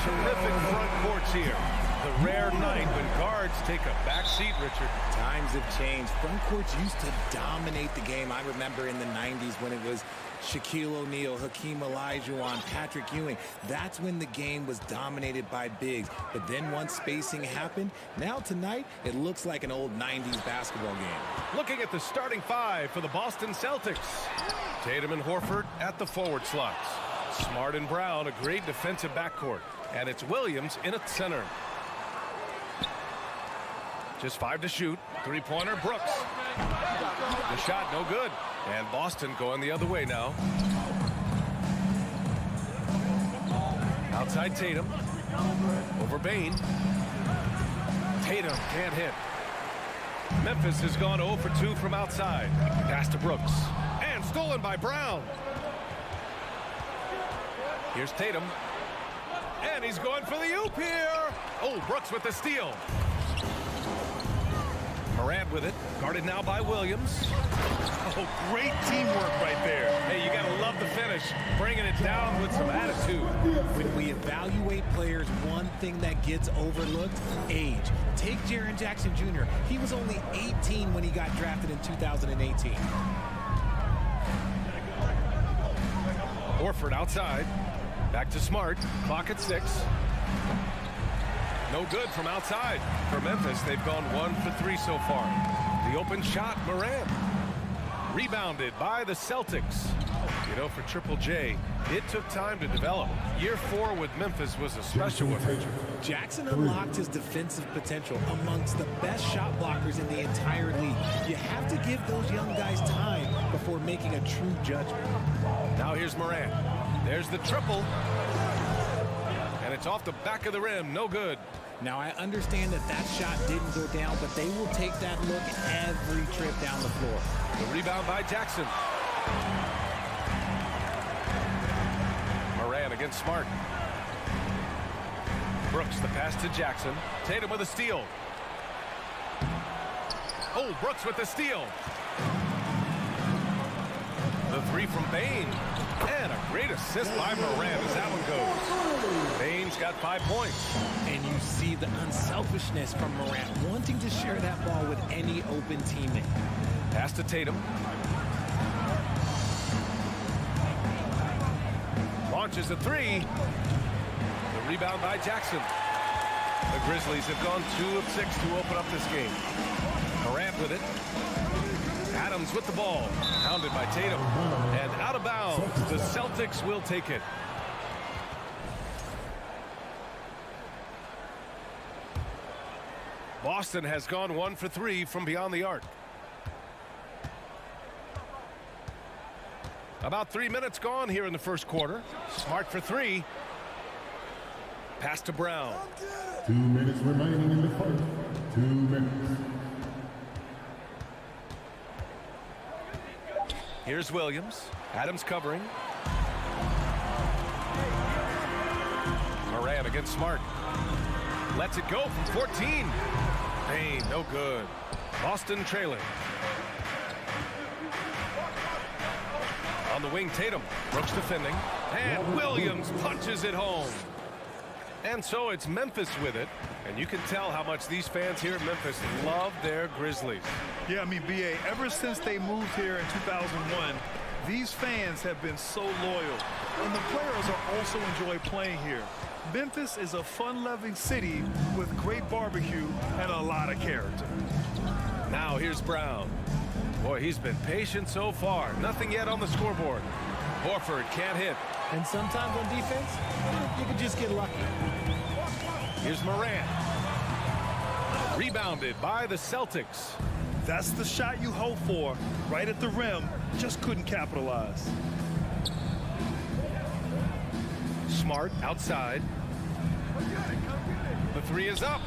terrific front courts here. The rare night when guards take a back seat, Richard. Times have changed. Front courts used to dominate the game. I remember in the 90s when it was Shaquille O'Neal, Hakeem Olajuwon, Patrick Ewing. That's when the game was dominated by bigs. But then once spacing happened, now tonight it looks like an old 90s basketball game. Looking at the starting five for the Boston Celtics. Tatum and Horford at the forward slots. Smart and Brown, a great defensive backcourt. And it's Williams in at center. Just 5 to shoot. Three-pointer, Brooks. The shot, no good. And Boston going the other way now. Outside Tatum. Over Bane. Tatum can't hit. Memphis has gone 0 for 2 from outside. Pass to Brooks. And stolen by Brown. Here's Tatum. And he's going for the oop here. Oh, Brooks with the steal. Morant with it, guarded now by Williams. Oh, great teamwork right there. Hey, you gotta love the finish, bringing it down with some attitude. When we evaluate players, one thing that gets overlooked, age. Take Jaren Jackson Jr. He was only 18 when he got drafted in 2018. Horford outside, back to Smart, clock at 6. No good from outside. For Memphis, they've gone 1 for 3 so far. The open shot, Morant. Rebounded by the Celtics. You know, for Triple J, it took time to develop. Year 4 with Memphis was a special one. Jackson unlocked his defensive potential amongst the best shot blockers in the entire league. You have to give those young guys time before making a true judgment. Now here's Morant. There's the triple. And it's off the back of the rim. No good. Now, I understand that that shot didn't go down, but they will take that look every trip down the floor. The rebound by Jackson. Morant against Smart. Brooks, the pass to Jackson. Tatum with a steal. Oh, Brooks with the steal. The three from Bane. And a great assist by Morant as that one goes. Bane's got 5 points. And you see the unselfishness from Morant, wanting to share that ball with any open teammate. Pass to Tatum. Launches a three. The rebound by Jackson. The Grizzlies have gone 2 of 6 to open up this game. Morant with it. Adams with the ball. Pounded by Tatum. And out of bounds. The Celtics will take it. Boston has gone 1 for 3 from beyond the arc. About 3 minutes gone here in the first quarter. Smart for 3. Pass to Brown. 2 minutes remaining in the fight. 2 minutes. Here's Williams. Adams covering. Morant against Smart. Lets it go from 14. Bane, no good. Boston trailing. On the wing, Tatum. Brooks defending. And Williams punches it home. And so it's Memphis with it. And you can tell how much these fans here at Memphis love their Grizzlies. Yeah, I mean, B.A., ever since they moved here in 2001, these fans have been so loyal. And the players are also enjoy playing here. Memphis is a fun-loving city with great barbecue and a lot of character. Now here's Brown. Boy, he's been patient so far. Nothing yet on the scoreboard. Horford can't hit. And sometimes on defense, you can just get lucky. Here's Morant. Rebounded by the Celtics. That's the shot you hope for. Right at the rim, just couldn't capitalize. Smart outside. The three is up.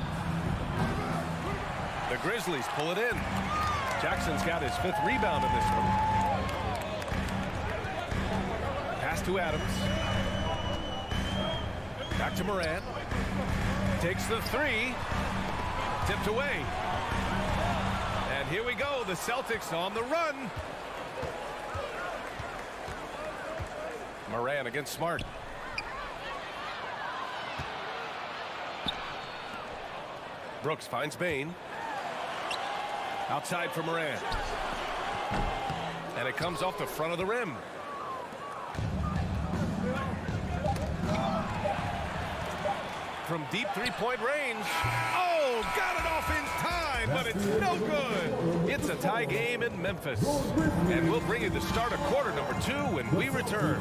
The Grizzlies pull it in. Jackson's got his 5th rebound in this one. Pass to Adams. Back to Morant. Takes the 3. Tipped away. And here we go. The Celtics on the run. Morant against Smart. Brooks finds Bain. Outside for Morant. And it comes off the front of the rim. From deep three-point range. Oh, got it off in time, but it's no good. It's a tie game in Memphis. And we'll bring you the start of quarter number 2 when we return.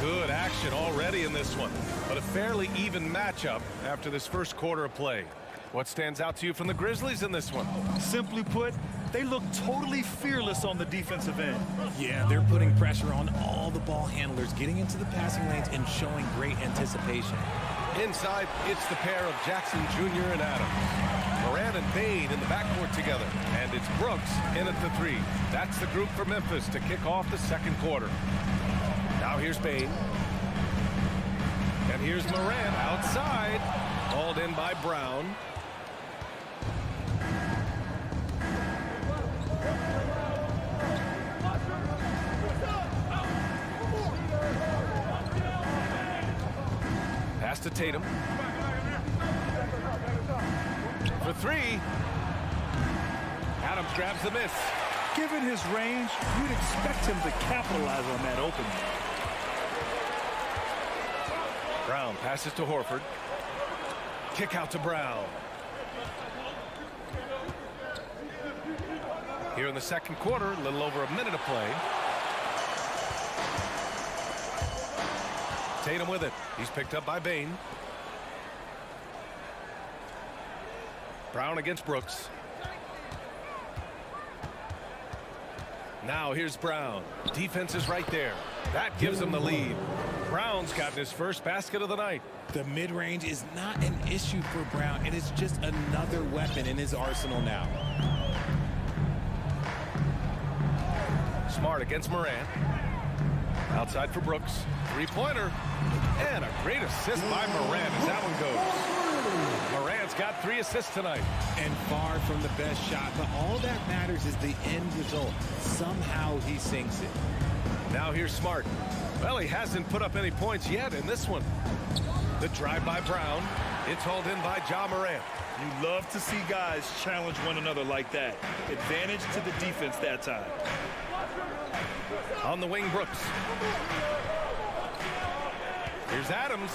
Good action already in this one, but a fairly even matchup after this first quarter of play. What stands out to you from the Grizzlies in this one? Simply put, they look totally fearless on the defensive end. Yeah, they're putting pressure on all the ball handlers, getting into the passing lanes and showing great anticipation. Inside, it's the pair of Jackson Jr. and Adams. Morant and Bain in the backcourt together. And it's Brooks in at the 3. That's the group for Memphis to kick off the second quarter. Now here's Bain. And here's Morant outside. Hauled in by Brown. Pass to Tatum. For 3. Adams grabs the miss. Given his range, you'd expect him to capitalize on that opening. Brown passes to Horford. Kick out to Brown. Here in the second quarter, a little over a minute of play. Tatum with it. He's picked up by Bain. Brown against Brooks. Now here's Brown. Defense is right there. That gives him the lead. Brown's gotten his first basket of the night. The mid-range is not an issue for Brown. It is just another weapon in his arsenal now. Smart against Morant. Outside for Brooks. Three-pointer. And a great assist by Morant as that one goes. Morant's got 3 assists tonight. And far from the best shot, but all that matters is the end result. Somehow he sinks it. Now here's Smart. Well, he hasn't put up any points yet in this one. The drive by Brown. It's hauled in by Ja Morant. You love to see guys challenge one another like that. Advantage to the defense that time. On the wing, Brooks. Here's Adams.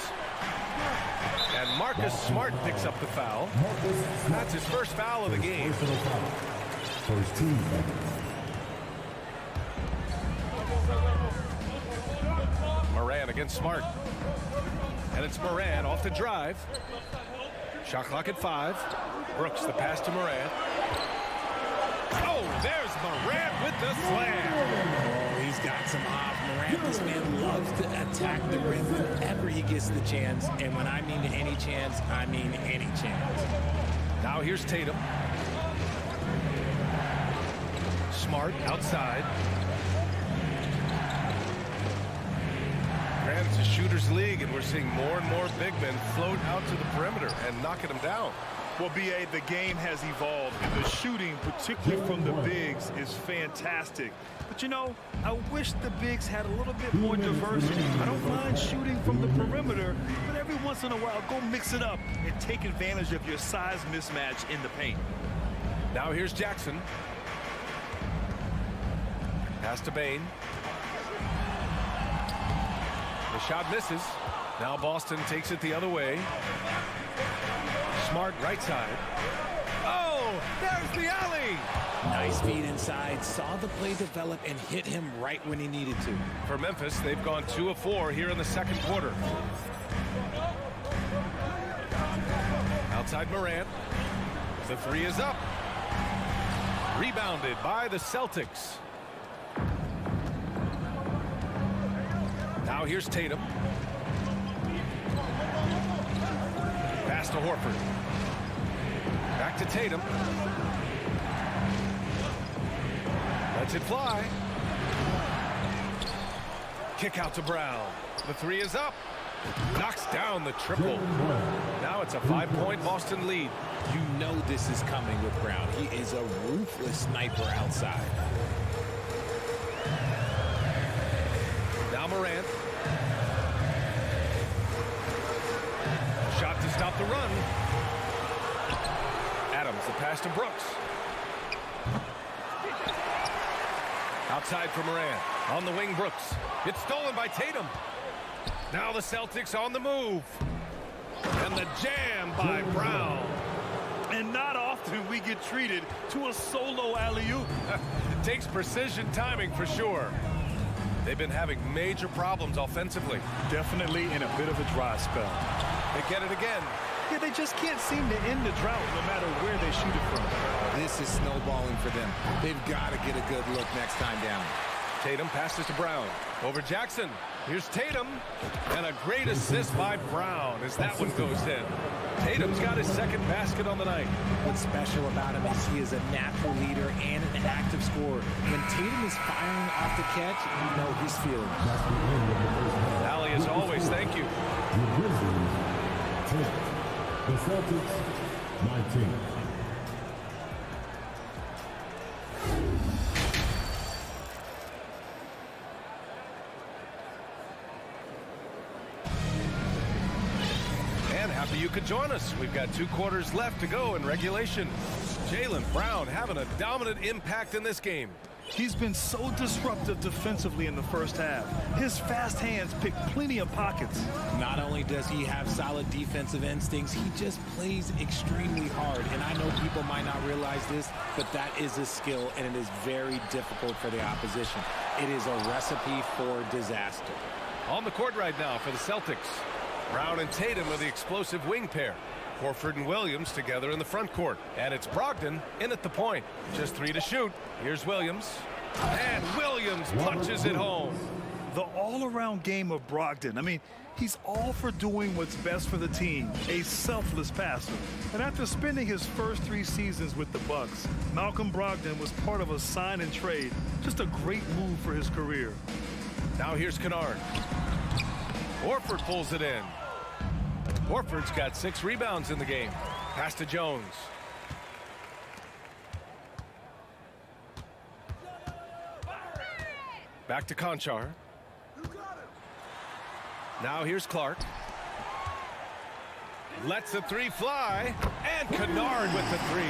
And Marcus Smart picks up the foul. That's his first foul of the game. First team. Morant against Smart. And it's Morant off the drive. Shot clock at 5. Brooks, the pass to Morant. Oh, there's Morant with the slam. Oh, he's got some hop. Morant, this man loves to attack the rim whenever he gets the chance. And when I mean any chance, I mean any chance. Now here's Tatum. Smart outside. Granted, it's a shooter's league, and we're seeing more and more big men float out to the perimeter and knocking them down. Well, B.A., the game has evolved, and the shooting, particularly from the bigs, is fantastic. But, you know, I wish the bigs had a little bit more diversity. I don't mind shooting from the perimeter, but every once in a while, go mix it up and take advantage of your size mismatch in the paint. Now here's Jackson. Pass to Bain. The shot misses. Now Boston takes it the other way. Smart right side. Oh, there's the alley. Nice feed inside. Saw the play develop and hit him right when he needed to. For Memphis, they've gone 2 of 4 here in the second quarter. Outside Morant. The 3 is up. Rebounded by the Celtics. Now here's Tatum. Pass to Horford. Back to Tatum. Lets it fly. Kick out to Brown. The 3 is up. Knocks down the triple. Now it's a 5-point Boston lead. You know this is coming with Brown. He is a ruthless sniper outside. Morant. Shot to stop the run. Adams, the pass to Brooks. Outside for Morant. On the wing, Brooks. It's stolen by Tatum. Now the Celtics on the move. And the jam by Brown. And not often we get treated to a solo alley-oop. Takes precision timing for sure. They've been having major problems offensively. Definitely in a bit of a dry spell. They get it again. Yeah, they just can't seem to end the drought no matter where they shoot it from. This is snowballing for them. They've got to get a good look next time down. Tatum passes to Brown. Over Jackson. Here's Tatum. And a great assist by Brown as that one goes in. Tatum's got his second basket on the night. What's special about him is he is a natural leader and an active scorer. When Tatum is firing off the catch, you know he's feeling it. Allie, as always, thank you. The Grizzlies 10. The Celtics 19. And happy you could join us. We've got 2 quarters left to go in regulation. Jaylen Brown having a dominant impact in this game. He's been so disruptive defensively in the first half. His fast hands pick plenty of pockets. Not only does he have solid defensive instincts, he just plays extremely hard. And I know people might not realize this, but that is a skill, and it is very difficult for the opposition. It is a recipe for disaster. On the court right now for the Celtics. Brown and Tatum are the explosive wing pair. Horford and Williams together in the front court. And it's Brogdon in at the point. Just 3 to shoot. Here's Williams. And Williams punches it home. The all-around game of Brogdon. I mean, he's all for doing what's best for the team. A selfless passer. And after spending his first 3 seasons with the Bucks, Malcolm Brogdon was part of a sign and trade. Just a great move for his career. Now here's Kennard. Horford pulls it in. Horford's got 6 rebounds in the game. Pass to Jones. Back to Conchar. Now here's Clark. Lets the 3 fly. And Kennard with the 3.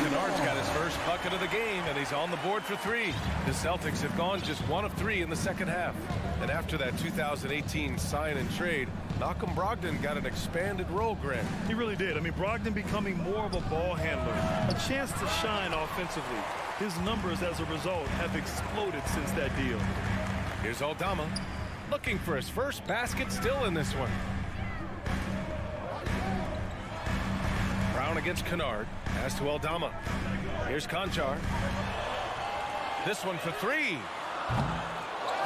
Kennard's got his first bucket of the game, and he's on the board for 3. The Celtics have gone just 1 of 3 in the second half. And after that 2018 sign and trade, Malcolm Brogdon got an expanded role, Grant. He really did. I mean, Brogdon becoming more of a ball handler. A chance to shine offensively. His numbers as a result have exploded since that deal. Here's Aldama. Looking for his first basket still in this one. Brown against Kennard. Pass to Aldama. Here's Conchar. This one for 3.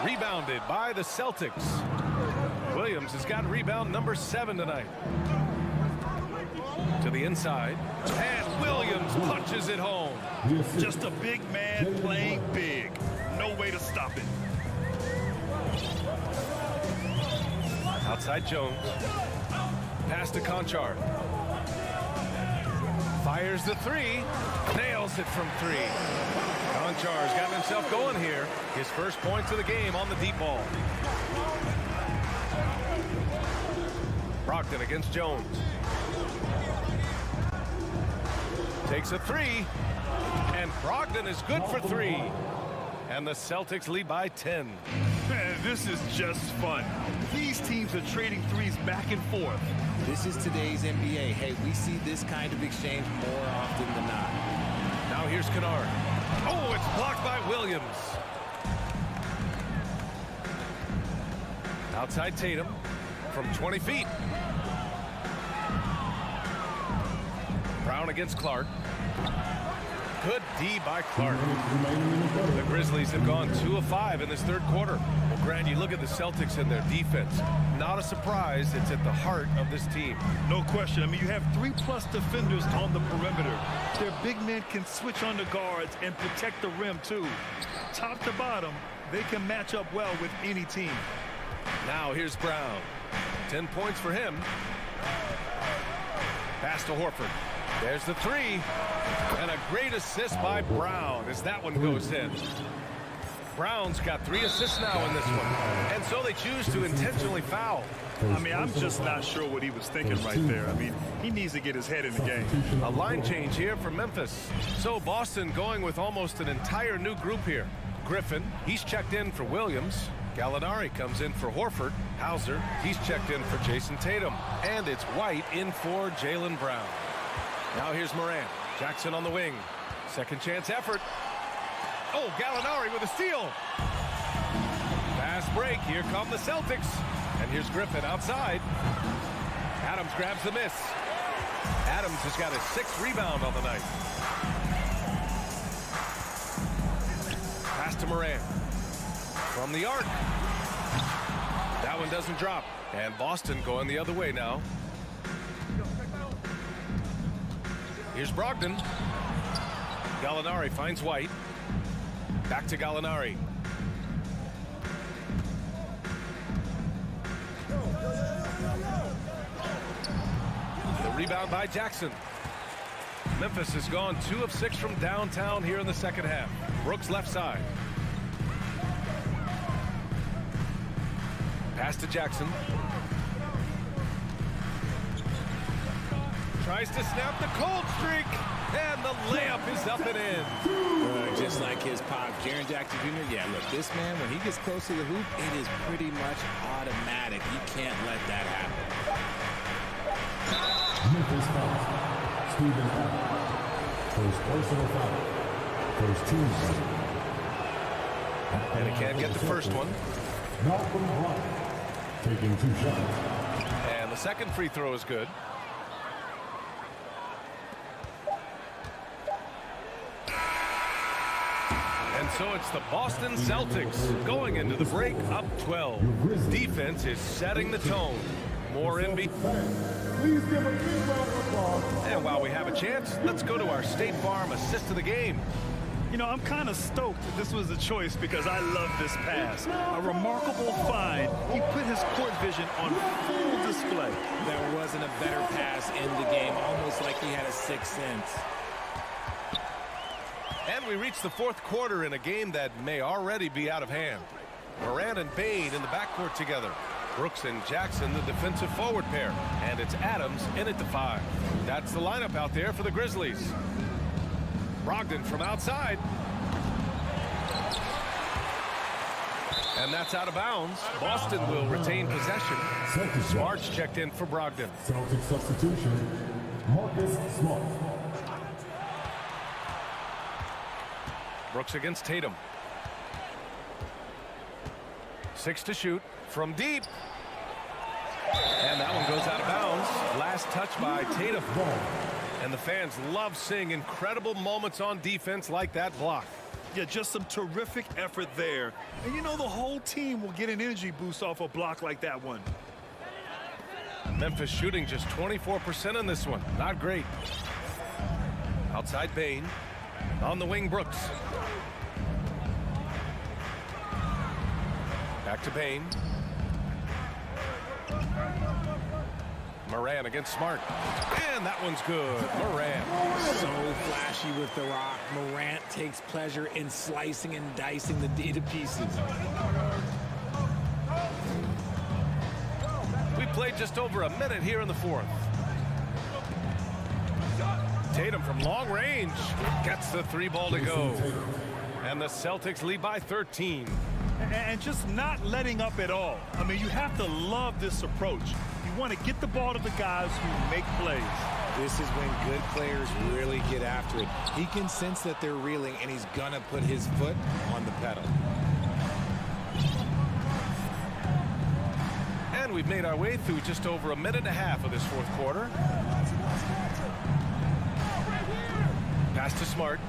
Rebounded by the Celtics. Williams has got rebound number 7 tonight. To the inside. And Williams punches it home. Just a big man playing big. No way to stop it. Outside Jones. Pass to Conchar. Fires the 3. Nails it from 3. Conchar's got himself going here. His first points of the game on the deep ball. Brogdon against Jones. Takes a 3. And Brogdon is good for 3. And the Celtics lead by 10. Man, this is just fun. These teams are trading 3s back and forth. This is today's NBA. Hey, we see this kind of exchange more often than not. Now here's Kennard. Oh, it's blocked by Williams. Outside Tatum from 20 feet. Brown against Clark. Good D by Clark. The Grizzlies have gone 2 of 5 in this third quarter. Well, Grant, you look at the Celtics and their defense. Not a surprise. It's at the heart of this team. No question. I mean, you have 3+ defenders on the perimeter. Their big men can switch on the guards and protect the rim, too. Top to bottom, they can match up well with any team. Now here's Brown. 10 points for him. Pass to Horford. There's the 3. And a great assist by Brown as that one goes in. Brown's got 3 assists now in this one. And so they choose to intentionally foul. I mean, I'm just not sure what he was thinking right there. I mean, he needs to get his head in the game. A line change here for Memphis. So Boston going with almost an entire new group here. Griffin, he's checked in for Williams. Gallinari comes in for Horford. Hauser, he's checked in for Jason Tatum. And it's White in for Jaylen Brown. Now here's Morant. Jackson on the wing. Second chance effort. Oh, Gallinari with a steal. Fast break. Here come the Celtics. And here's Griffin outside. Adams grabs the miss. Adams has got his 6th rebound on the night. Pass to Morant. From the arc. That one doesn't drop. And Boston going the other way now. Here's Brogdon. Gallinari finds White. Back to Gallinari. The rebound by Jackson. Memphis has gone 2 of 6 from downtown here in the second half. Brooks left side. Pass to Jackson. Tries to snap the cold streak. And the layup is up and in. Just like his pop, Jaren Jackson Jr. Yeah, look, this man, when he gets close to the hoop, it is pretty much automatic. You can't let that happen. Memphis foul. Stephen foul. First personal foul. First team foul. And he can't get the first one. Malcolm Brown taking 2 shots. And the second free throw is good. And so it's the Boston Celtics going into the break up 12. Defense is setting the tone. More NBA. Please give a big round of applause. And while we have a chance, let's go to our State Farm assist of the game. You know, I'm kind of stoked that this was a choice because I love this pass. A remarkable find. He put his court vision on full display. There wasn't a better pass in the game, almost like he had a 6th sense. And we reach the 4th quarter in a game that may already be out of hand. Morant and Bane in the backcourt together. Brooks and Jackson, the defensive forward pair. And it's Adams in at the 5. That's the lineup out there for the Grizzlies. Brogdon from outside. And that's out of bounds. Boston will retain possession. Smart's checked in for Brogdon. Celtic substitution. Marcus Smart. Brooks against Tatum. 6 to shoot from deep. And that one goes out of bounds. Last touch by Tatum. And the fans love seeing incredible moments on defense like that block. Yeah, just some terrific effort there. And you know, the whole team will get an energy boost off a block like that one. Memphis shooting just 24% in this one. Not great. Outside Bane. On the wing, Brooks. Back to Bane. Morant against Smart. And that one's good. Morant. So flashy with the rock. Morant takes pleasure in slicing and dicing the D to pieces. We played just over a minute here in the 4th. Tatum from long range gets the 3 ball to go. And the Celtics lead by 13. And just not letting up at all. I mean, you have to love this approach. You want to get the ball to the guys who make plays. This is when good players really get after it. He can sense that they're reeling, and he's going to put his foot on the pedal. And we've made our way through just over a minute and a half of this 4th quarter. Pass to Smart.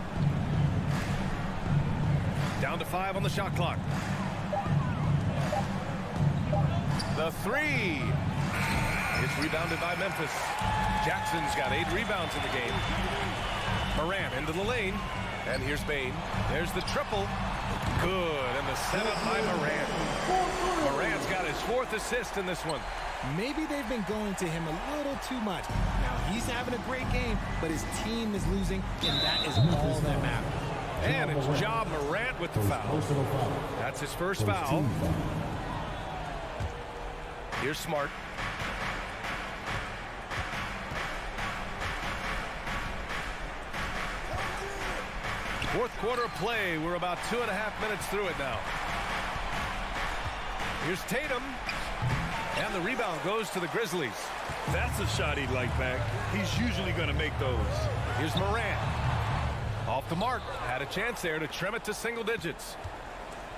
Down to 5 on the shot clock. The 3. It's rebounded by Memphis. Jackson's got 8 rebounds in the game. Morant into the lane. And here's Bane. There's the triple. Good. And the setup by Morant. Morant's got his 4th assist in this one. Maybe they've been going to him a little too much. Now, he's having a great game, but his team is losing, and that is all that matters. And it's Ja Morant with the foul. Personal foul. That's his first First foul. team foul. Here's Smart. Fourth quarter of play. We're about 2.5 minutes through it now. Here's Tatum. And the rebound goes to the Grizzlies. That's a shot he'd like back. He's usually going to make those. Here's Morant. Off the mark. Had a chance there to trim it to single digits.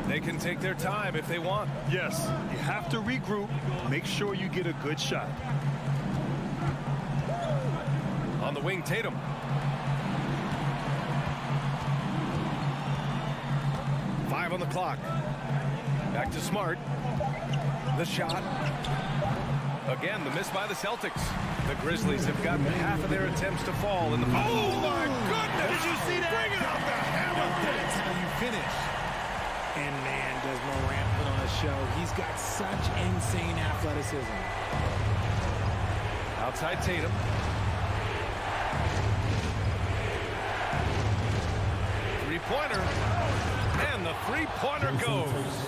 They can take their time if they want. Yes, you have to regroup. Make sure you get a good shot. On the wing, Tatum. Five on the clock. Back to Smart. The shot. Again, the miss by the Celtics. The Grizzlies have gotten half of their attempts to fall in the... Oh, my goodness! Did you see that? Bring it up the hammer! That's how you finish. And man, does Morant put on a show. He's got such insane athleticism. Outside Tatum. Three-pointer. And the three-pointer goes.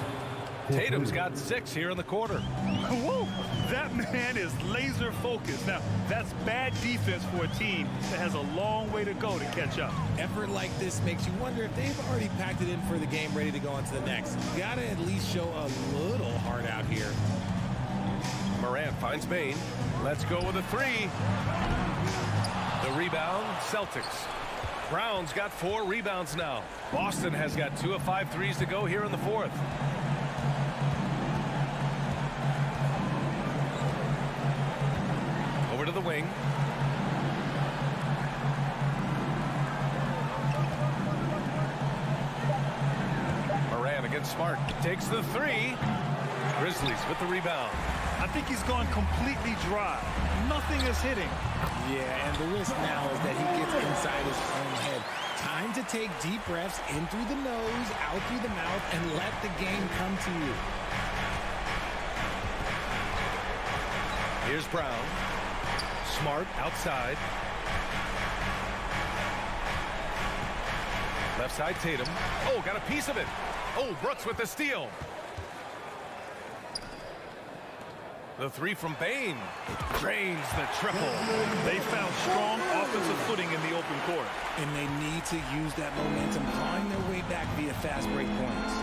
Tatum's got 6 here in the quarter. Whoa, that man is laser focused. Now, that's bad defense for a team that has a long way to go to catch up. Effort like this makes you wonder if they've already packed it in for the game, ready to go on to the next. Gotta at least show a little heart out here. Morant finds Bain. Let's go with a three. The rebound, Celtics. Brown's got 4 rebounds now. Boston has got 2 of 5 threes to go here in the fourth. Over to the wing. Morant against Smart. Takes the three. Grizzlies with the rebound. I think he's gone completely dry. Nothing is hitting. Yeah, and the risk now is that he gets inside his own head. Time to take deep breaths in through the nose, out through the mouth, and let the game come to you. Here's Brown. Smart outside. Left side Tatum. Oh, got a piece of it. Oh, Brooks with the steal. The three from Bain. Drains the triple. They found strong offensive footing in the open court. And they need to use that momentum, clawing their way back via fast break points.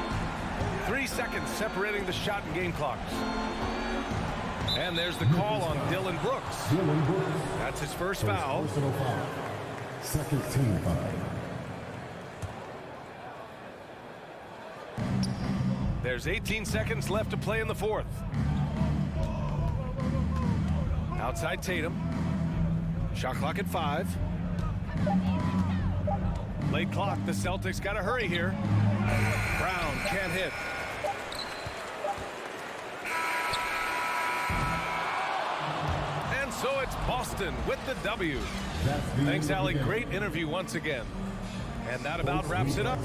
3 seconds separating the shot and game clocks. And there's the call on Dylan Brooks. Dylan Brooks. That's his first foul. Personal foul. Second team foul. There's 18 seconds left to play in the fourth. Outside Tatum. Shot clock at 5. Late clock. The Celtics got to hurry here. Brown can't hit. And so it's Boston with the W. Thanks, Allie. Great interview once again. And that about wraps it up.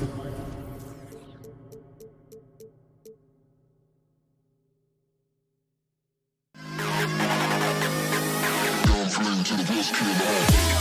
To the Grizzlies.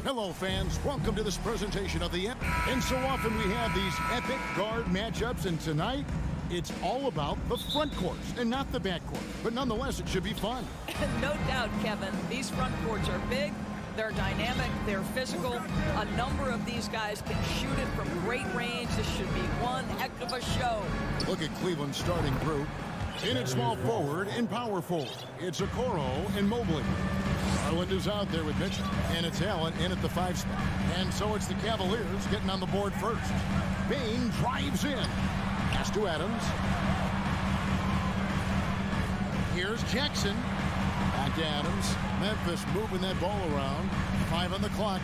Hello, fans. Welcome to this presentation of the And so often we have these epic guard matchups, and tonight it's all about the front courts and not the back court. But nonetheless, it should be fun. No doubt, Kevin. These front courts are big, they're dynamic, they're physical. A number of these guys can shoot it from great range. This should be one heck of a show. Look at Cleveland's starting group. In at small forward and power forward, it's Okoro and Mobley. Garland is out there with Mitchell, and it's Allen in at the 5 spot. And so it's the Cavaliers getting on the board first. Bane drives in. Pass to Adams. Here's Jackson. Back to Adams. Memphis moving that ball around. 5 on the clock.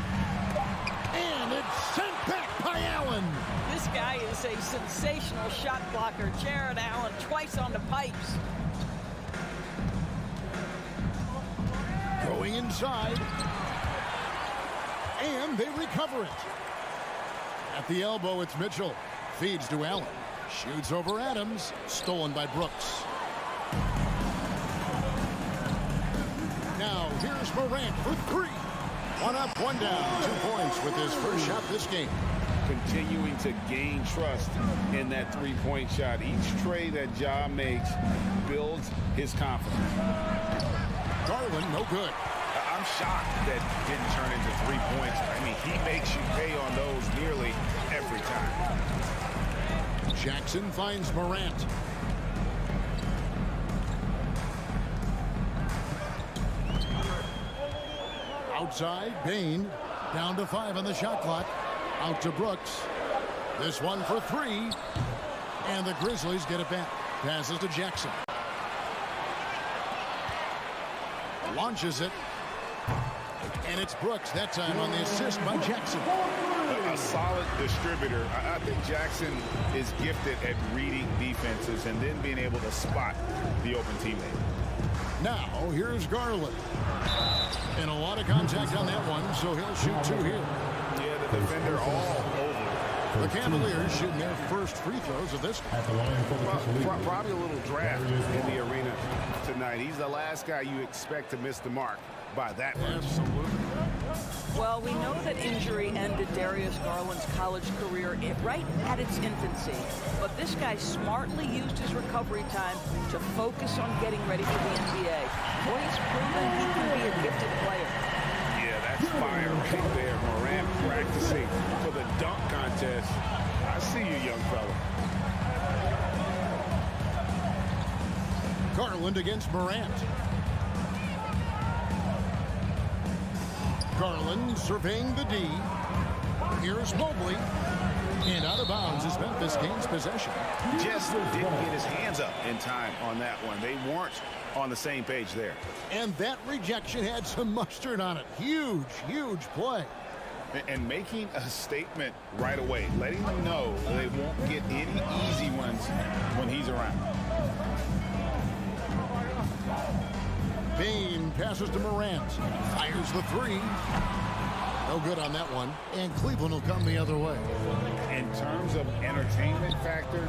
And it's sent back by Allen. This guy is a sensational shot blocker. Jared Allen twice on the pipes. Going inside. And they recover it. At the elbow, it's Mitchell. Feeds to Allen. Shoots over Adams. Stolen by Brooks. Now, here's Morant for 3. 1 up, 1 down. 2 points with his first shot this game. Continuing to gain trust in that three-point shot. Each trade that Ja makes builds his confidence. Garland, no good. I'm shocked that didn't turn into 3 points. I mean, he makes you pay on those nearly every time. Jackson finds Morant. Outside, Bane. Down to 5 on the shot clock. Out to Brooks. This one for 3. And the Grizzlies get it back. Passes to Jackson. Launches it. And it's Brooks that time on the assist by Jackson. A solid distributor. I think Jackson is gifted at reading defenses and then being able to spot the open teammate. Now, here's Garland. And a lot of contact on that one, so he'll shoot 2 here. Yeah, the defender all over. The Cavaliers shooting their first free throws of this. Probably a little draft in the arena tonight. He's the last guy you expect to miss the mark by that much. Absolutely. Well, we know that injury ended Darius Garland's college career right at its infancy. But this guy smartly used his recovery time to focus on getting ready for the NBA. Boy, he's proven he can be a gifted player. Yeah, that's fire right there. Morant practicing for the dunk contest. I see you, young fella. Garland against Morant. Garland surveying the D. Here's Mobley. And out of bounds as Memphis gains possession. Just didn't get his hands up in time on that one. They weren't on the same page there. And that rejection had some mustard on it. Huge, huge play. And making a statement right away, letting them know they won't get any easy ones when he's around. Bane passes to Morant. Fires the 3. No good on that one. And Cleveland will come the other way. In terms of entertainment factor,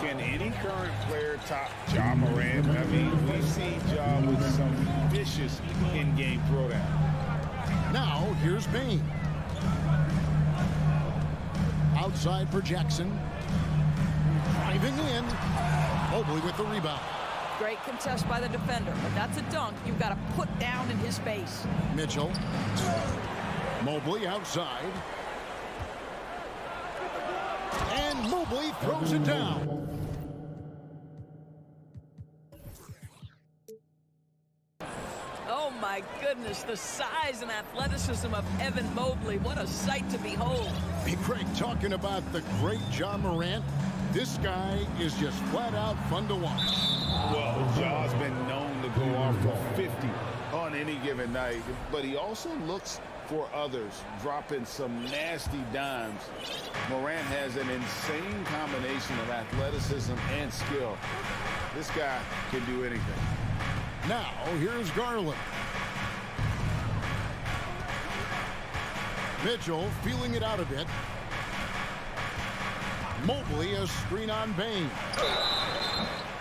can any current player top Ja Morant? I mean, we've seen Ja with some vicious in-game throwdown. Now, here's Bane. Outside for Jackson. Driving in. Mobley with the rebound. Great contest by the defender, but that's a dunk you've got to put down in his face. Mitchell. Mobley outside. And Mobley throws it down. Oh my goodness, the size and athleticism of Evan Mobley. What a sight to behold. Hey, Craig, talking about the great Ja Morant, this guy is just flat out fun to watch. Well, Ja's been known to go off for 50 on any given night, but he also looks for others, dropping some nasty dimes. Morant has an insane combination of athleticism and skill. This guy can do anything. Now, here's Garland. Mitchell feeling it out a bit. Mobley a screen on Bane.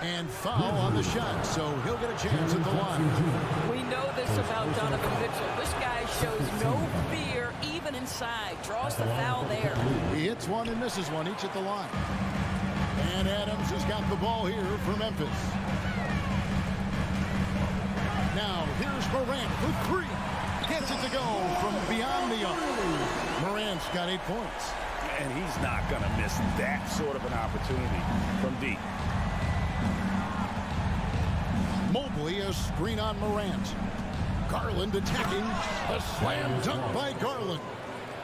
And foul on the shot, so he'll get a chance at the line. We know this about Donovan Mitchell. This guy shows no fear, even inside. Draws the foul there. He hits one and misses one, each at the line. And Adams has got the ball here for Memphis. Now, here's Morant for three. Gets it to go from beyond the arc. Morant's got 8 points. And he's not going to miss that sort of an opportunity from deep. Mobley, a screen on Morant. Garland attacking. A slam dunk by Garland.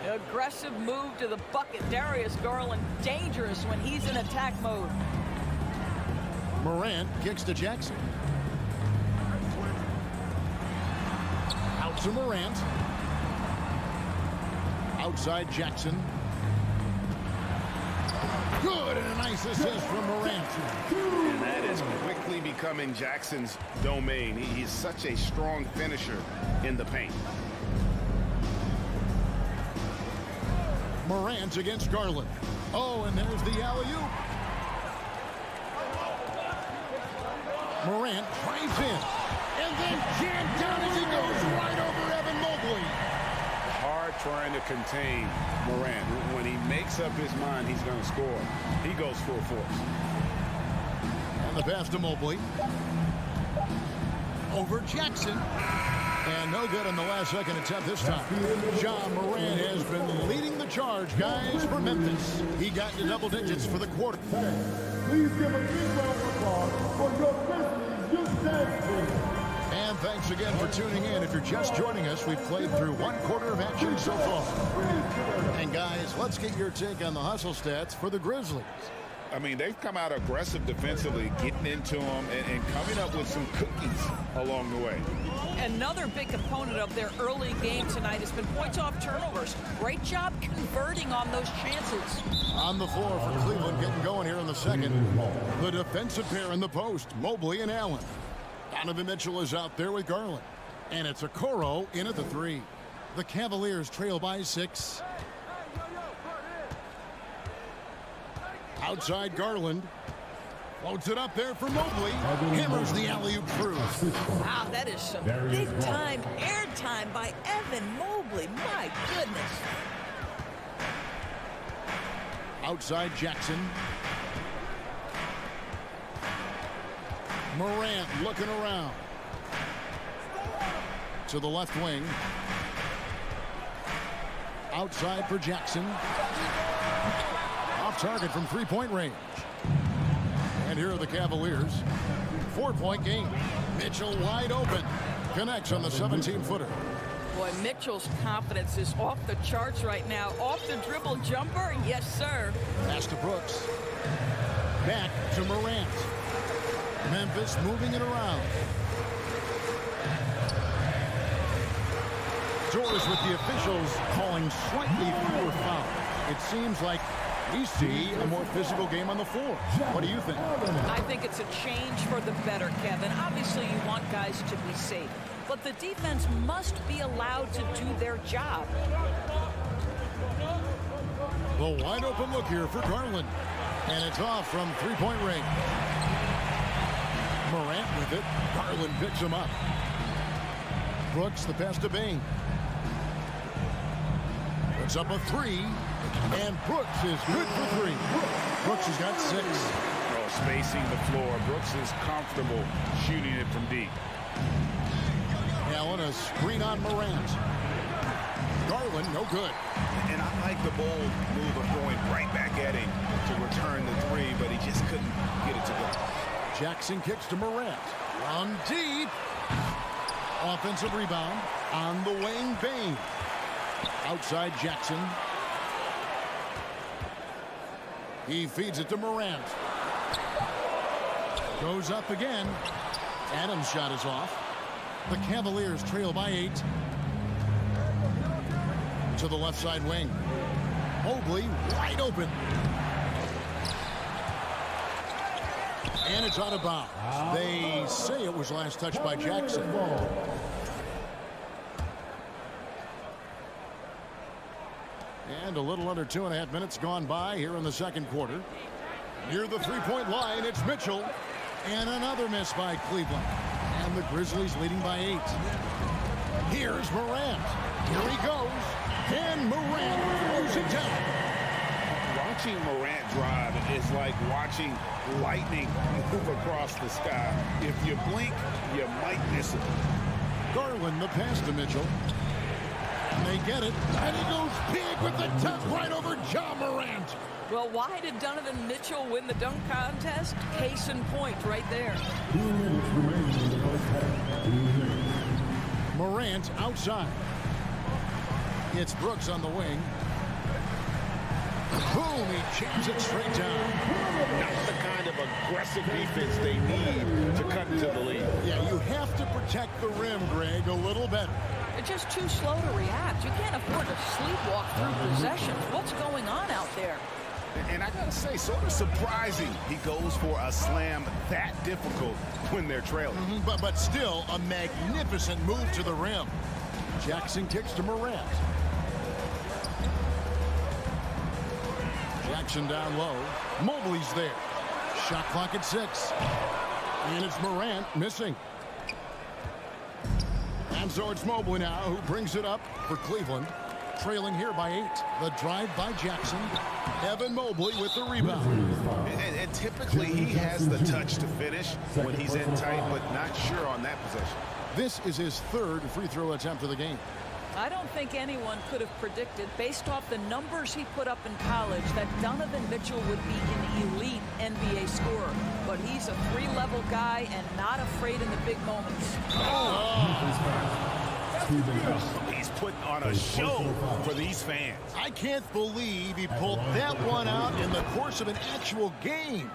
Aggressive move to the bucket. Darius Garland dangerous when he's in attack mode. Morant kicks to Jackson. Out to Morant. Outside Jackson. Good, and a nice assist from Morant. And that is quickly becoming Jackson's domain. He's such a strong finisher in the paint. Morant against Garland. Oh, and there's the alley-oop. Morant drives in. And then jammed down as he goes right over Evan Mobley. Hard trying to contain Morant. When he makes up his mind he's going to score, he goes full force. And the pass to Mobley. Over Jackson. And no good on the last second attempt this time. John Morant has been leading the charge, guys, for Memphis. He got into double digits for the quarter. Please give a big round of applause for your Grizzlies youth dance team. And thanks again for tuning in. If you're just joining us, we've played through 1 quarter of action so far. And guys, let's get your take on the hustle stats for the Grizzlies. I mean, they've come out aggressive defensively, getting into them and coming up with some cookies along the way. Another big component of their early game tonight has been points off turnovers. Great job converting on those chances. On the floor for Cleveland, getting going here in the second. The defensive pair in the post, Mobley and Allen. Donovan Mitchell is out there with Garland. And it's Okoro in at the 3. The Cavaliers trail by 6. Outside Garland. Floats it up there for Mobley. Hammers the alley-oop through. Wow, that is some big-time airtime by Evan Mobley. My goodness. Outside Jackson. Morant looking around. To the left wing. Outside for Jackson. Off target from three-point range. And here are the Cavaliers. 4-point game. Mitchell wide open. Connects on the 17-footer. Boy, Mitchell's confidence is off the charts right now. Off the dribble jumper, yes, sir. Pass to Brooks. Back to Morant. Memphis moving it around. Doors with the officials calling slightly fewer fouls. It seems like we see a more physical game on the floor. What do you think? I think it's a change for the better, Kevin. Obviously, you want guys to be safe, but the defense must be allowed to do their job. The wide open look here for Garland. And it's off from three-point range. Morant with it. Garland picks him up. Brooks the pass to Bain. Puts up a 3. And Brooks is good for 3. Brooks has got 6. Oh, spacing the floor. Brooks is comfortable shooting it from deep. Allen, a screen on Morant. Garland, no good. And I like the bold move of going right back at him to return the 3, but he just couldn't get it to go. Jackson kicks to Morant. On deep. Offensive rebound on the wing. Bain. Outside Jackson. He feeds it to Morant. Goes up again. Adams' shot is off. The Cavaliers trail by 8. To the left side wing. Mobley wide open. And it's out of bounds. They say it was last touched by Jackson. And a little under 2.5 minutes gone by here in the second quarter. Near the three-point line, it's Mitchell. And another miss by Cleveland. And the Grizzlies leading by 8. Here's Morant. Here he goes. And Morant throws it down. Watching Morant drive is like watching lightning move across the sky. If you blink, you might miss it. Garland the pass to Mitchell. And they get it. And he goes big with the dunk right over Ja Morant. Well, why did Donovan Mitchell win the dunk contest? Case in point right there. 2 minutes remaining in the first half. 2 minutes. Morant outside. It's Brooks on the wing. Boom, he jams it straight down. Not the kind of aggressive defense they need to cut into the lead. Yeah, you have to protect the rim, Greg, a little better. They're just too slow to react. You can't afford to sleepwalk through possessions. What's going on out there? And I gotta say, sort of surprising he goes for a slam that difficult when they're trailing. But still, a magnificent move to the rim. Jackson kicks to Morant. Jackson down low. Mobley's there. Shot clock at 6. And it's Morant missing. And so it's Mobley now who brings it up for Cleveland. Trailing here by 8. The drive by Jackson. Evan Mobley with the rebound. And typically he has the touch to finish when he's in tight, but not sure on that possession. This is his 3rd free throw attempt of the game. I don't think anyone could have predicted, based off the numbers he put up in college, that Donovan Mitchell would be an elite NBA scorer. But he's a 3-level guy and not afraid in the big moments. He's putting on a show for these fans. I can't believe he pulled that one out in the course of an actual game.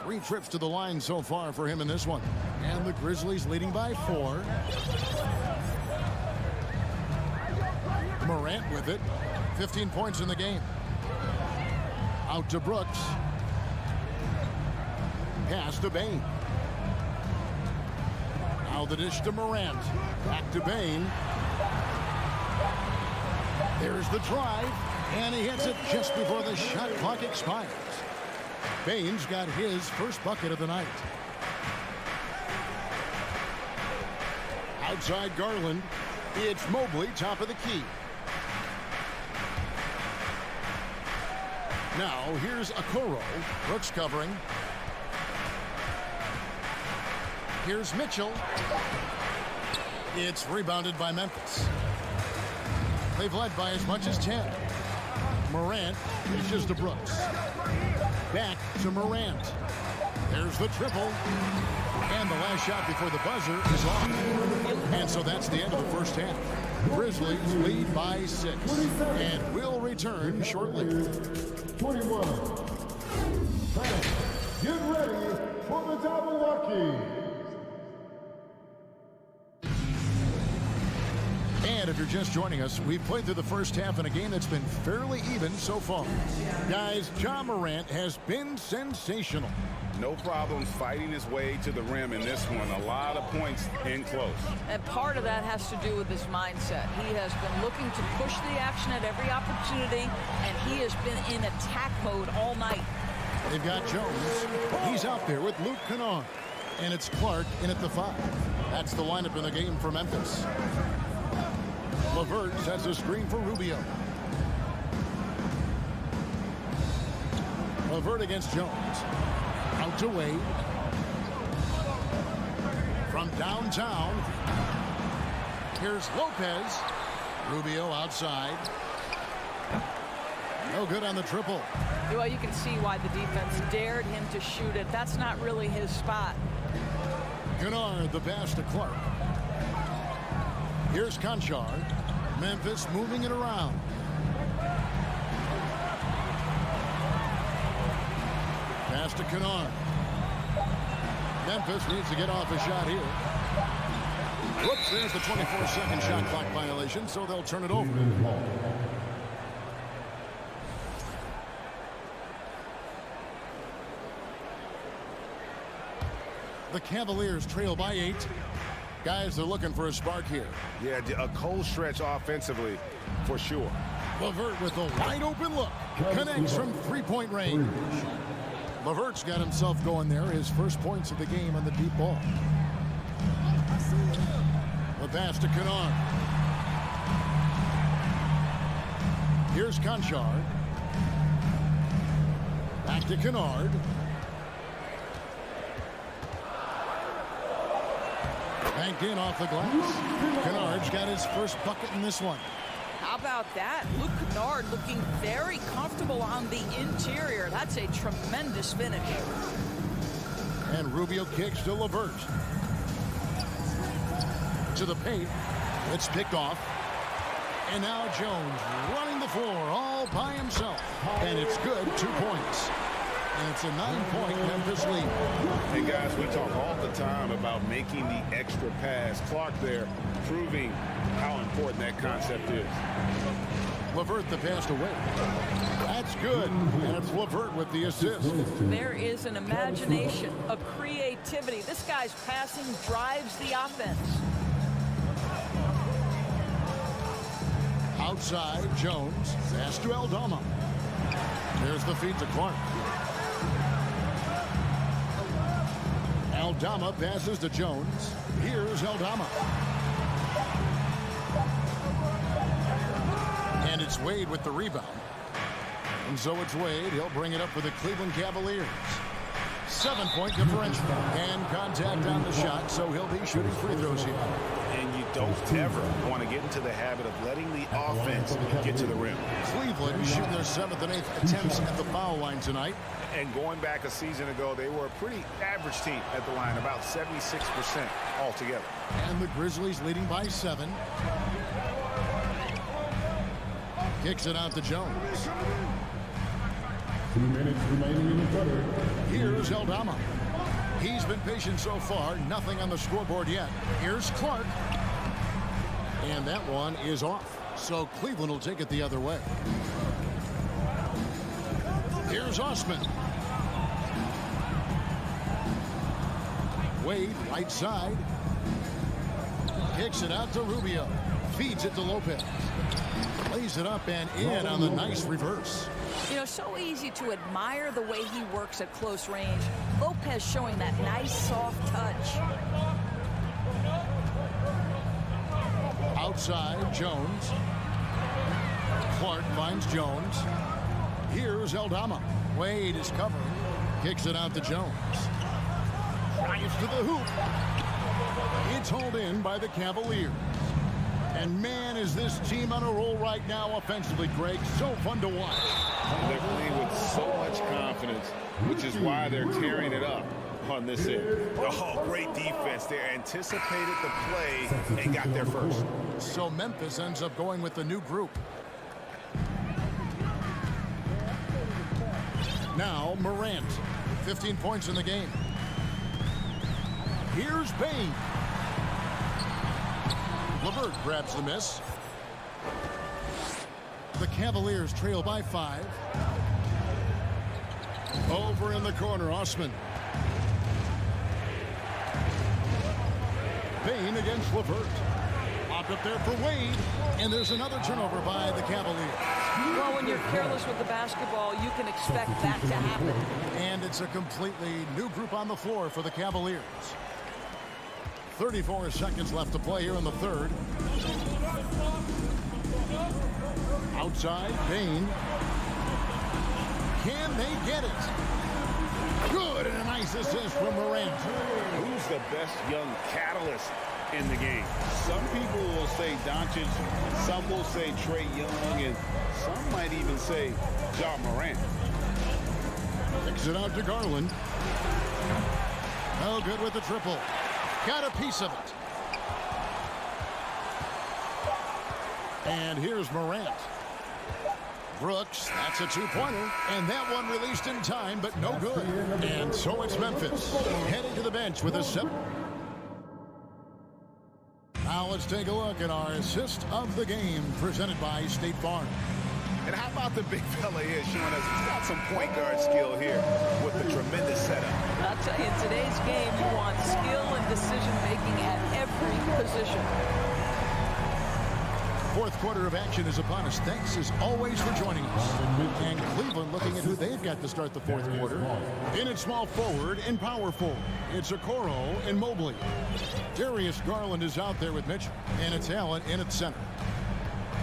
3 trips to the line so far for him in this one. And the Grizzlies leading by 4. Morant with it. 15 points in the game. Out to Brooks. Pass to Bane. Now the dish to Morant. Back to Bane. There's the drive. And he hits it just before the shot clock expires. Bane's got his first bucket of the night. Outside Garland. It's Mobley, top of the key. Now, here's Okoro. Brooks covering. Here's Mitchell. It's rebounded by Memphis. They've led by as much as 10. Morant reaches to Brooks. Back to Morant. There's the triple. And the last shot before the buzzer is off. And so that's the end of the first half. Grizzlies lead by 6. And we'll return shortly. 21. Fans, get ready for the double lucky. And if you're just joining us, we've played through the first half in a game that's been fairly even so far. Guys, Ja Morant has been sensational. No problem fighting his way to the rim in this one. A lot of points in close. And part of that has to do with his mindset. He has been looking to push the action at every opportunity, and he has been in attack mode all night. They've got Jones. He's out there with Luke Kennard. And it's Clark in at the 5. That's the lineup in the game for Memphis. LeVert sets a screen for Rubio. LeVert against Jones. Out to Wade. From downtown. Here's Lopez. Rubio outside. No good on the triple. Well, you can see why the defense dared him to shoot it. That's not really his spot. Kennard, the pass to Clark. Here's Conchar. Memphis moving it around. Pass to Kennard. Memphis needs to get off a shot here. Whoops, there's the 24-second shot clock violation, so they'll turn it over. The Cavaliers trail by 8. Guys, they're looking for a spark here. Yeah, a cold stretch offensively, for sure. LeVert with a wide open look. Connects from 3-point range. LeVert's got himself going there. His first points of the game on the deep ball. The pass to Kennard. Here's Conchard. Back to Kennard. Banked in off the glass. Kennard's got his first bucket in this one. How about that? Luke Kennard looking very comfortable on the interior. That's a tremendous finish. And Rubio kicks to LeVert. To the paint. It's picked off. And now Jones running the floor all by himself. And it's good, 2 points. And it's a 9-point Memphis lead. Hey, guys, we talk all the time about making the extra pass. Clark there proving how important that concept is. LeVert the pass away. That's good. And it's LeVert with the assist. There is an imagination, a creativity. This guy's passing drives the offense. Outside, Jones. Pass to Aldama. There's the feed to Clark. Aldama passes to Jones. Here's Aldama. And it's Wade with the rebound. And so it's Wade. He'll bring it up for the Cleveland Cavaliers. 7-point differential. And contact on the shot, so he'll be shooting free throws here. And you don't ever want to get into the habit of letting the offense get to the rim. Cleveland shooting their 7th and 8th attempts at the foul line tonight. And going back a season ago, they were a pretty average team at the line, about 76% altogether. And the Grizzlies leading by 7. Kicks it out to Jones. 2 minutes remaining in the third. Here's Aldama. He's been patient so far. Nothing on the scoreboard yet. Here's Clark. And that one is off. So Cleveland will take it the other way. Here's Osman. Wade, right side. Kicks it out to Rubio. Feeds it to Lopez. Lays it up and in on the nice reverse. You know, so easy to admire the way he works at close range. Lopez showing that nice soft touch. Outside, Jones. Clark finds Jones. Here's Aldama. Wade is covering. Kicks it out to Jones. Drives to the hoop. It's hauled in by the Cavaliers. And man, is this team on a roll right now offensively, Greg. So fun to watch. They're playing with so much confidence, which is why they're tearing it up on this end. Oh, great defense. They anticipated the play and got there first. So Memphis ends up going with the new group. Now Morant, 15 points in the game. Here's Bain. LeVert grabs the miss. The Cavaliers trail by 5. Over in the corner, Osman. Bain against LeVert. Popped up there for Wade. And there's another turnover by the Cavaliers. Well, when you're careless with the basketball, you can expect that to happen. And it's a completely new group on the floor for the Cavaliers. 34 seconds left to play here in the third. Outside, Bain. Can they get it? Good, and a nice assist from Morant. Who's the best young catalyst in the game? Some people will say Doncic, some will say Trae Young, and some might even say Ja Morant. Kicks it out to Garland. No good with the triple. Got a piece of it. And here's Morant. Brooks, that's a 2-pointer. And that one released in time, but no good. And so it's Memphis heading to the bench with a 7. Now let's take a look at our assist of the game presented by State Farm. And how about the big fella here showing us he's got some point guard skill here with the tremendous setup. I'll tell you, in today's game, you want skill and decision-making at every position. Fourth quarter of action is upon us. Thanks as always for joining us. And Cleveland looking at who they've got to start the fourth quarter. In at small forward and power forward, it's Okoro and Mobley. Darius Garland is out there with Mitchell. And it's Allen in at center.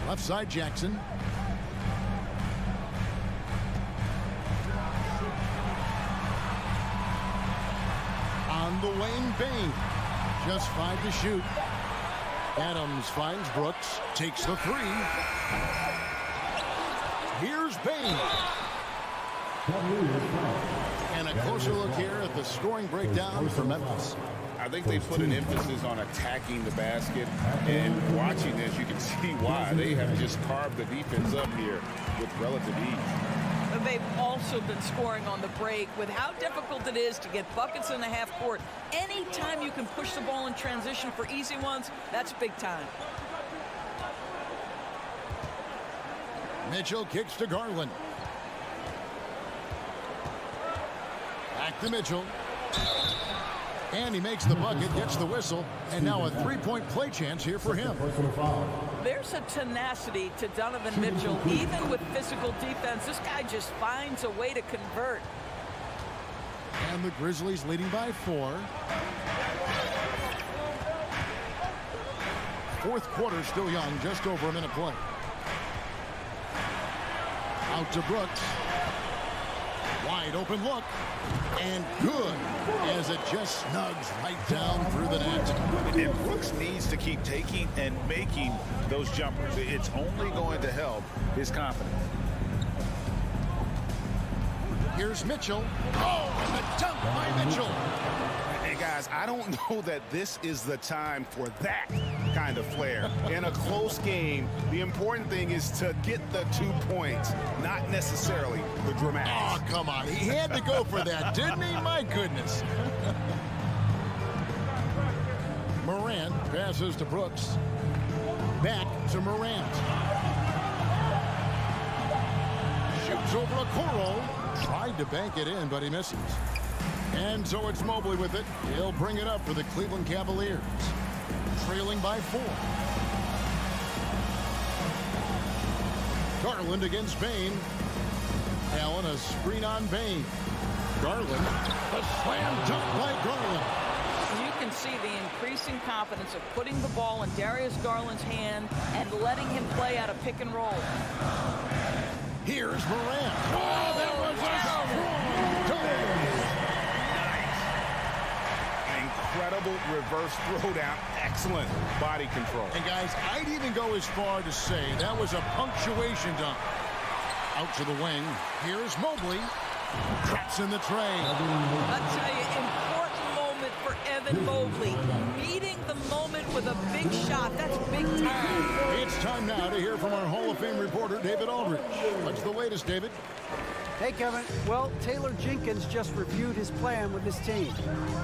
Left side, Jackson. On the lane, Bain. Just 5 to shoot. Adams finds Brooks, takes the 3. Here's Bain. And a closer look here at the scoring breakdown for Memphis. I think they put an emphasis on attacking the basket, and watching this, you can see why. They have just carved the defense up here with relative ease. They've also been scoring on the break. With how difficult it is to get buckets in the half court, anytime you can push the ball in transition for easy ones, that's big time. Mitchell kicks to Garland. Back to Mitchell. And he makes the bucket, gets the whistle, and now a three-point play chance here for him. There's a tenacity to Donovan Mitchell. Even with physical defense, this guy just finds a way to convert. And the Grizzlies leading by 4. Fourth quarter still young, just over a minute play. Out to Brooks. Wide open look. And good, as it just snugs right down through the net. And Brooks needs to keep taking and making those jumpers. It's only going to help his confidence. Here's Mitchell. Oh, and the dunk by Mitchell. Hey, guys, I don't know that this is the time for that kind of flair. In a close game, the important thing is to get the 2 points, not necessarily the dramatics. Oh, come on. He had to go for that, didn't he? My goodness. Morant passes to Brooks. Back to Morant. Shoots over Okoro. Tried to bank it in, but he misses. And so it's Mobley with it. He'll bring it up for the Cleveland Cavaliers. Trailing by 4. Garland against Bain. Allen, a screen on Bain. Garland, a slam dunk by Garland. You can see the increasing confidence of putting the ball in Darius Garland's hand and letting him play out a pick and roll. Here's Morant. Oh, that was a strong dunk. Incredible reverse throwdown. Excellent body control. And guys, I'd even go as far to say that was a punctuation dunk. Out to the wing. Here's Mobley. Traps in the tray. I'll tell you, important moment for Evan Mobley. Meeting the moment with a big shot. That's big time. It's time now to hear from our Hall of Fame reporter, David Aldridge. What's the latest, David? Hey, Kevin. Well, Taylor Jenkins just reviewed his plan with his team.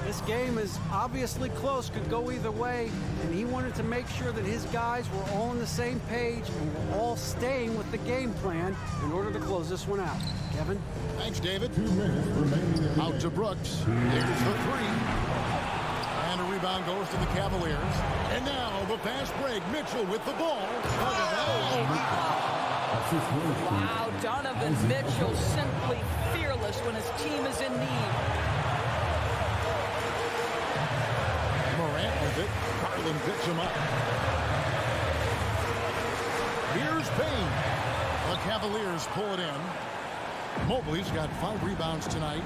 This game is obviously close, could go either way, and he wanted to make sure that his guys were all on the same page and were all staying with the game plan in order to close this one out. Kevin? Thanks, David. 2 minutes remaining. Out to Brooks. There's the 3. And a rebound goes to the Cavaliers. And now the fast break. Mitchell with the ball. Wow, Donovan Mitchell simply fearless when his team is in need. Morant with it. Garland picks him up. Here's Bain. The Cavaliers pull it in. Mobley's got 5 rebounds tonight.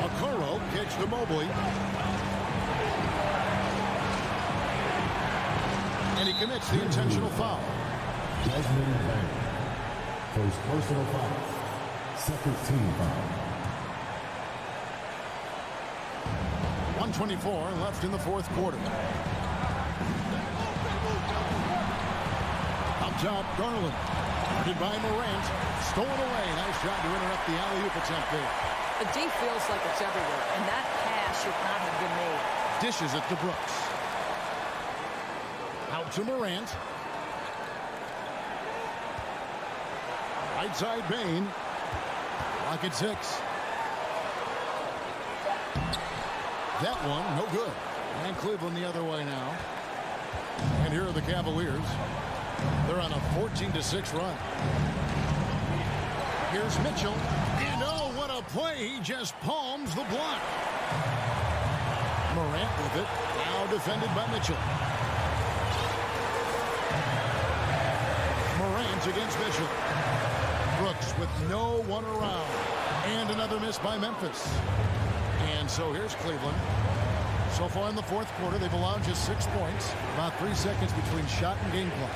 Okoro kicks to Mobley. And he commits the intentional foul. Desmond Bain. First personal foul. Second team foul. 1:24 left in the fourth quarter. Up top, Garland. Guarded by Morant. Stolen away. Nice job to interrupt the alley-oop attempt there. The D feels like it's everywhere, and that pass should not have been made. Dishes it to Brooks. Out to Morant. Right side, Bain. Clock at 6. That one, no good. And Cleveland the other way now. And here are the Cavaliers. They're on a 14-6 run. Here's Mitchell. And oh, what a play. He just palms the block. Morant with it. Now defended by Mitchell. Morant against Mitchell. Brooks with no one around. And another miss by Memphis. And so here's Cleveland. So far in the fourth quarter, they've allowed just 6 points. About 3 seconds between shot and game clock.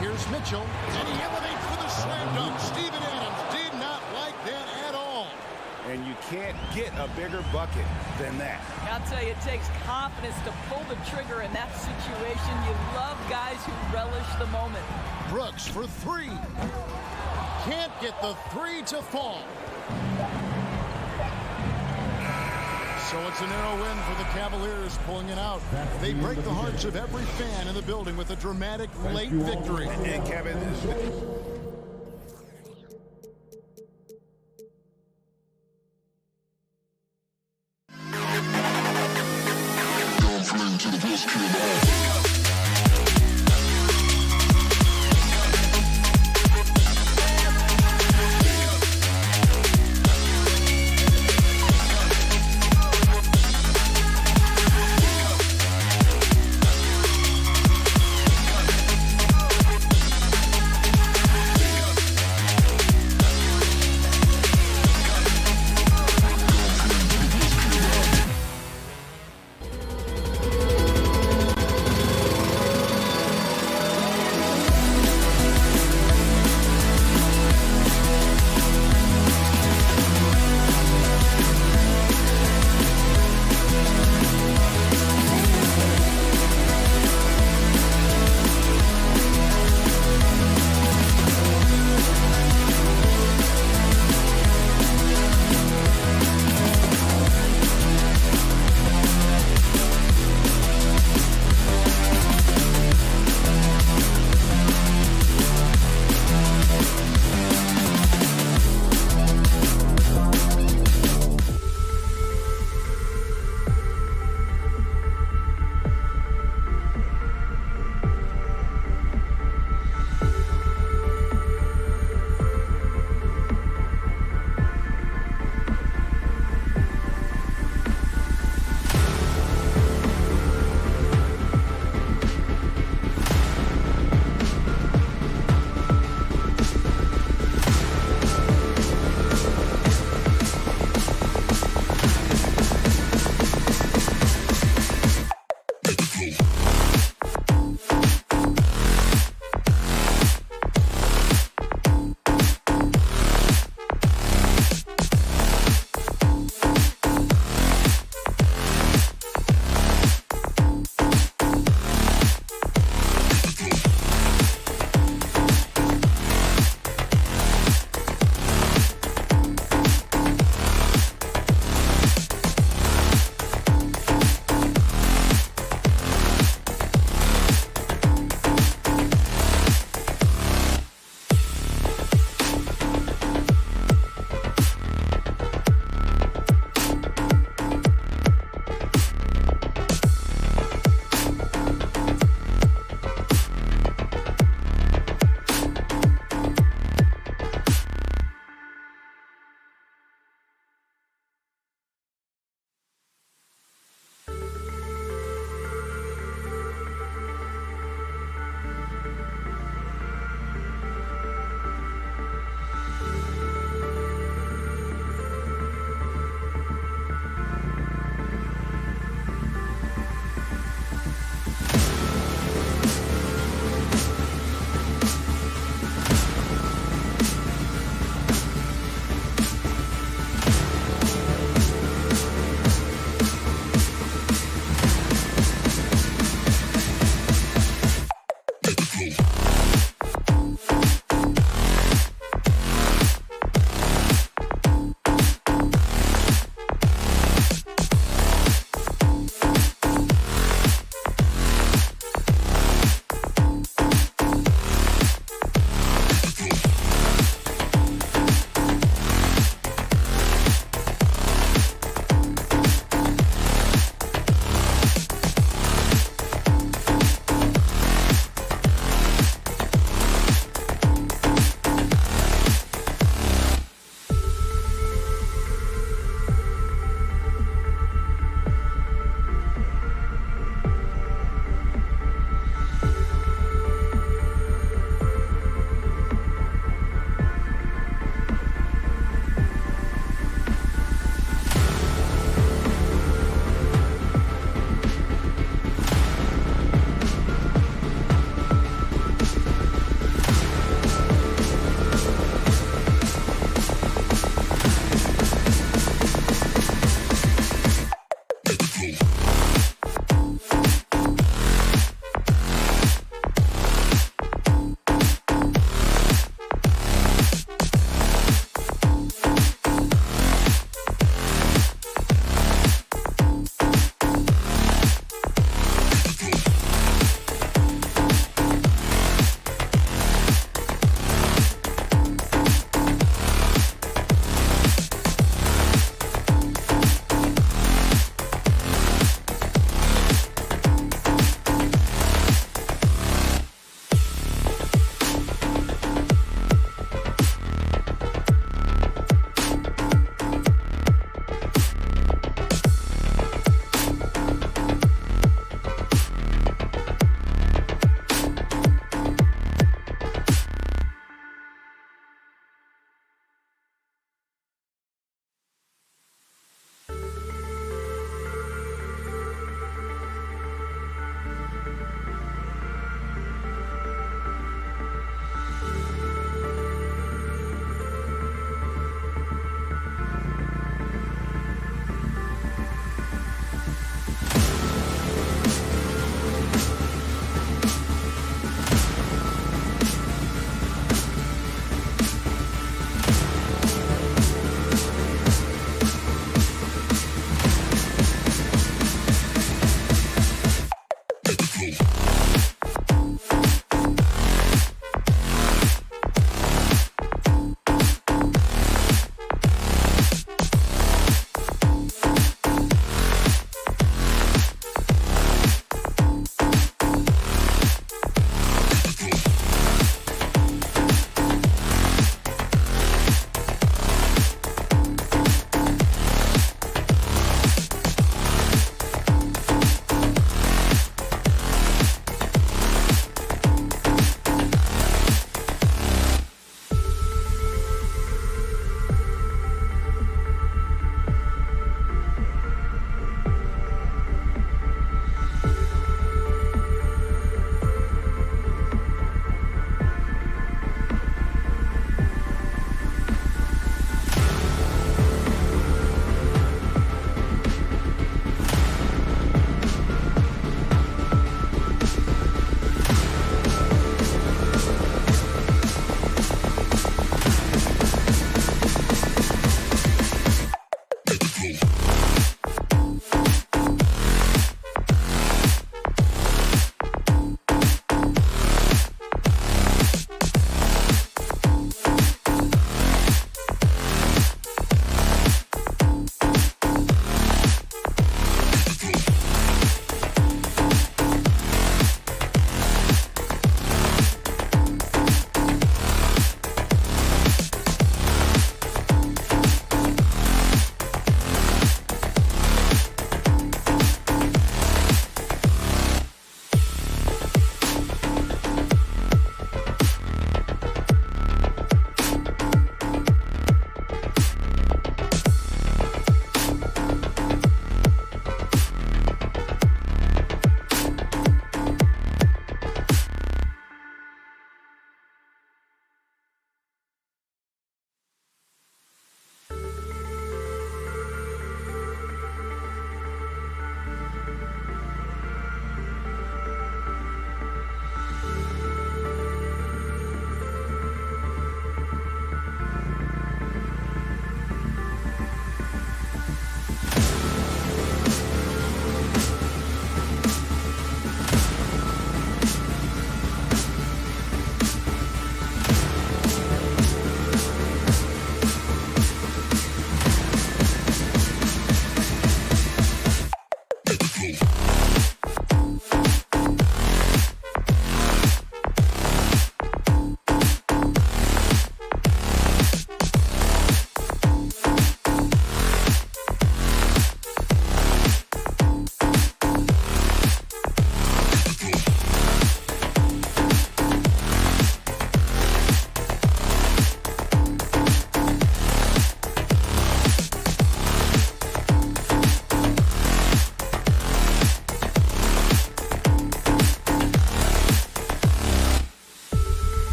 Here's Mitchell, and he elevates for the slam dunk. Steven Adams did not like that at all. And you can't get a bigger bucket than that. I'll tell you, it takes confidence to pull the trigger in that situation. You love guys who relish the moment. Brooks for three. Can't get the three to fall. So it's a narrow win for the Cavaliers, pulling it out. They break the hearts of every fan in the building with a dramatic late victory. And Kevin, to the best kid in the hall.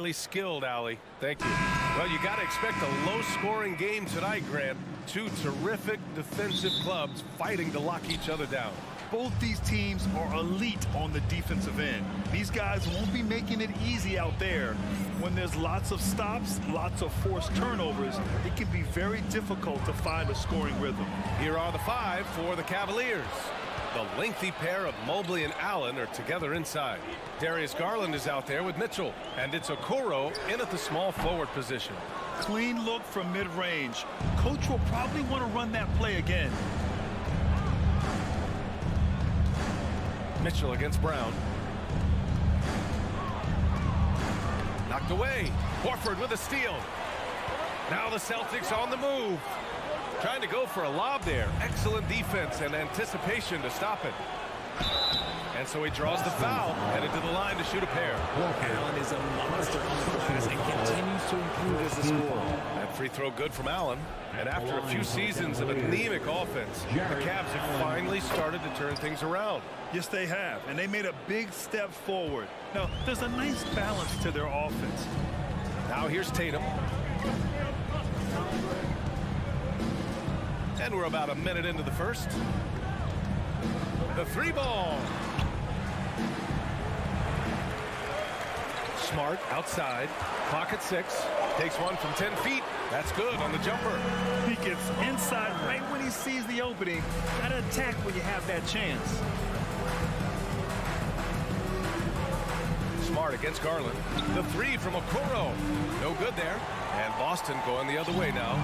Highly skilled, Allie. Thank you. Well, you got to expect a low-scoring game tonight, Grant. Two terrific defensive clubs fighting to lock each other down. Both these teams are elite on the defensive end. These guys won't be making it easy out there. When there's lots of stops, lots of forced turnovers, it can be very difficult to find a scoring rhythm. Here are the five for the Cavaliers. The lengthy pair of Mobley and Allen are together inside. Darius Garland is out there with Mitchell, and it's Okoro in at the small forward position. Clean look from mid-range. Coach will probably want to run that play again. Mitchell against Brown. Knocked away. Horford with a steal. Now the Celtics on the move. Trying to go for a lob there. Excellent defense and anticipation to stop it. And so he draws the foul, headed to the line to shoot a pair. Allen is a monster on the glass and continues to improve as a scorer. That free throw good from Allen. And after a few seasons of anemic offense, the Cavs have finally started to turn things around. Yes, they have, and they made a big step forward. Now, there's a nice balance to their offense. Now here's Tatum. And we're about a minute into the first. The three ball. Smart outside. Clock at 6. Takes one from 10 feet. That's good on the jumper. He gets inside right when he sees the opening. Gotta attack when you have that chance. Smart against Garland. The three from Okoro. No good there. And Boston going the other way now.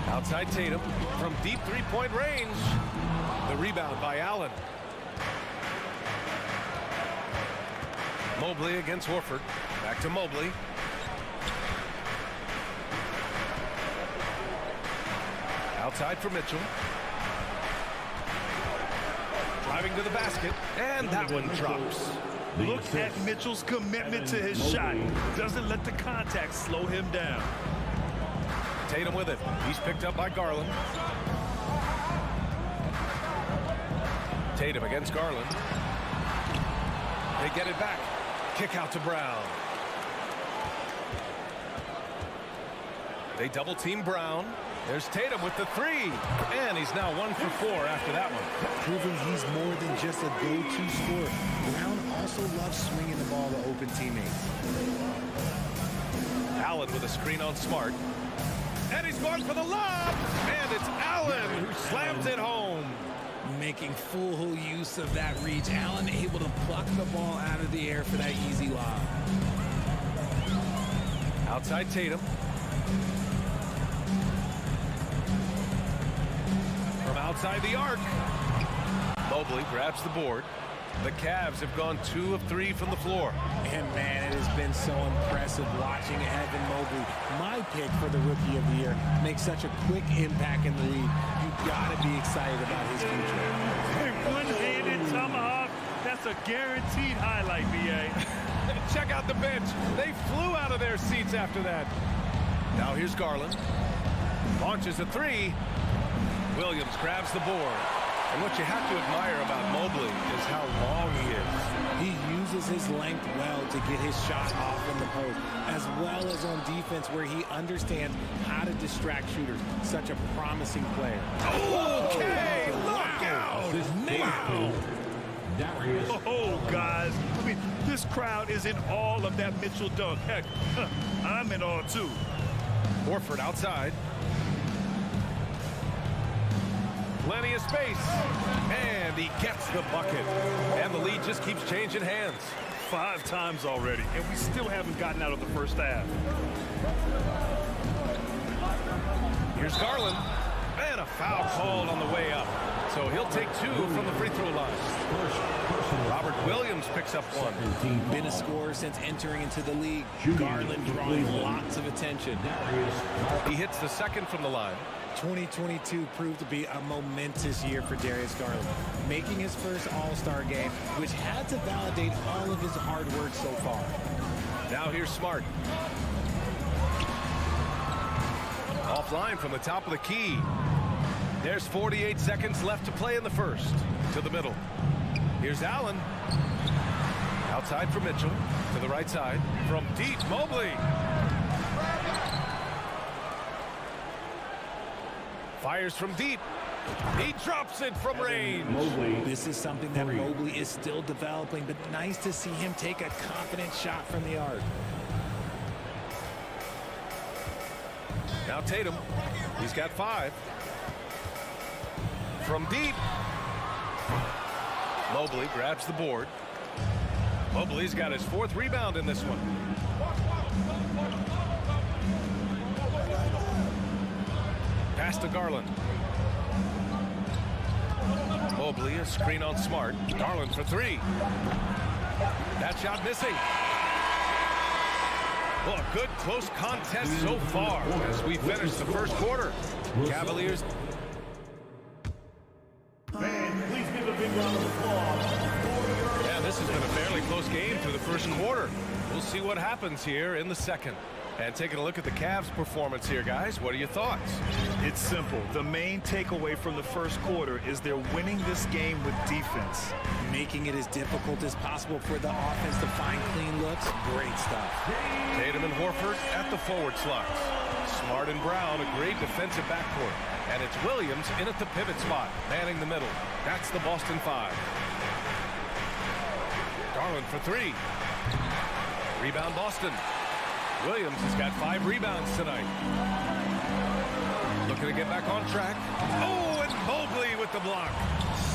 Outside Tatum from deep three-point range. The rebound by Allen. Mobley against Horford. Back to Mobley. Outside for Mitchell. Driving to the basket. And that one drops. Look at Mitchell's commitment to his shot. Doesn't let the contact slow him down. Tatum with it. He's picked up by Garland. Tatum against Garland. They get it back. Kick out to Brown. They double team Brown. There's Tatum with the three. And he's now 1 for 4 after that one. Proving he's more than just a go-to scorer. Brown also loves swinging the ball to open teammates. Allen with a screen on Smart. And he's going for the lob. And it's Allen who slams it home. Making full use of that reach. Allen able to pluck the ball out of the air for that easy lob. Outside Tatum. From outside the arc. Mobley grabs the board. The Cavs have gone 2 of 3 from the floor. And man, it has been so impressive watching Evan Mobley, my pick for the Rookie of the Year, make such a quick impact in the league. You've got to be excited about his future. One-handed tomahawk. That's a guaranteed highlight, BA. Check out the bench. They flew out of their seats after that. Now here's Garland. Launches a three. Williams grabs the board. And what you have to admire about Mobley is how long he is. He uses his length well to get his shot off in the post, as well as on defense where he understands how to distract shooters. Such a promising player. Okay, look out! Wow. Oh, guys. I mean, this crowd is in all of that Mitchell dunk. Heck, I'm in all too. Horford outside. Plenty of space. And he gets the bucket. And the lead just keeps changing hands. 5 times already, and we still haven't gotten out of the first half. Here's Garland. And a foul called on the way up. So he'll take 2 from the free throw line. Robert Williams picks up 1. Been a scorer since entering into the league. Garland drawing lots of attention. He hits the second from the line. 2022 proved to be a momentous year for Darius Garland, making his first All-Star game, which had to validate all of his hard work so far. Now here's Smart. Offline from the top of the key. There's 48 seconds left to play in the first. To the middle. Here's Allen. Outside for Mitchell. To the right side. From deep, Mobley. Fires from deep. He drops it from range. This is something that Mobley is still developing, but nice to see him take a confident shot from the arc. Now Tatum. He's got 5. From deep. Mobley grabs the board. Mobley's got his 4th rebound in this one. Pass to Garland. Mobley, a screen on Smart. Garland for 3. That shot missing. Well, a good close contest so far as we finish the first quarter. Cavaliers. Please give a big round of applause. Yeah, this has been a fairly close game through the first quarter. We'll see what happens here in the second. And taking a look at the Cavs' performance here, guys, what are your thoughts? It's simple. The main takeaway from the first quarter is they're winning this game with defense. Making it as difficult as possible for the offense to find clean looks. Great stuff. Tatum and Horford at the forward slots. Smart and Brown, a great defensive backcourt. And it's Williams in at the pivot spot, manning the middle. That's the Boston 5. Garland for 3. Rebound Boston. Williams has got 5 rebounds tonight. Looking to get back on track. Oh, and Mobley with the block.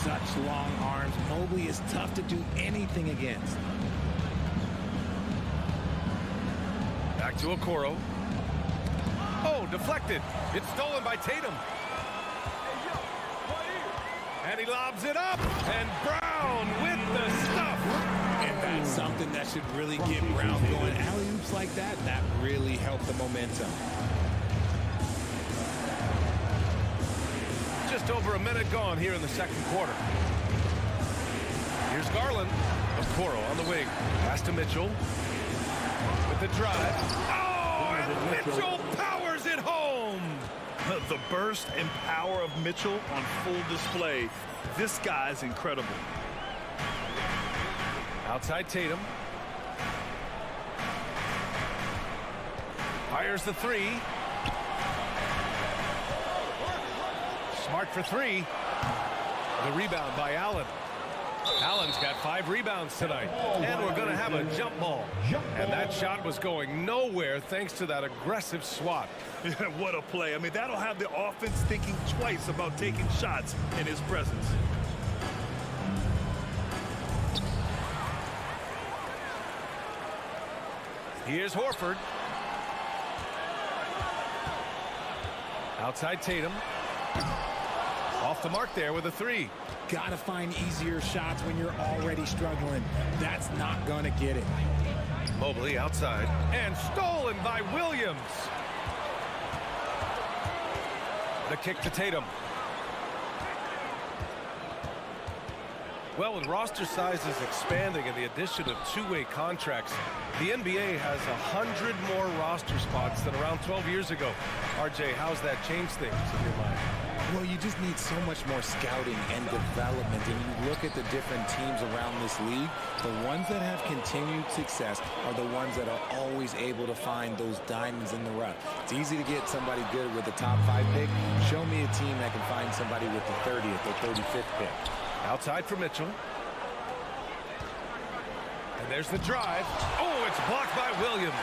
Such long arms. Mobley is tough to do anything against. Back to Okoro. Oh, deflected. It's stolen by Tatum. And he lobs it up. And Brown with the stuff. And that's something that should really get Brown going. Alley-oops like that really help the momentum. Just over a minute gone here in the second quarter. Here's Garland. Okoro on the wing. Pass to Mitchell. With the drive. Oh, and Mitchell powers it home. The burst and power of Mitchell on full display. This guy's incredible. Outside Tatum. Fires the 3. Smart for 3. The rebound by Allen. Allen's got 5 rebounds tonight. And we're going to have a jump ball. And that shot was going nowhere thanks to that aggressive swat. What a play. I mean, that'll have the offense thinking twice about taking shots in his presence. Here's Horford. Outside Tatum. Off the mark there with a 3. Gotta find easier shots when you're already struggling. That's not gonna get it. Mobley outside. And stolen by Williams. The kick to Tatum. Well, with roster sizes expanding and the addition of 2-way contracts, the NBA has 100 more roster spots than around 12 years ago. RJ, how's that changed things in your mind? Well, you just need so much more scouting and development. And you look at the different teams around this league, the ones that have continued success are the ones that are always able to find those diamonds in the rough. It's easy to get somebody good with the top 5 pick. Show me a team that can find somebody with the 30th or 35th pick. Outside for Mitchell. And there's the drive. Oh, it's blocked by Williams.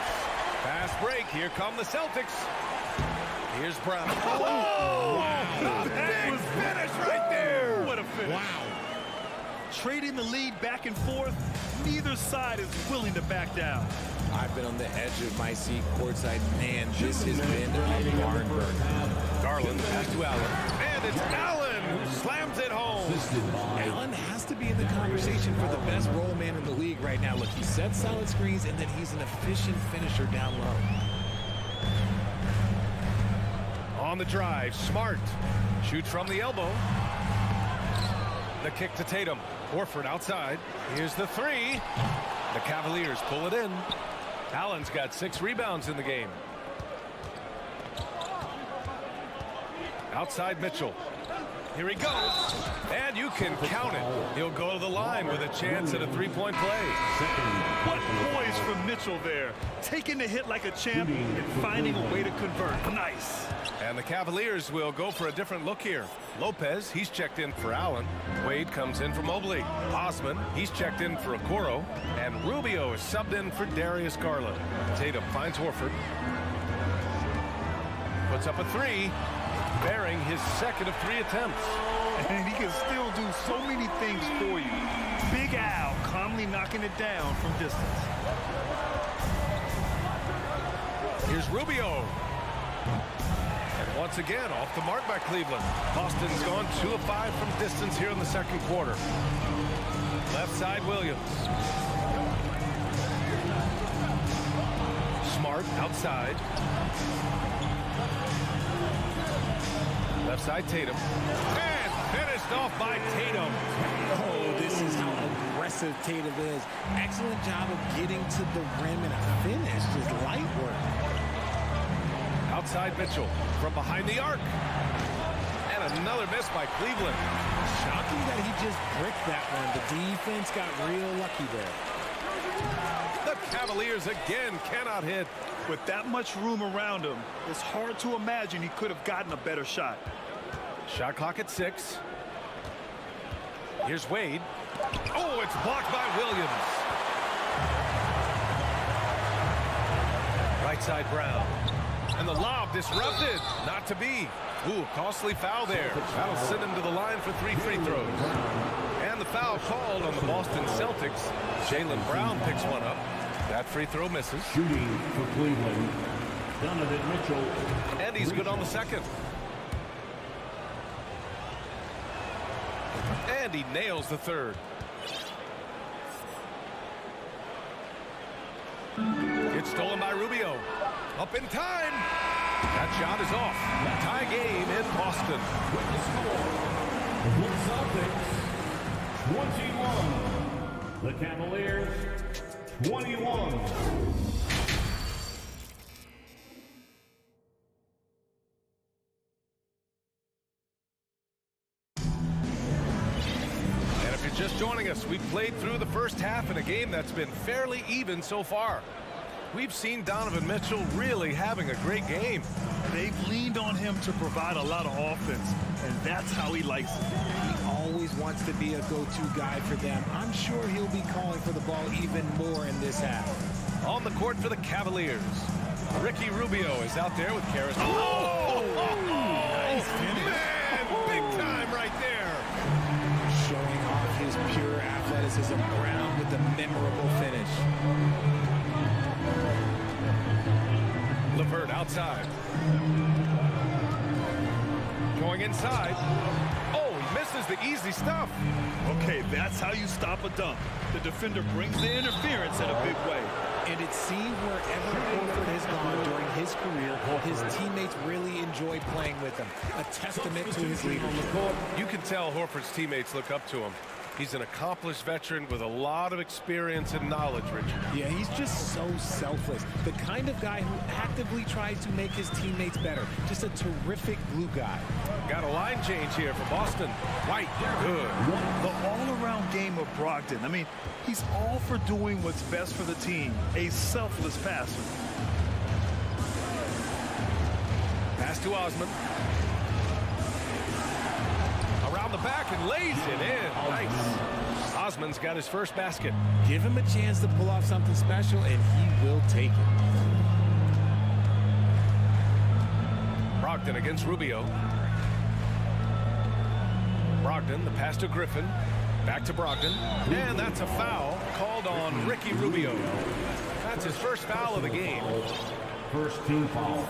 Fast break. Here come the Celtics. Here's Brown. Oh! Wow. A big finish right there. What a finish. Wow. Trading the lead back and forth. Neither side is willing to back down. I've been on the edge of my seat courtside. Man, this has been a barn burner. Garland pass to Allen. And it's Allen who slams it home. Allen has to be in the conversation for the best role man in the league right now. Look, he sets solid screens, and then he's an efficient finisher down low. On the drive, Smart shoots from the elbow. The kick to Tatum. Horford outside. Here's the 3. The Cavaliers pull it in. Allen's got 6 rebounds in the game. Outside Mitchell. Here he goes. And you can count it. He'll go to the line with a chance at a three-point play. What poise from Mitchell there. Taking the hit like a champ and finding a way to convert. Nice. And the Cavaliers will go for a different look here. Lopez, he's checked in for Allen. Wade comes in for Mobley. Osman, he's checked in for Okoro. And Rubio is subbed in for Darius Garland. Tatum finds Horford. Puts up a three, bearing his second of 3 attempts. And he can still do so many things for you. Big Al calmly knocking it down from distance. Here's Rubio. And once again, off the mark by Cleveland. Boston's gone 2 of 5 from distance here in the second quarter. Left side, Williams. Smart outside. Left side, Tatum. And finished off by Tatum. Oh, this is how aggressive Tatum is. Excellent job of getting to the rim and a finish. Just light work. Outside Mitchell from behind the arc. And another miss by Cleveland. Shocking that he just bricked that one. The defense got real lucky there. The Cavaliers again cannot hit. With that much room around him, it's hard to imagine he could have gotten a better shot. Shot clock at 6. Here's Wade. Oh, it's blocked by Williams. Right side Brown. And the lob disrupted. Not to be. Ooh, costly foul there. That'll send him to the line for 3 free throws. And the foul called on the Boston Celtics. Jaylen Brown picks one up. That free throw misses. Shooting for Cleveland, Donovan Mitchell. And he's good on the second. And he nails the third. It's stolen by Rubio. Up in time. That shot is off. Tie game in Boston. The Celtics, 21. The Cavaliers, 21. Just joining us, we've played through the first half in a game that's been fairly even so far. We've seen Donovan Mitchell really having a great game. They've leaned on him to provide a lot of offense, and that's how he likes it. He always wants to be a go-to guy for them. I'm sure he'll be calling for the ball even more in this half. On the court for the Cavaliers, Ricky Rubio is out there with Karis. Oh! Nice finish. Man, big time right there. Showing off his pure athleticism. Brown with the memorable finish. LeVert outside. Going inside. Oh, he misses the easy stuff. Okay, that's how you stop a dunk. The defender brings the interference in a big way. And it seems wherever Horford has gone during his career, his teammates really enjoy playing with him. A testament to his leadership. You can tell Horford's teammates look up to him. He's an accomplished veteran with a lot of experience and knowledge, Richard. Yeah, he's just so selfless. The kind of guy who actively tries to make his teammates better. Just a terrific glue guy. Got a line change here for Boston. White, good. The all-around game of Brogdon. I mean, he's all for doing what's best for the team. A selfless passer. Pass to Osman. Around the back and lays it in. Nice. Osman's got his first basket. Give him a chance to pull off something special, and he will take it. Brogdon against Rubio. Brogdon, the pass to Griffin. Back to Brogdon. And that's a foul called on Ricky Rubio. That's his first foul of the game. First team foul.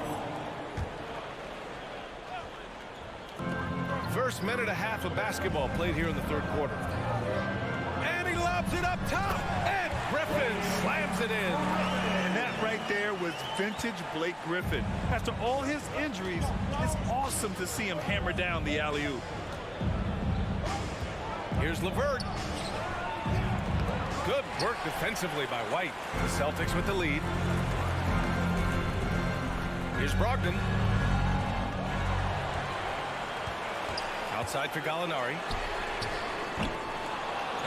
First minute and a half of basketball played here in the third quarter. And he lobs it up top. And Griffin slams it in. And that right there was vintage Blake Griffin. After all his injuries, it's awesome to see him hammer down the alley-oop. Here's LeVert. Good work defensively by White. The Celtics with the lead. Here's Brogdon. Outside for Gallinari.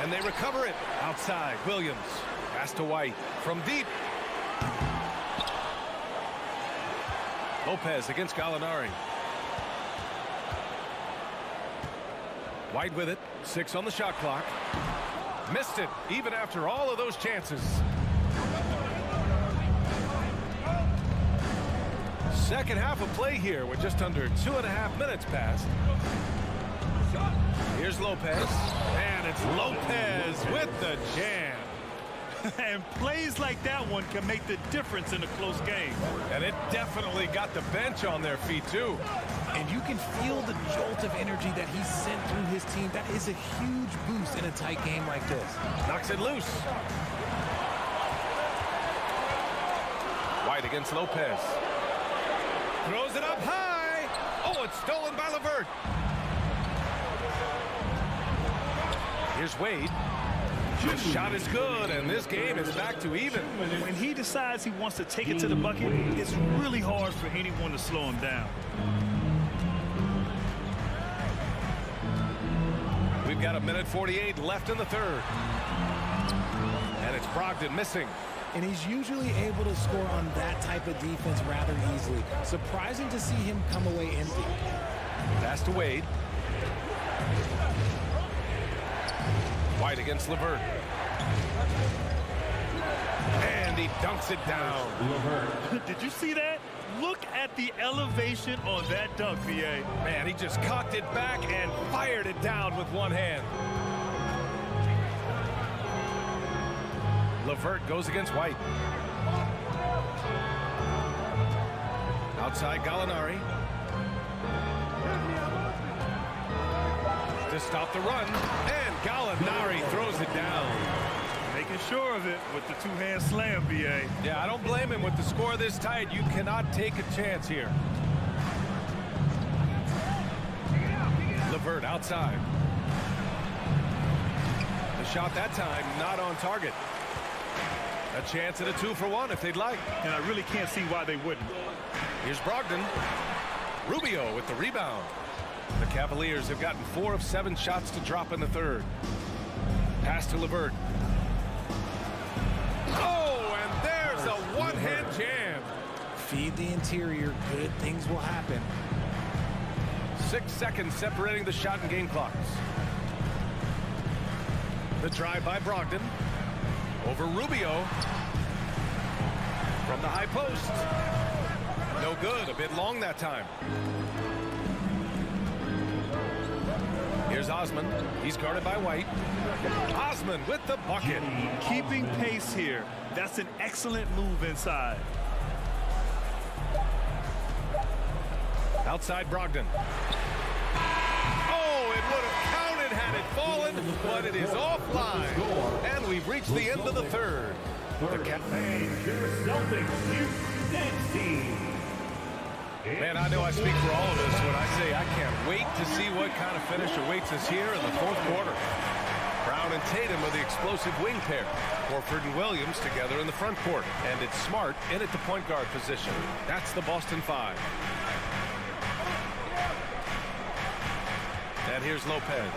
And they recover it. Outside, Williams. Pass to White. From deep. Lopez against Gallinari. White with it. 6 on the shot clock. Missed it, even after all of those chances. Second half of play here with just under 2.5 minutes passed. Here's Lopez, and it's Lopez with the jam. And plays like that one can make the difference in a close game. And it definitely got the bench on their feet, too. And you can feel the jolt of energy that he sent through his team. That is a huge boost in a tight game like this. Knocks it loose. White against Lopez. Throws it up high. Oh, it's stolen by LeVert. Here's Wade. This shot is good, and this game is back to even. When he decides he wants to take it to the bucket, it's really hard for anyone to slow him down. We've got 1:48 left in the third. And it's Brogdon missing. And he's usually able to score on that type of defense rather easily. Surprising to see him come away empty. Pass to Wade. White against LeVert. And he dunks it down. Did you see that? Look at the elevation on that dunk, VA. Man, he just cocked it back and fired it down with one hand. LeVert goes against White. Outside Gallinari. To stop the run, and Gallinari throws it down. Making sure of it with the two-hand slam, VA. Yeah, I don't blame him. With the score this tight, you cannot take a chance here. LeVert outside. The shot that time not on target. A chance at a 2-for-1 if they'd like. And I really can't see why they wouldn't. Here's Brogdon. Rubio with the rebound. The Cavaliers have gotten 4 of 7 shots to drop in the third. Pass to LeVert. Oh, and there's a one-hand jam. Feed the interior. Good things will happen. 6 seconds separating the shot and game clocks. The drive by Brogdon. Over Rubio. From the high post. No good. A bit long that time. Here's Osman. He's guarded by White. Osman with the bucket. Keeping pace here. That's an excellent move inside. Outside Brogdon. Oh, it would have counted had it fallen, but it is offline. And we've reached the end of the third. The Celtics team. Man, I know I speak for all of us when I say I can't wait to see what kind of finish awaits us here in the fourth quarter. Brown and Tatum are the explosive wing pair. Horford and Williams together in the front court. And it's Smart in at the point guard position. That's the Boston Five. And here's Lopez.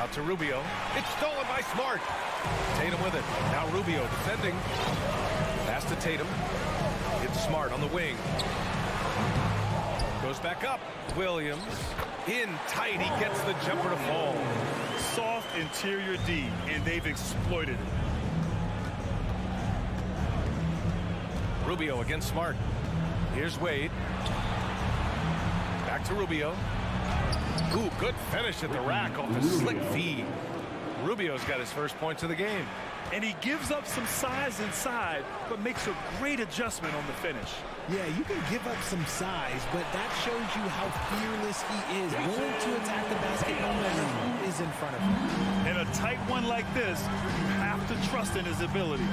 Out to Rubio. It's stolen by Smart. Tatum with it. Now Rubio defending. Pass to Tatum. It's Smart on the wing. Goes back up. Williams in tight. He gets the jumper to fall. Soft interior D, and they've exploited it. Rubio against Smart. Here's Wade. Back to Rubio. Ooh, good finish at the rack off the slick feed. Rubio's got his first points of the game. And he gives up some size inside, but makes a great adjustment on the finish. Yeah, you can give up some size, but that shows you how fearless he is, willing to attack the basket no matter who is in front of him. In a tight one like this, you have to trust in his ability.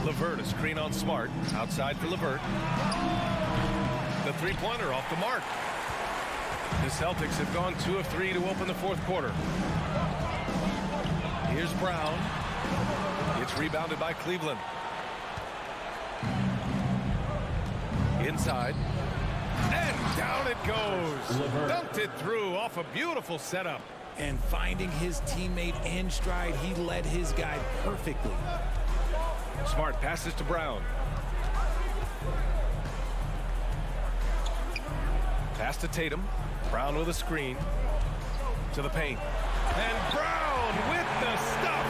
LeVert, a screen on Smart. Outside for LeVert. The three-pointer off the mark. The Celtics have gone 2 of 3 to open the fourth quarter. Here's Brown. It's rebounded by Cleveland. Inside. And down it goes. Dumped it through off a beautiful setup. And finding his teammate in stride, he led his guy perfectly. Smart passes to Brown. Pass to Tatum. Brown with a screen. To the paint. And Brown with the stuff.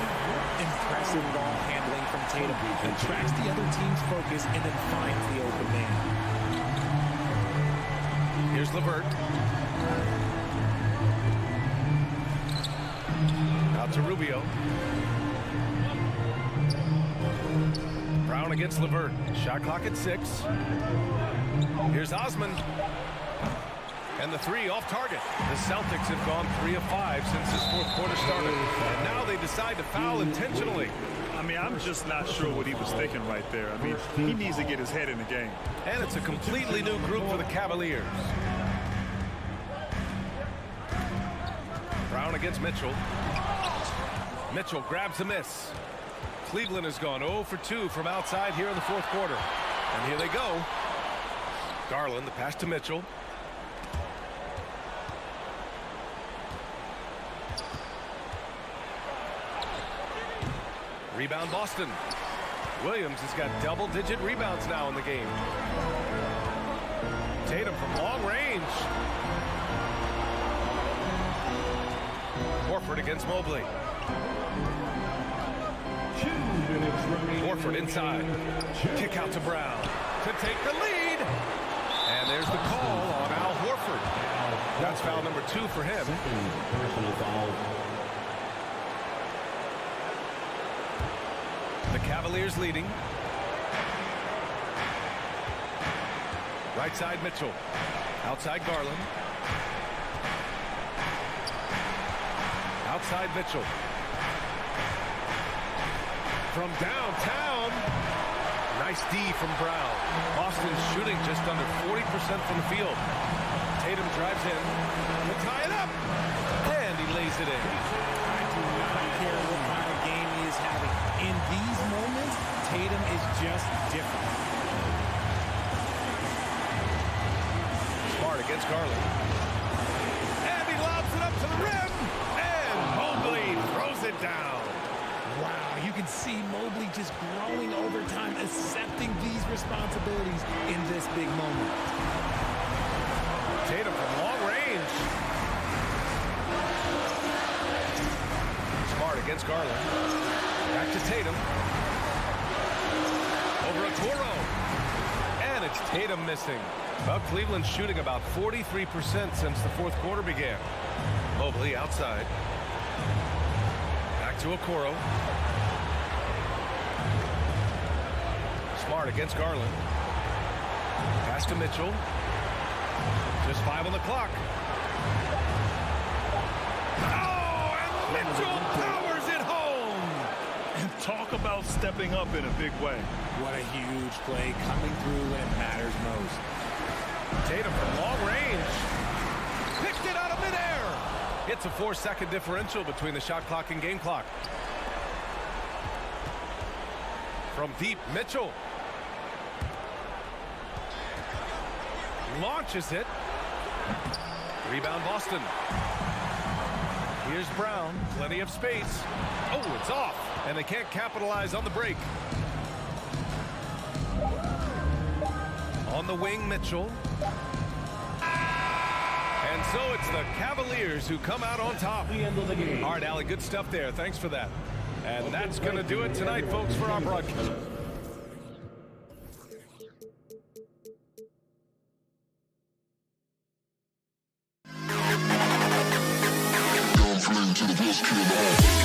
Impressive ball handling from Tatum. Attracts the other team's focus and then finds the open man. Here's LeVert. Out to Rubio. Brown against LeVert. Shot clock at 6. Here's Osman. And the 3 off target. The Celtics have gone 3 of 5 since this fourth quarter started. And now they decide to foul intentionally. I mean, I'm just not sure what he was thinking right there. I mean, he needs to get his head in the game. And it's a completely new group for the Cavaliers. Brown against Mitchell. Mitchell grabs a miss. Cleveland has gone 0 for 2 from outside here in the fourth quarter. And here they go. Garland, the pass to Mitchell. Rebound Boston. Williams has got double-digit rebounds now in the game. Tatum from long range. Horford against Mobley. Horford inside. Kick out to Brown to take the lead. And there's the call on Al Horford. That's foul number 2 for him. Personal foul. The Cavaliers leading. Right side Mitchell. Outside Garland. Outside Mitchell. From downtown. Nice D from Brown. Boston shooting just under 40% from the field. Tatum drives in. To tie it up. And he lays it in. I do not care what kind of game he is having. In these moments, Tatum is just different. Smart against Garland. And he lobs it up to the rim. And Mobley throws it down. Wow, you can see Mobley just growing over time, accepting these responsibilities in this big moment. Tatum from long range. Smart against Garland. Back to Tatum. Over a Toro. And it's Tatum missing. Well, Cleveland's shooting about 43% since the fourth quarter began. Mobley outside. Back to Okoro. Smart against Garland. Pass to Mitchell. Just 5 on the clock. Oh, and Mitchell powers it home. And talk about stepping up in a big way. What a huge play coming through when it matters most. Tatum from long range. Picked it out of midair. It's a 4-second differential between the shot clock and game clock. From deep, Mitchell. Launches it. Rebound Boston. Here's Brown. Plenty of space. Oh, it's off. And they can't capitalize on the break. On the wing, Mitchell. And so it's the Cavaliers who come out on top. The end of the game. All right, Allie, good stuff there. Thanks for that. And that's going to do it tonight, folks, for our broadcast. To the best CLA.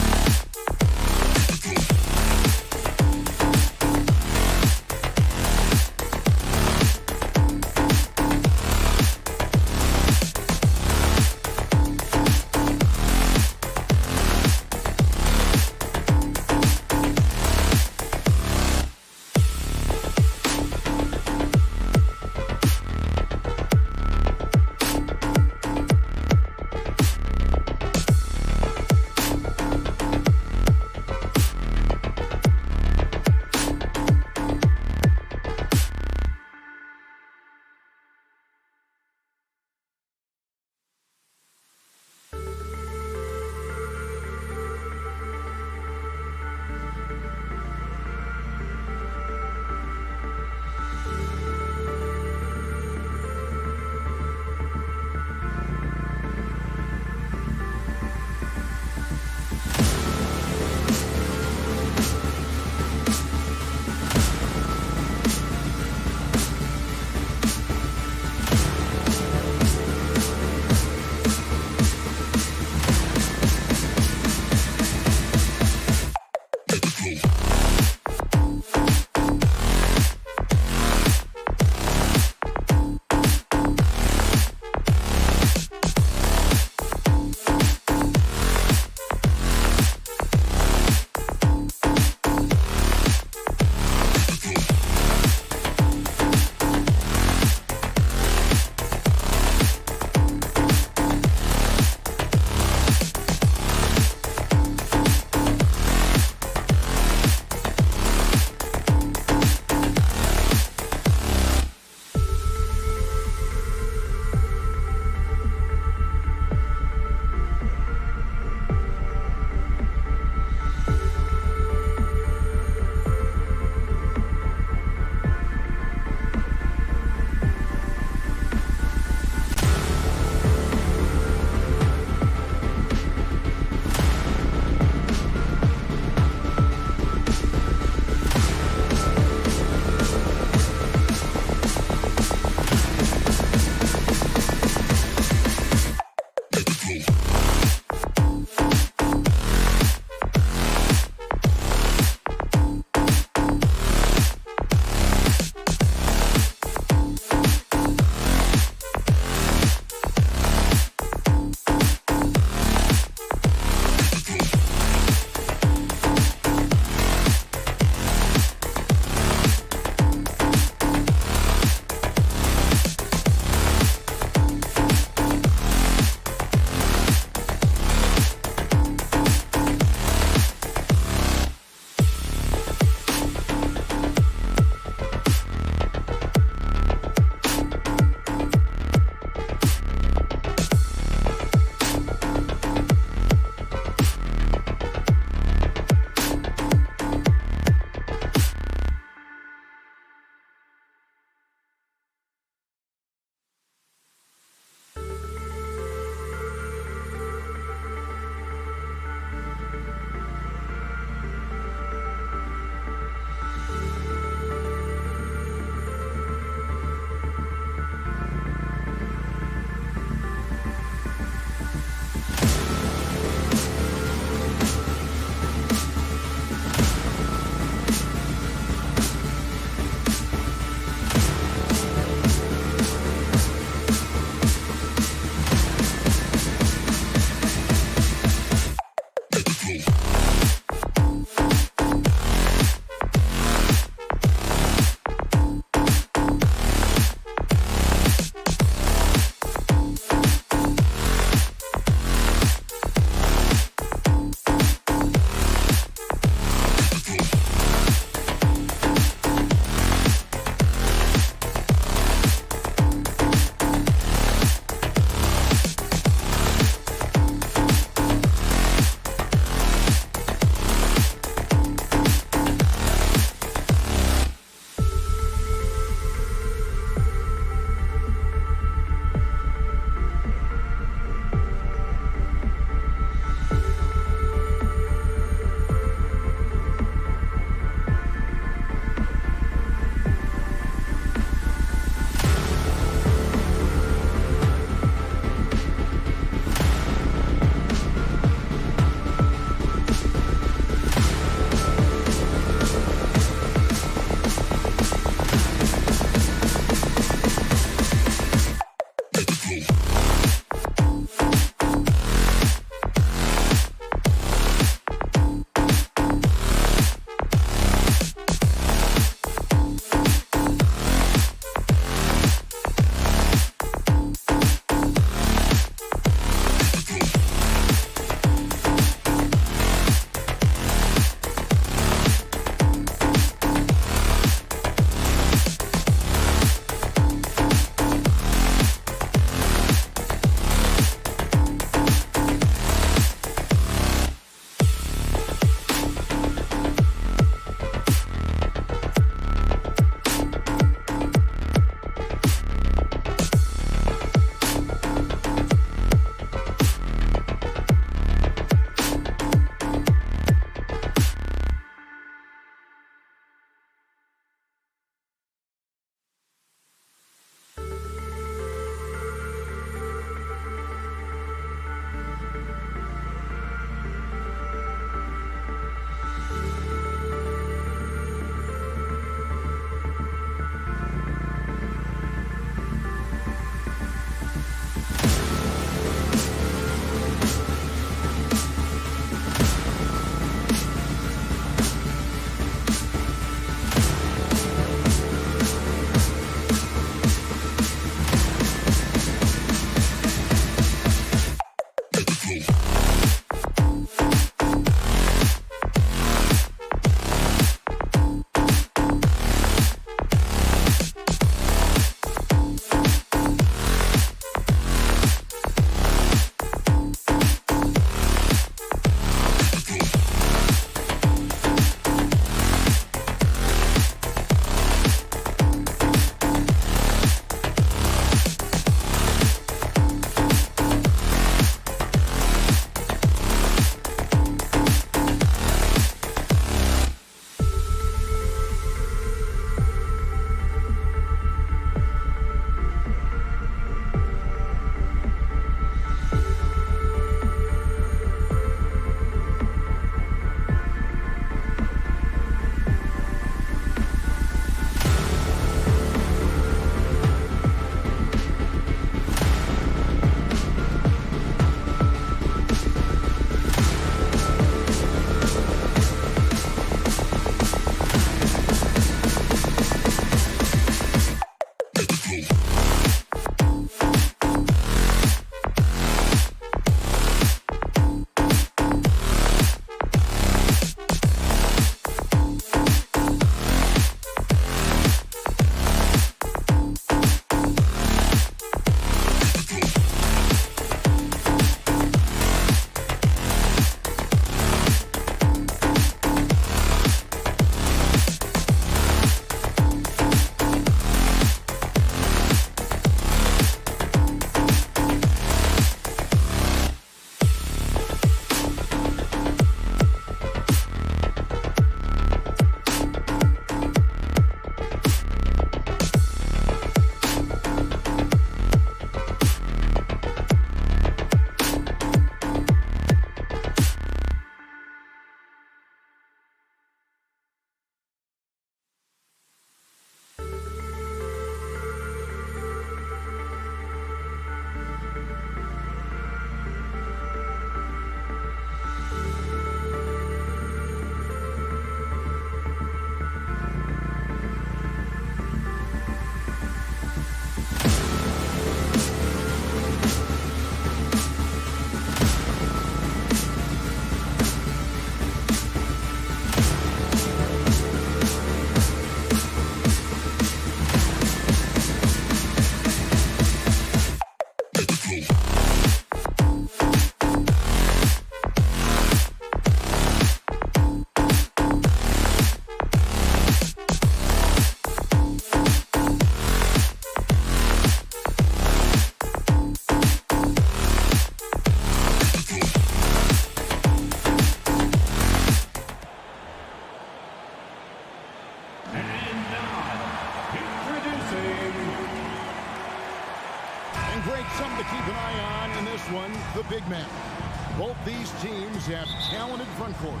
these teams have talented front courts.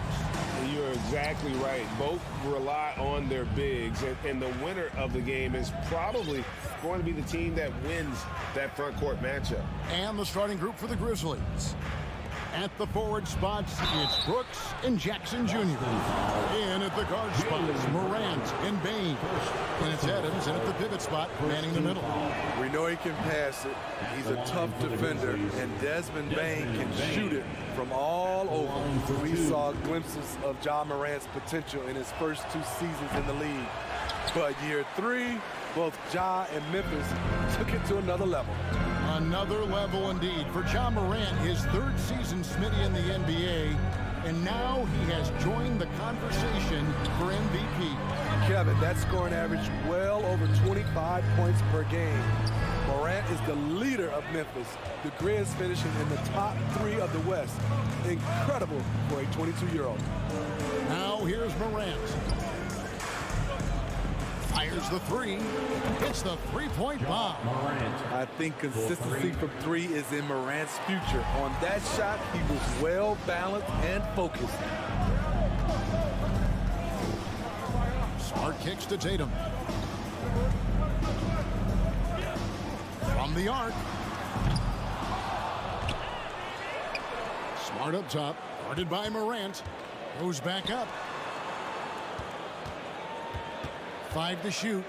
You're exactly right. Both rely on their bigs, and the winner of the game is probably going to be the team that wins that front court matchup. And the starting group for the Grizzlies. At the forward spots, it's Brooks and Jackson Jr. In at the guard spots, Morant and Bain. And it's Adams in at the pivot spot, manning the middle. We know he can pass it. He's a tough defender, and Desmond Bain can shoot it from all over. We saw glimpses of Ja Morant's potential in his first 2 seasons in the league. But year 3, both Ja and Memphis took it to another level. Another level indeed for Ja Morant, his 3rd season Smitty in the NBA, and now he has joined the conversation for MVP. Kevin, that scoring average well over 25 points per game. Morant is the leader of Memphis. The Grizz finishing in the top 3 of the West. Incredible for a 22-year-old. Now here's Morant. Fires the 3. Hits the 3-point bomb. I think consistency from 3 is in Morant's future. On that shot, he was well balanced and focused. Smart kicks to Tatum. From the arc. Smart up top. Guarded by Morant. Goes back up. 5 to shoot.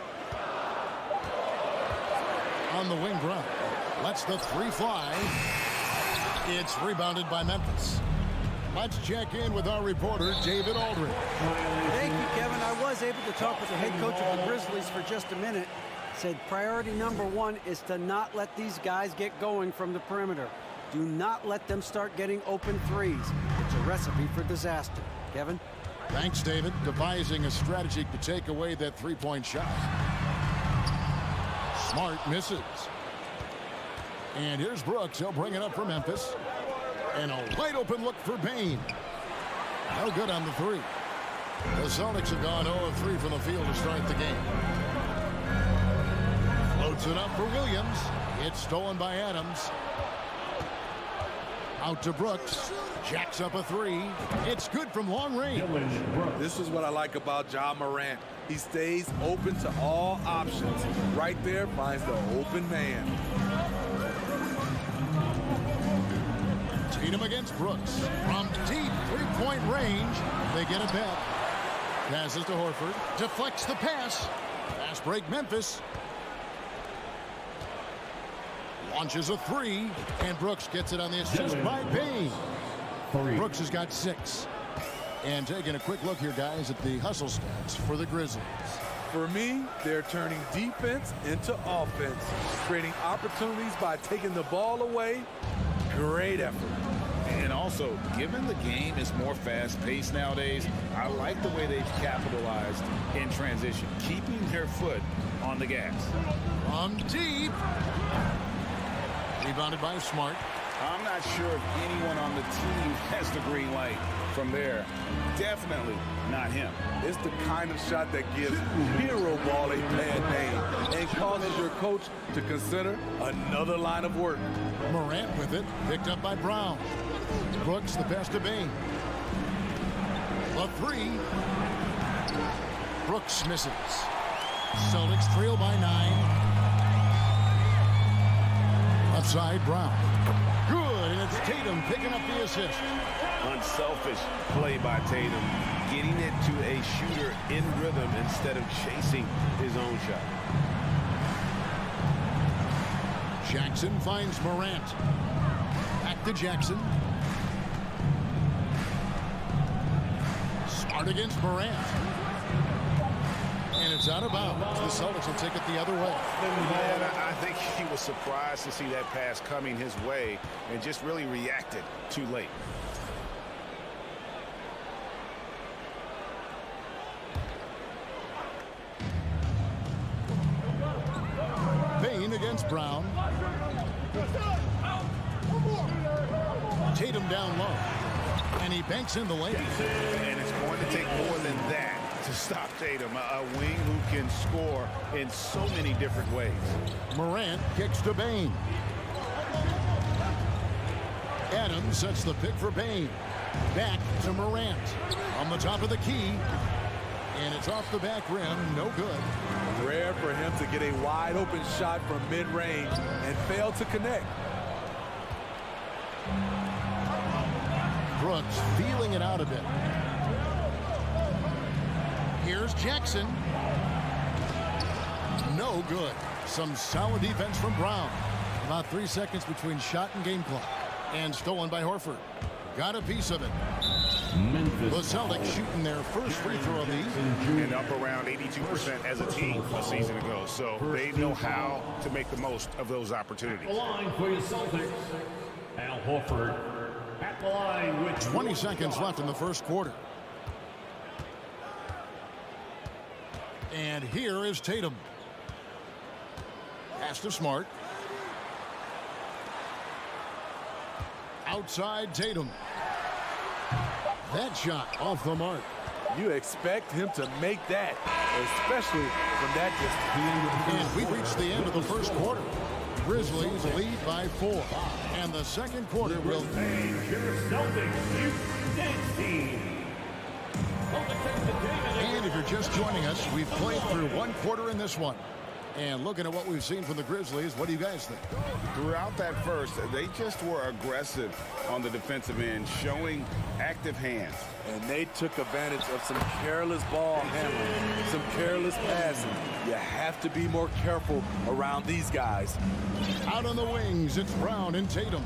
On the wing Brown. Lets the 3 fly. It's rebounded by Memphis. Let's check in with our reporter, David Aldridge. Thank you, Kevin. I was able to talk with the head coach of the Grizzlies for just a minute. Said priority number 1 is to not let these guys get going from the perimeter. Do not let them start getting open threes. It's a recipe for disaster. Kevin? Thanks, David. Devising a strategy to take away that 3-point shot. Smart misses. And here's Brooks. He'll bring it up for Memphis. And a wide open look for Bain. No good on the 3. The Celtics have gone 0 of 3 from the field to start the game. Floats it up for Williams. It's stolen by Adams. Out to Brooks. Jacks up a 3. It's good from long range. This is what I like about Ja Morant. He stays open to all options. Right there finds the open man. Tatum against Brooks. From deep 3-point range, they get it back. Passes to Horford. Deflects the pass. Fast break Memphis. Launches a 3. And Brooks gets it on the assist by Bain. Brooks has got 6. And taking a quick look here, guys, at the hustle stats for the Grizzlies. For me, they're turning defense into offense, creating opportunities by taking the ball away. Great effort. And also, given the game is more fast-paced nowadays, I like the way they've capitalized in transition, keeping their foot on the gas. From deep. Rebounded by Smart. I'm not sure if anyone on the team has the green light from there. Definitely not him. It's the kind of shot that gives hero ball a bad name and causes your coach to consider another line of work. Morant with it, picked up by Brown. Brooks, the pass to Bain. A 3. Brooks misses. Celtics trail by 9. Upside Brown. Good, and it's Tatum picking up the assist. Unselfish play by Tatum, getting it to a shooter in rhythm instead of chasing his own shot. Jackson finds Morant. Back to Jackson. Smart against Morant. And it's out of bounds. The Celtics will take it the other way. Yeah, I think he was surprised to see that pass coming his way and just really reacted too late. Bain against Brown. Tatum down low. And he banks in the lane. And it's going to take more than that to stop Tatum, a wing who can score in so many different ways. Morant kicks to Bain. Adams sets the pick for Bain. Back to Morant. On the top of the key. And it's off the back rim. No good. Rare for him to get a wide open shot from mid-range and fail to connect. Brooks feeling it out a bit. Here's Jackson. No good. Some solid defense from Brown. About 3 seconds between shot and game clock. And stolen by Horford. Got a piece of it. The Celtics shooting their first free throw of these. And up around 82% as a team a season ago. So they know how to make the most of those opportunities. The line for your Celtics, Al Horford. At the line with 20 seconds left in the first quarter. And here is Tatum. Pass to Smart. Outside Tatum. That shot off the mark. You expect him to make that, especially from that distance. And we reached the end of the first quarter. Grizzlies lead by 4. And the second quarter will... And if you're just joining us, we've played through one quarter in this one. And looking at what we've seen from the Grizzlies, what do you guys think? Throughout that first, they just were aggressive on the defensive end, showing active hands. And they took advantage of some careless ball handling, some careless passing. You have to be more careful around these guys. Out on the wings, it's Brown and Tatum.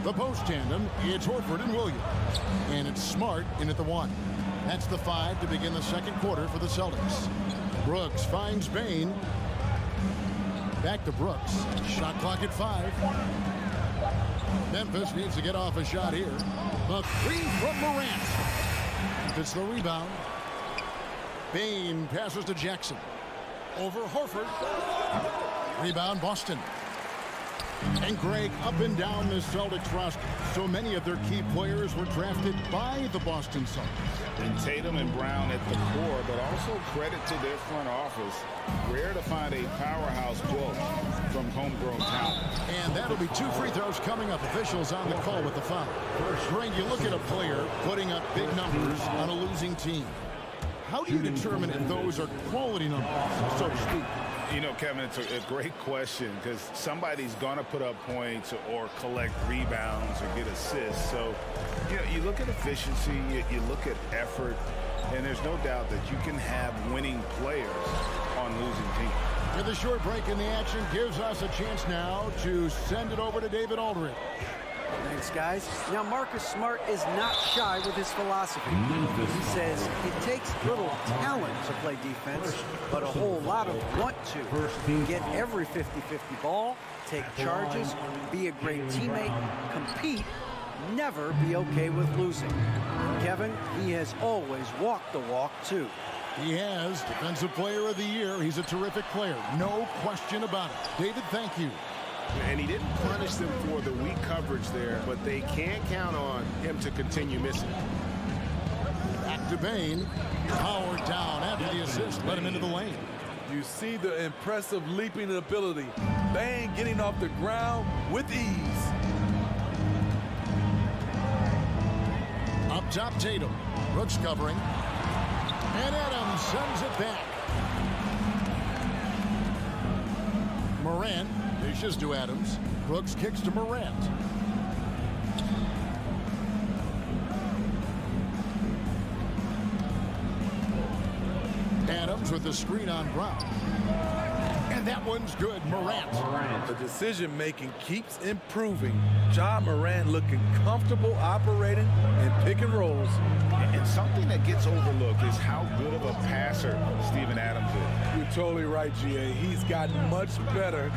The post tandem, it's Horford and Williams. And it's Smart in at the 1. That's the 5 to begin the second quarter for the Celtics. Brooks finds Bain. Back to Brooks. Shot clock at 5. Memphis needs to get off a shot here. The 3 from Morant. Gets the rebound. Bain passes to Jackson. Over Horford. Rebound Boston. And Greg, up and down this Celtics roster, so many of their key players were drafted by the Boston Celtics. And Tatum and Brown at the core, but also credit to their front office. Rare to find a powerhouse built from homegrown talent. And that'll be 2 free throws coming up. Officials on the call with the foul. Greg, you look at a player putting up big numbers on a losing team. How do you determine if those are quality numbers, so to speak? You know, Kevin, it's a great question because somebody's going to put up points or collect rebounds or get assists. So, you know, you look at efficiency, you look at effort, and there's no doubt that you can have winning players on losing teams. With a short break in the action gives us a chance now to send it over to David Aldridge. Thanks, guys. Now, Marcus Smart is not shy with his philosophy. He says it takes little talent to play defense, but a whole lot of want to. Get every 50-50 ball, take charges, be a great teammate, compete, never be okay with losing. Kevin, he has always walked the walk, too. He has. Defensive Player of the Year. He's a terrific player. No question about it. David, thank you. And he didn't punish them for the weak coverage there, but they can't count on him to continue missing. Back to Bain. Powered down after the assist. Let him into the lane. You see the impressive leaping ability. Bain getting off the ground with ease. Up top, Tatum. Brooks covering. And Adams sends it back. Morant dishes to Adams. Brooks kicks to Morant. Adams with the screen on Brown. And that one's good. Morant. The decision-making keeps improving. Ja Morant looking comfortable operating in pick and rolls. And something that gets overlooked is how good of a passer Steven Adams is. You're totally right, GA. He's gotten much better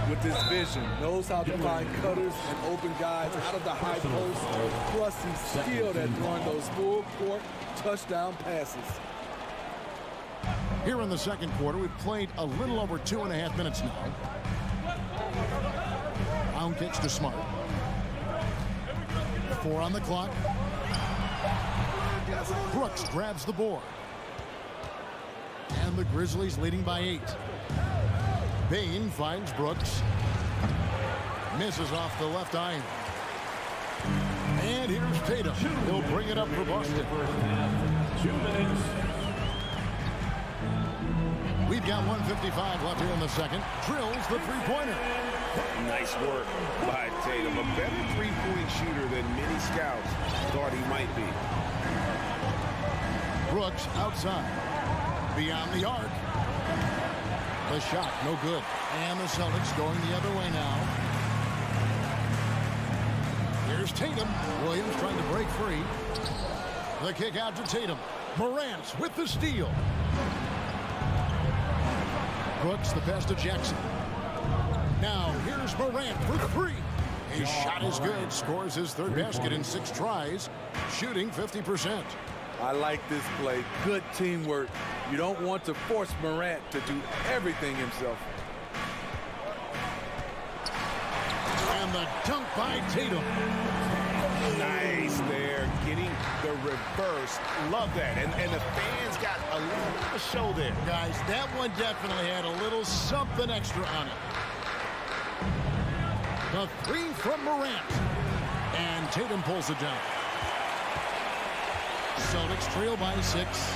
with his vision. Knows how to find cutters and open guys out of the high post. Plus, he's skilled at throwing those full-court touchdown passes. Here in the second quarter, we've played a little over 2.5 minutes now. Brown kicks to Smart. 4 on the clock. Brooks grabs the board. And the Grizzlies leading by 8. Bain finds Brooks. Misses off the left iron. And here's Tatum. He'll bring it up for Boston. 2 minutes. We've got 1:55 left here in the second. Drills the three-pointer. Nice work by Tatum. A better three-point shooter than many scouts thought he might be. Brooks outside. Beyond the arc. The shot, no good. And the Celtics going the other way now. Here's Tatum. Williams trying to break free. The kick out to Tatum. Morant with the steal. Brooks the pass to Jackson. Now here's Morant for three. His shot is good. Scores his third basket in 6 tries. Shooting 50%. I like this play. Good teamwork. You don't want to force Morant to do everything himself. And the dunk by Tatum. Nice there, getting the reverse. Love that. And the fans got a little bit of a show there. Guys, that one definitely had a little something extra on it. The three from Morant. And Tatum pulls it down. Celtics trail by 6.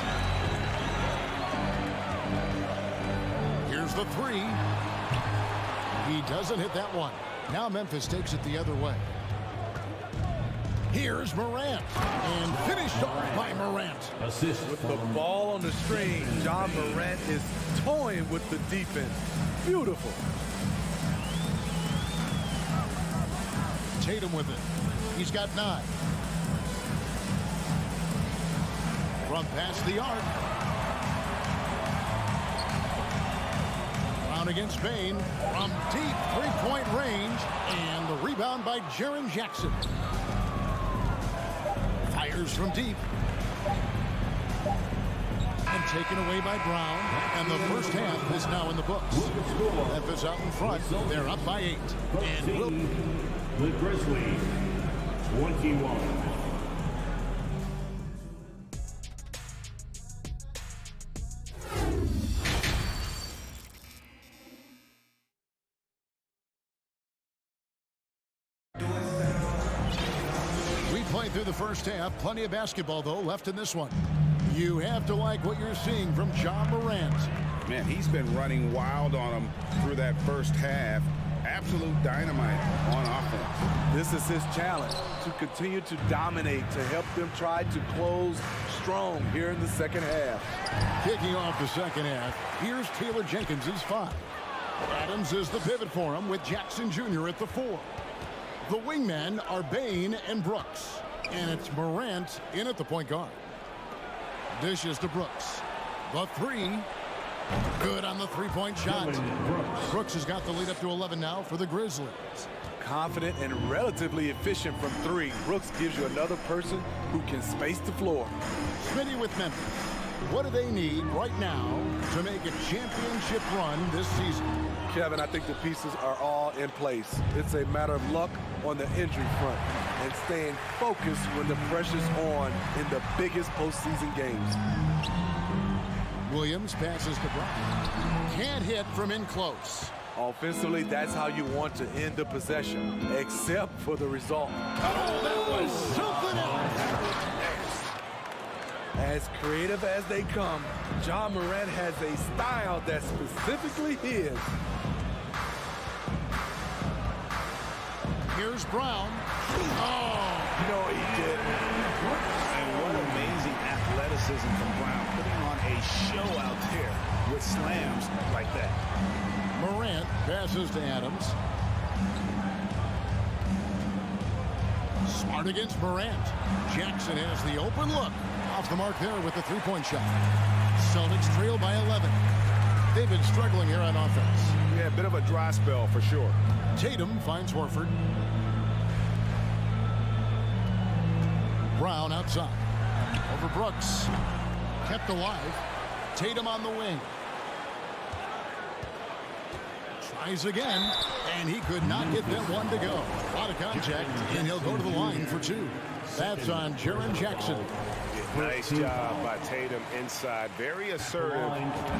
Here's the three. He doesn't hit that one. Now Memphis takes it the other way. Here's Morant. And finished off by Morant. Assist With the ball on the string, John Morant is toying with the defense. Beautiful. Tatum with it. He's got 9. From past the arc. Brown against Bain. From deep three-point range. And the rebound by Jaren Jackson. Fires from deep. And taken away by Brown. And the first half is now in the books. Memphis out in front. They're up by 8. And the Grizzlies, 21. We played through the first half. Plenty of basketball, though, left in this one. You have to like what you're seeing from John Morant. Man, he's been running wild on him through that first half. Absolute dynamite on offense. This is his challenge, to continue to dominate, to help them try to close strong here in the second half. Kicking off the second half, here's Taylor Jenkins' 5. Adams is the pivot for him with Jackson Jr. at the 4. The wingmen are Bain and Brooks. And it's Morant in at the point guard. Dishes to Brooks. The 3. Good on the three-point shot. Brooks has got the lead up to 11 now for the Grizzlies. Confident and relatively efficient from 3. Brooks gives you another person who can space the floor. Smitty with Memphis. What do they need right now to make a championship run this season? Kevin, I think the pieces are all in place. It's a matter of luck on the injury front and staying focused when the pressure's on in the biggest postseason games. Williams passes to Brown. Can't hit from in close. Offensively, that's how you want to end the possession, except for the result. Oh, that was something else. As creative as they come, John Morant has a style that's specifically his. Here's Brown. Oh! No, he didn't. And what amazing athleticism from Brown, putting on a show out there with slams like that. Morant passes to Adams. Smart against Morant. Jackson has the open look. Off the mark there with the three-point shot. Celtics trail by 11. They've been struggling here on offense. Yeah, a bit of a dry spell for sure. Tatum finds Horford. Brown outside. Over Brooks. Kept alive. Tatum on the wing. Tries again. And he could not get that one to go. A lot of contact. And he'll go to the line for 2. That's on Jaren Jackson. Nice job by Tatum inside. Very assertive.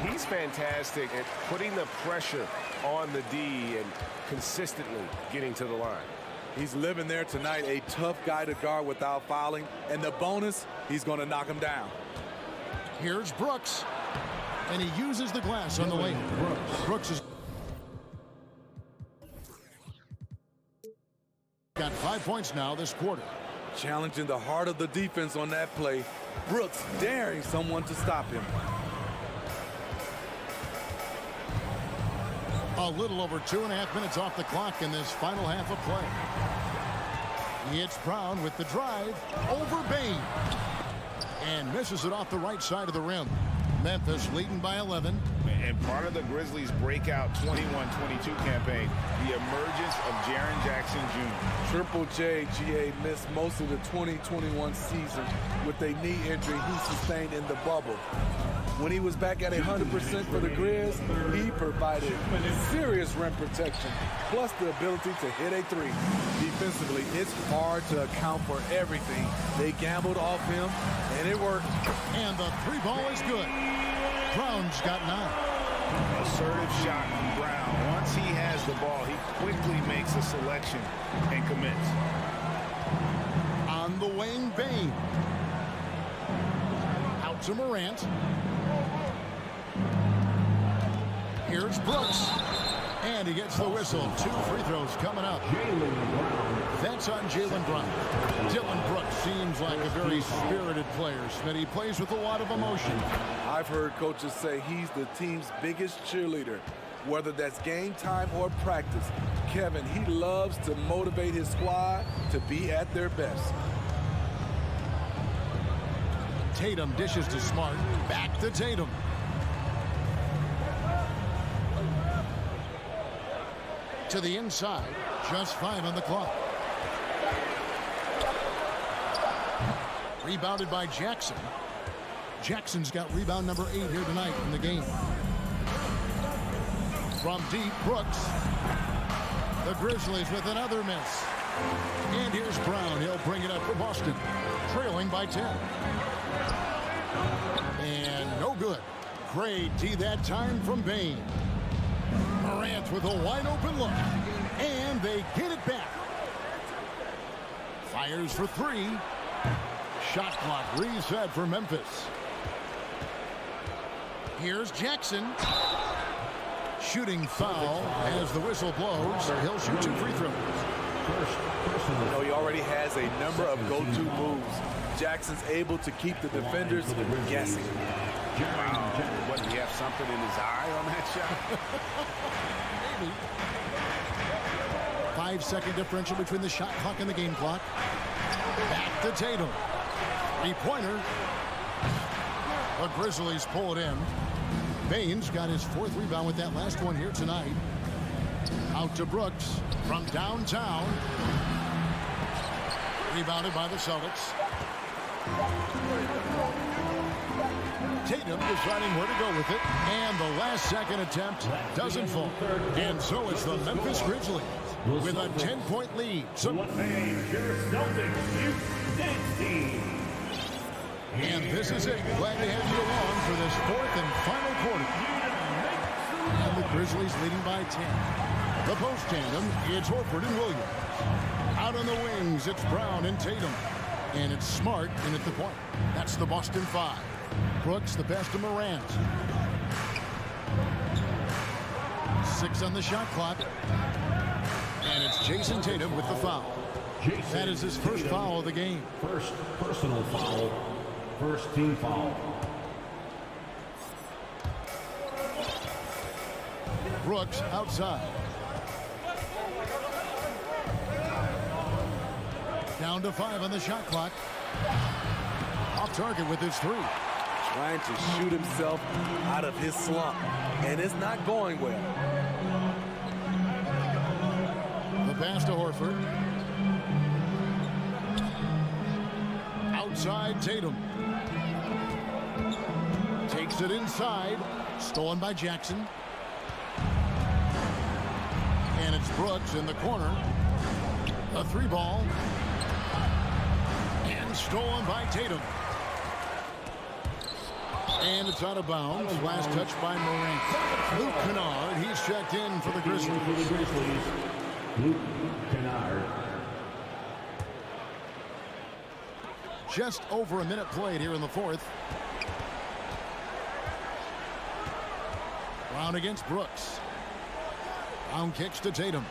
He's fantastic at putting the pressure on the D and consistently getting to the line. He's living there tonight, a tough guy to guard without fouling. And the bonus, he's going to knock him down. Here's Brooks. And he uses the glass on the lane. Brooks is got 5 points now this quarter. Challenging the heart of the defense on that play. Brooks daring someone to stop him. A little over 2.5 minutes off the clock in this final half of play. It's Brown with the drive over Bain. And misses it off the right side of the rim. Memphis leading by 11. And part of the Grizzlies' breakout 21-22 campaign, the emergence of Jaren Jackson Jr. Triple J, GA, missed most of the 2021 season with a knee injury he sustained in the bubble. When he was back at 100% for the Grizz, he provided serious rim protection, plus the ability to hit a three. Defensively, it's hard to account for everything. They gambled off him, and it worked. And the three ball is good. Brown's got 9. Assertive shot from Brown. Once he has the ball, he quickly makes a selection and commits. On the wing, Bain. Out to Morant. Here's Brooks. And he gets the whistle. 2 free throws coming up. That's on Jaylen Brown. Dylan Brooks seems like a very spirited player. Smith, he plays with a lot of emotion. I've heard coaches say he's the team's biggest cheerleader, whether that's game time or practice. Kevin, he loves to motivate his squad to be at their best. Tatum dishes to Smart. Back to Tatum. To the inside. Just 5 on the clock. Rebounded by Jackson. Jackson's got rebound number 8 here tonight in the game. From deep, Brooks. The Grizzlies with another miss. And here's Brown. He'll bring it up for Boston. Trailing by 10. And no good. Great D that time from Bain. Morant with a wide open look. And they get it back. Fires for 3. Shot clock reset for Memphis. Here's Jackson. Shooting foul as the whistle blows. He'll shoot 2 free throws. You know, he already has a number of go-to moves. Jackson's able to keep the defenders guessing. Wow. What, did he have something in his eye on that shot? Maybe. 5-second differential between the shot clock and the game clock. Back to Tatum. 3-pointer. The Grizzlies pull it in. Bain's got his 4th rebound with that last one here tonight. Out to Brooks from downtown. Rebounded by the Celtics. Tatum deciding where to go with it. And the last second attempt doesn't fall. And so it's the Memphis Grizzlies with a 10-point lead. So and this is it. Glad to have you along for this 4th and final quarter. And the Grizzlies leading by 10. The post tandem, it's Horford and Williams. Out on the wings, it's Brown and Tatum. And it's Smart in at the point. That's the Boston 5. Brooks the best of Morant. 6 on the shot clock. And it's Jason Tatum with the foul. That is his first foul of the game. First personal foul. First team foul. Brooks outside. Down to 5 on the shot clock. Off target with his 3. Trying to shoot himself out of his slump, and it's not going well. The pass to Horford. Outside Tatum. Takes it inside. Stolen by Jackson. And it's Brooks in the corner. A 3 ball. And stolen by Tatum. And it's out of bounds. Last touch by Morant. Luke Kennard, he's checked in for the Grizzlies. Luke Kennard. just over a minute played here in the fourth. Brown against Brooks. Brown kicks to Tatum.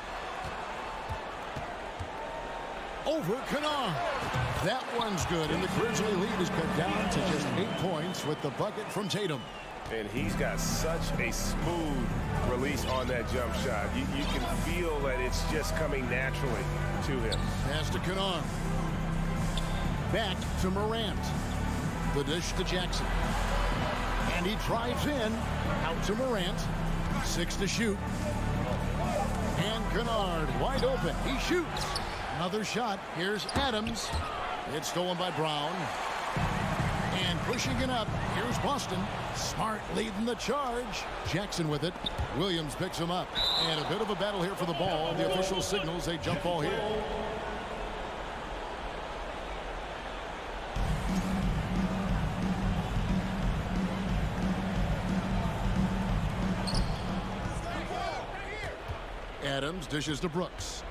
Over Kennard. That one's good, and the Grizzly lead is cut down to just 8 points with the bucket from Tatum. And he's got such a smooth release on that jump shot. You can feel that it's just coming naturally to him. Pass to Kennard. Back to Morant. The dish to Jackson. And he drives in. Out to Morant. 6 to shoot. And Kennard wide open. He shoots. Another shot. Here's Adams. It's stolen by Brown. And pushing it up. Here's Boston. Smart leading the charge. Jackson with it. Williams picks him up. And a bit of a battle here for the ball. The official signals a jump ball here. Adams dishes to Brooks.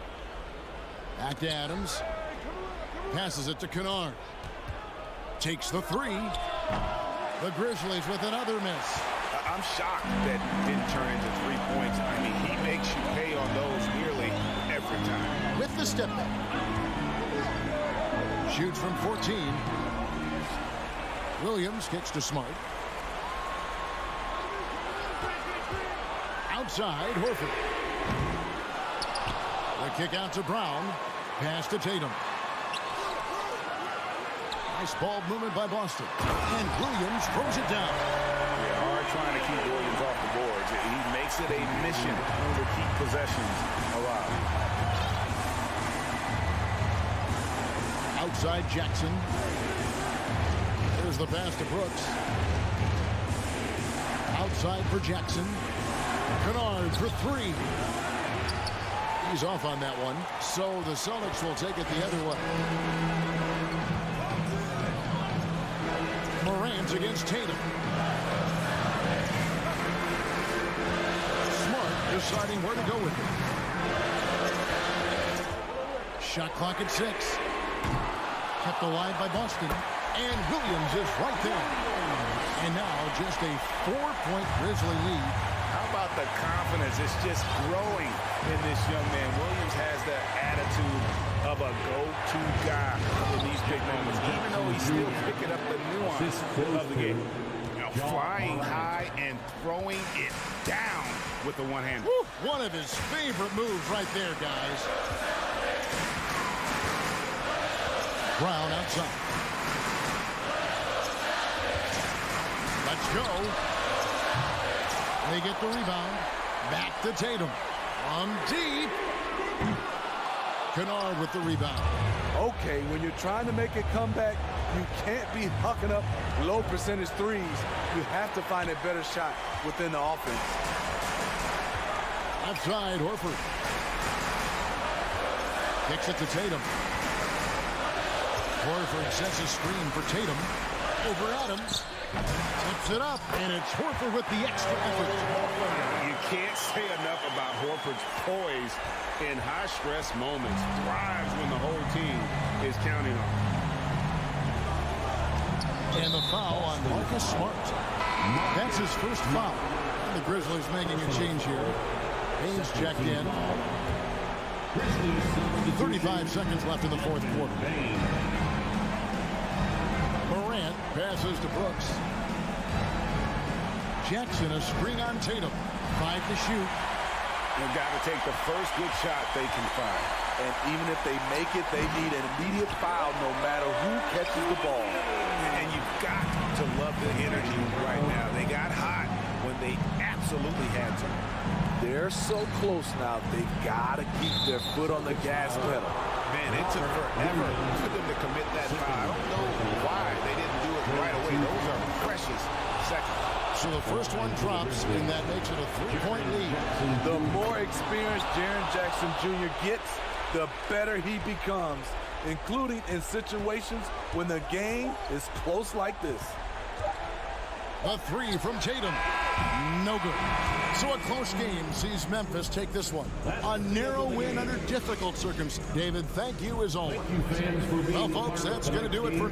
Back to Adams. Passes it to Kennard. Takes the three. The Grizzlies with another miss. I'm shocked that didn't turn into 3 points. I mean, he makes you pay on those nearly every time. With the step back. Shoots from 14. Williams kicks to Smart. Outside, Horford. The kick out to Brown. Pass to Tatum. Nice ball movement by Boston. And Williams throws it down. They are trying to keep Williams off the boards. He makes it a mission to keep possessions alive. Outside Jackson. There's the pass to Brooks. Outside for Jackson. Kennard for three. He's off on that one. So the Celtics will take it the other way. Morant against Tatum. Smart deciding where to go with it. Shot clock at 6. Kept alive by Boston. And Williams is right there. And now just a 4-point Grizzly lead. How about the confidence? It's just growing in this young man. Williams has that attitude of a go-to guy in these big moments, even though he's still picking up the nuance of the game. You know, flying high and throwing it down with the one-hander. One of his favorite moves right there, guys. Brown outside. Let's go. They get the rebound. Back to Tatum. From deep. Kennard with the rebound. Okay, when you're trying to make a comeback, you can't be hucking up low percentage threes. You have to find a better shot within the offense. Outside, Horford. Kicks it to Tatum. Horford sets a screen for Tatum. Over Adams. Tips it up, and it's Horford with the extra effort. You can't say enough about Horford's poise in high-stress moments. Thrives when the whole team is counting on him. And the foul on Marcus Smart. That's his first foul. And the Grizzlies making a change here. Haynes checked in. 35 seconds left in the fourth quarter. Morant passes to Brooks. Jackson a screen on Tatum. 5 to shoot. They've got to take the first good shot they can find. And even if they make it, they need an immediate foul no matter who catches the ball. And you've got to love the energy right now. They got hot when they absolutely had to. They're so close now, they've got to keep their foot on the gas pedal. Man, it took forever for them to commit that foul. I don't know why they didn't do it right away. Those are precious seconds. So the first one drops, and that makes it a 3-point lead. The more experienced Jaren Jackson Jr. gets, the better he becomes, including in situations when the game is close like this. A three from Tatum. No good. So a close game sees Memphis take this one. A narrow win under difficult circumstances. David, thank you as always. Well, folks, that's going to do it for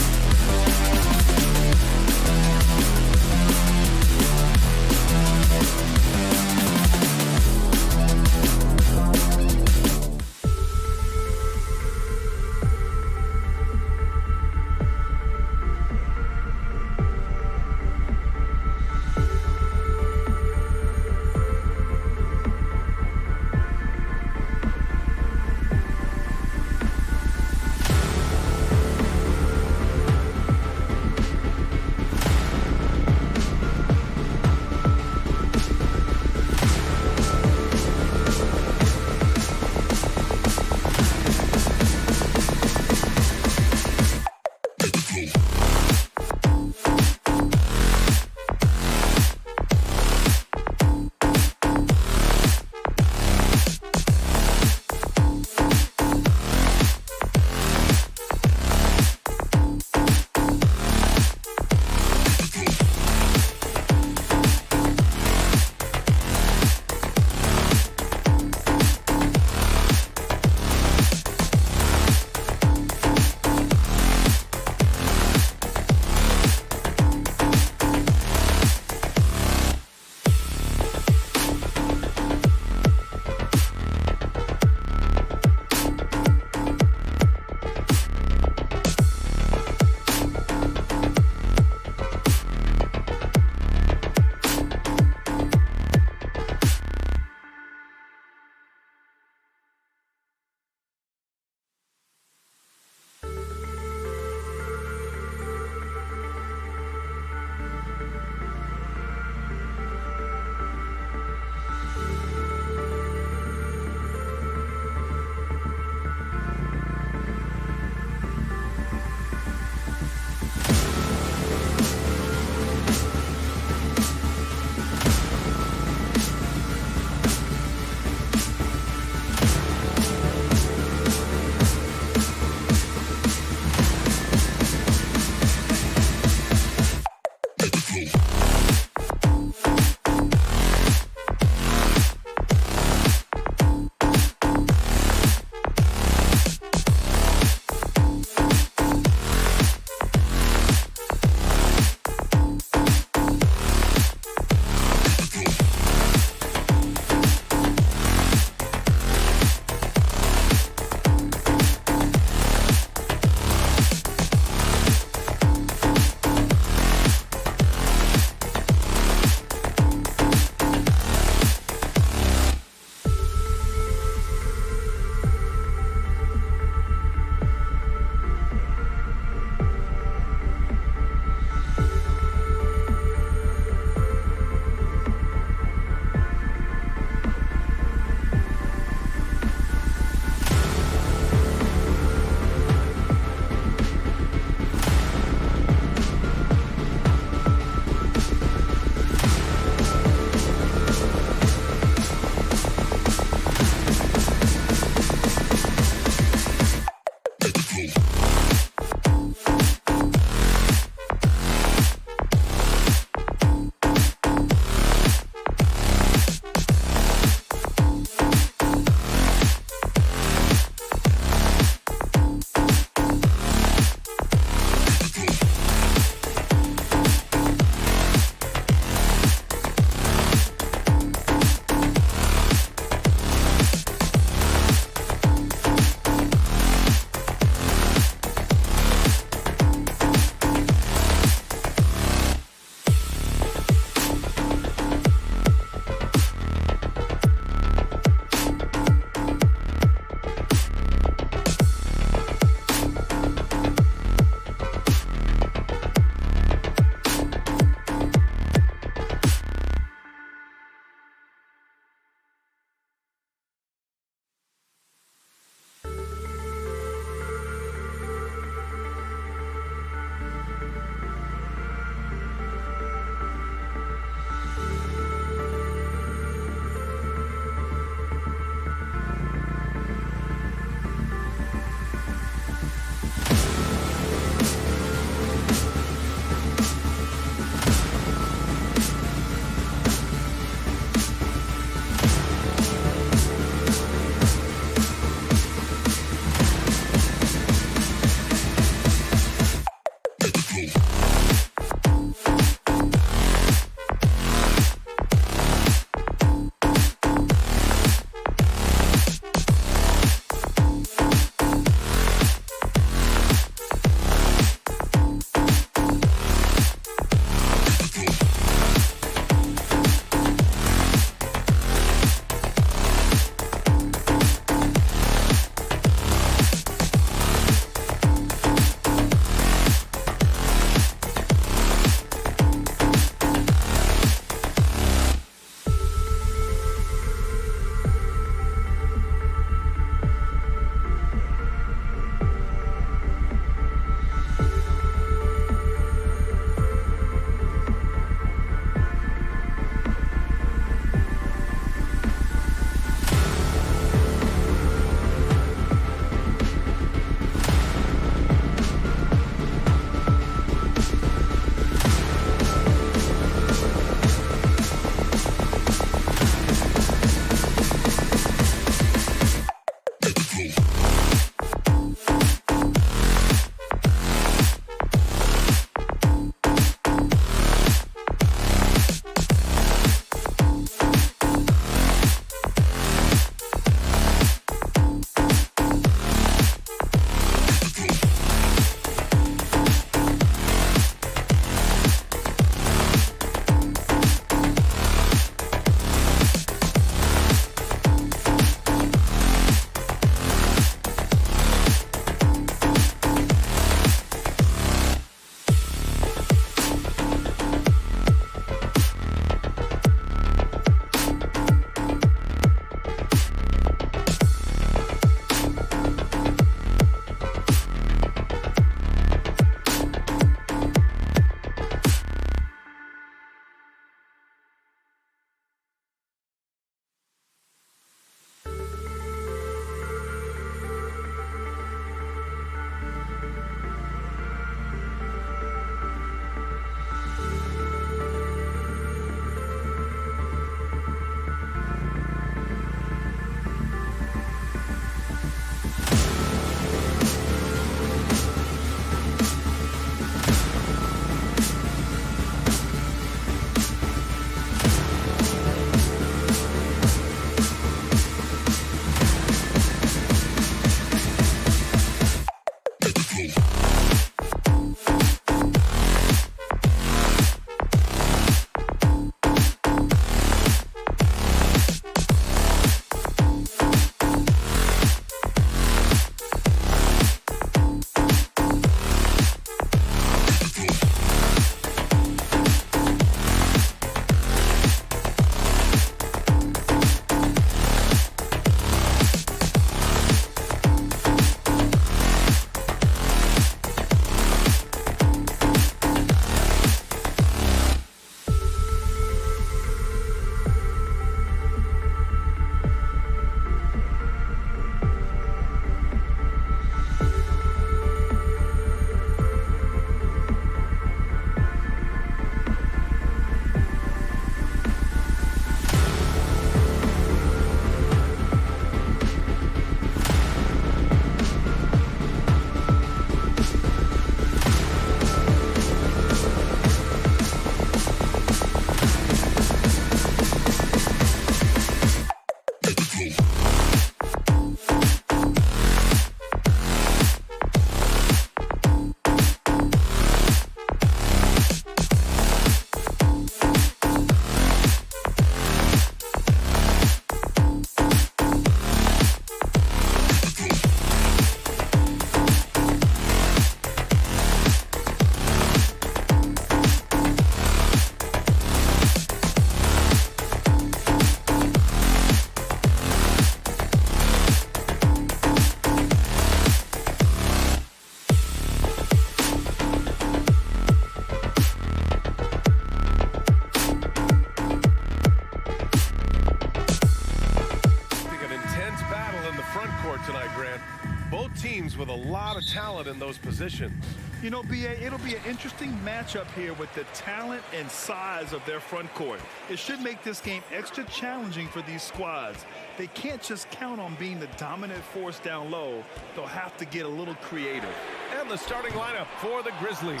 Both teams with a lot of talent in those positions. You know, B.A., it'll be an interesting matchup here with the talent and size of their front court. It should make this game extra challenging for these squads. They can't just count on being the dominant force down low. They'll have to get a little creative. And the starting lineup for the Grizzlies.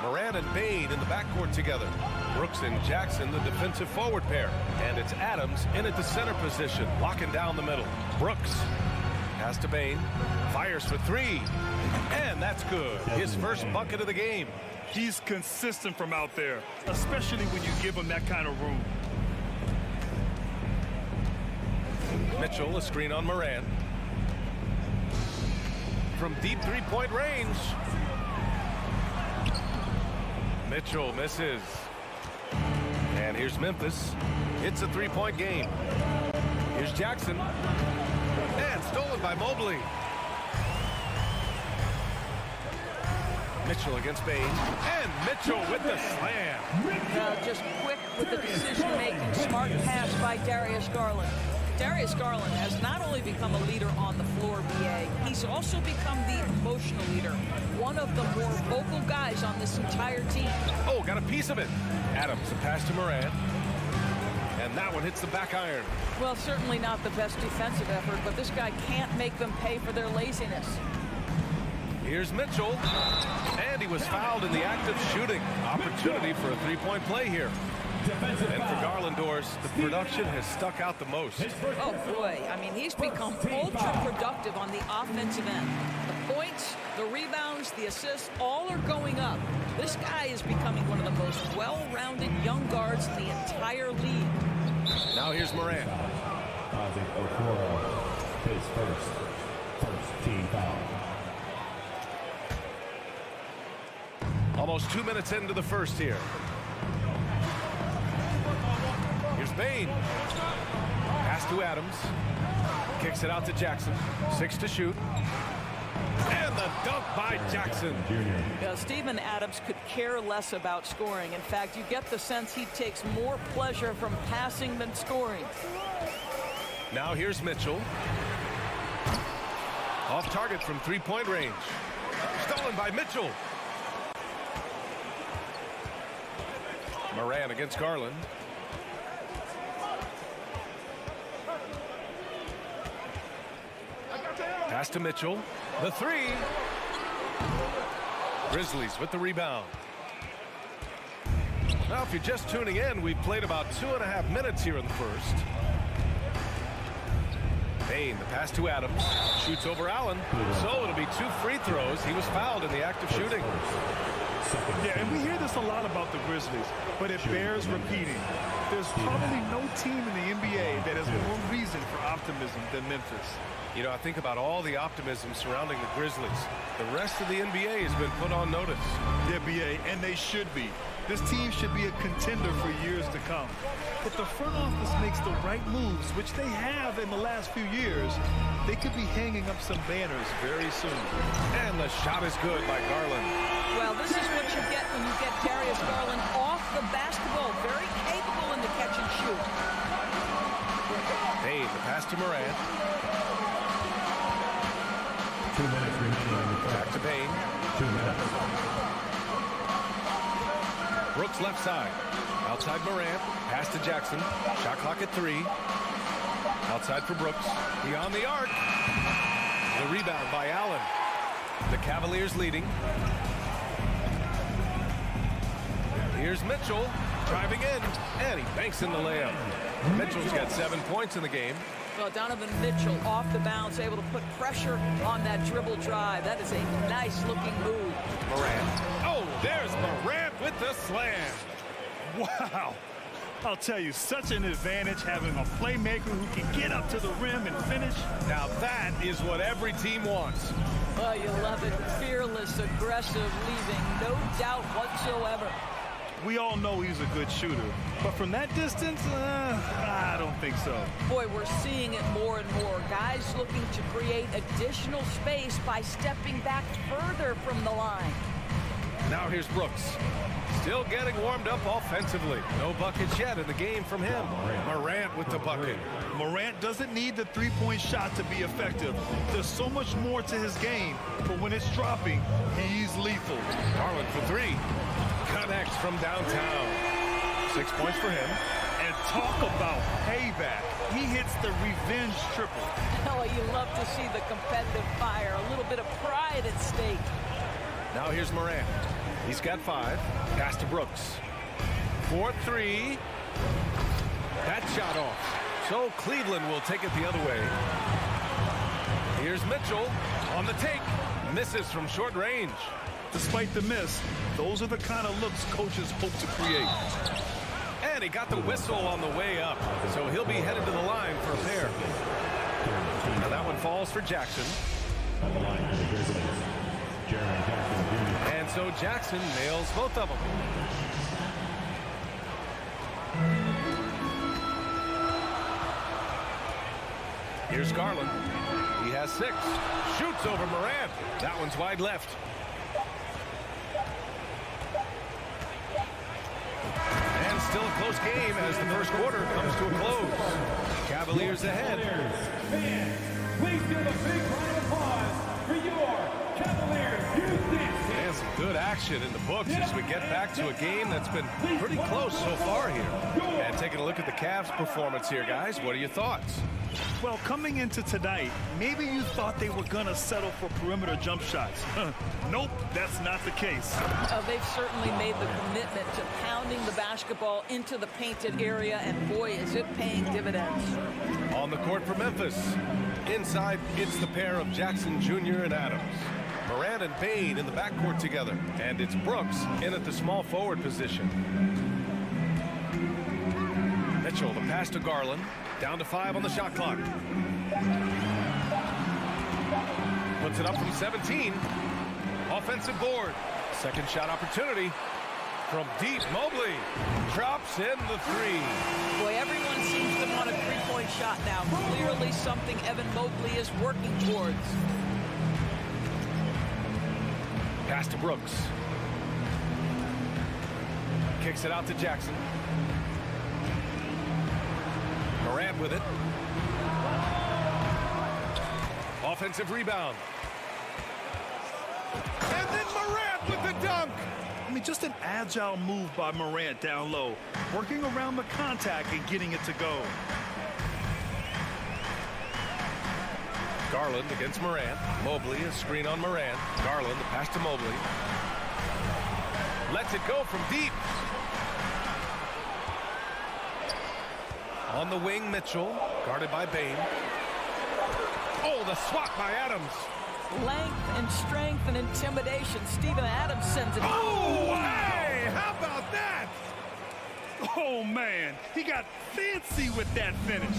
Moran and Bain in the backcourt together. Brooks and Jackson, the defensive forward pair. And it's Adams in at the center position, locking down the middle. Brooks pass to Bain, fires for three, and that's good. His first bucket of the game. He's consistent from out there, especially when you give him that kind of room. Mitchell, a screen on Moran. From deep three-point range. Mitchell misses. And here's Memphis. It's a three-point game. Here's Jackson. And stolen by Mobley. Mitchell against Bain. And Mitchell with the slam. Just quick with the decision-making. Smart pass by Darius Garland. Darius Garland has not only become a leader on the floor, B.A., he's also become the emotional leader. One of the more vocal guys on this entire team. Oh, got a piece of it. Adams, a pass to Moran. And that one hits the back iron. Well, certainly not the best defensive effort, but this guy can't make them pay for their laziness. Here's Mitchell. And he was fouled in the act of shooting. Opportunity for a three-point play here. And for Garlandors, the production has stuck out the most. Oh, boy. I mean, he's become ultra-productive on the offensive end. The points, the rebounds, the assists, all are going up. This guy is becoming one of the most well-rounded young guards in the entire league. Now here's Moran. His first team foul. Almost 2 minutes into the first here. Here's Bain. Pass to Adams. Kicks it out to Jackson. 6 to shoot. And the dunk by Jackson. Steven Adams could care less about scoring. In fact, you get the sense he takes more pleasure from passing than scoring. Now here's Mitchell. Off target from three-point range. Stolen by Mitchell. Moran against Garland. Pass to Mitchell. The three. Grizzlies with the rebound. Now, if you're just tuning in, we've played about 2.5 minutes here in the first. Bain, the pass to Adams. Shoots over Allen. So it'll be 2 free throws. He was fouled in the act of shooting. Yeah, and we hear this a lot about the Grizzlies, but it bears repeating. There's probably no team in the NBA that has more reason for optimism than Memphis. You know, I think about all the optimism surrounding the Grizzlies. The rest of the NBA has been put on notice. Yeah, B.A., and they should be. This team should be a contender for years to come. If the front office makes the right moves, which they have in the last few years, they could be hanging up some banners very soon. And the shot is good by Garland. Well, this is what you get when you get Darius Garland off the basketball. Very capable in the catch and shoot. Bain, the pass to Moran. 2 minutes remaining. Back to Bain. 2 minutes. Brooks left side. Outside Moran. Pass to Jackson. Shot clock at 3. Outside for Brooks. Beyond the arc. The rebound by Allen. The Cavaliers leading. Here's Mitchell driving in, and he banks in the layup. Mitchell's got 7 points in the game. Well, Donovan Mitchell off the bounce, able to put pressure on that dribble drive. That is a nice-looking move. Moran. Oh, there's Moran with the slam. Wow. I'll tell you, such an advantage having a playmaker who can get up to the rim and finish. Now that is what every team wants. Oh, you love it. Fearless, aggressive, leaving no doubt whatsoever. We all know he's a good shooter, but from that distance, I don't think so. Boy, we're seeing it more and more. Guys looking to create additional space by stepping back further from the line. Now here's Brooks. Still getting warmed up offensively. No buckets yet in the game from him. Morant with the bucket. Morant doesn't need the three-point shot to be effective. There's so much more to his game, but when it's dropping, he's lethal. Garland for three. Connects from downtown. 6 points for him. And talk about payback. He hits the revenge triple. Oh, you love to see the competitive fire. A little bit of pride at stake. Now here's Morant. He's got 5. Pass to Brooks. 4-3. That shot off. So Cleveland will take it the other way. Here's Mitchell on the take. Misses from short range. Despite the miss, those are the kind of looks coaches hope to create. And he got the whistle on the way up. So he'll be headed to the line for a pair. Now that one falls for Jackson. And so Jackson nails both of them. Here's Garland. He has 6. Shoots over Morant. That one's wide left. And still a close game as the first quarter comes to a close. Cavaliers ahead. Fans, please give a big round of applause for your Cavaliers. And some good action in the books as we get back to a game that's been pretty close so far here. And taking a look at the Cavs' performance here, guys. What are your thoughts? Well, coming into tonight, maybe you thought they were going to settle for perimeter jump shots. Nope, that's not the case. They've certainly made the commitment to pounding the basketball into the painted area, and boy, is it paying dividends. On the court for Memphis. Inside, it's the pair of Jackson Jr. and Adams. Morant and Payne in the backcourt together. And it's Brooks in at the small forward position. Mitchell, the pass to Garland. Down to 5 on the shot clock. Puts it up from 17. Offensive board. Second shot opportunity. From deep, Mobley drops in the 3. Boy, everyone seems to want a three-point shot now. Clearly something Evan Mobley is working towards. Pass to Brooks. Kicks it out to Jackson. Morant with it. Offensive rebound. And then Morant with the dunk. I mean, just an agile move by Morant down low, working around the contact and getting it to go. Garland against Morant. Mobley, a screen on Morant. Garland, the pass to Mobley. Lets it go from deep. On the wing, Mitchell, guarded by Bane. Oh, the swat by Adams. Length and strength and intimidation. Steven Adams sends it. Oh, hey, how about that? Oh, man, he got fancy with that finish.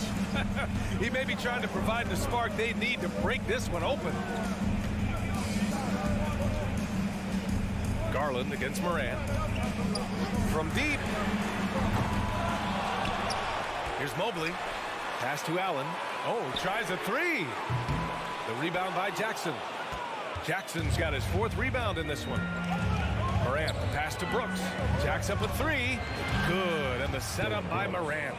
He may be trying to provide the spark they need to break this one open. Garland against Morant. From deep. Here's Mobley. Pass to Allen. Oh, he tries a 3. The rebound by Jackson. Jackson's got his 4th rebound in this one. Morant, the pass to Brooks. Jacks up a 3. Good, and the setup by Morant.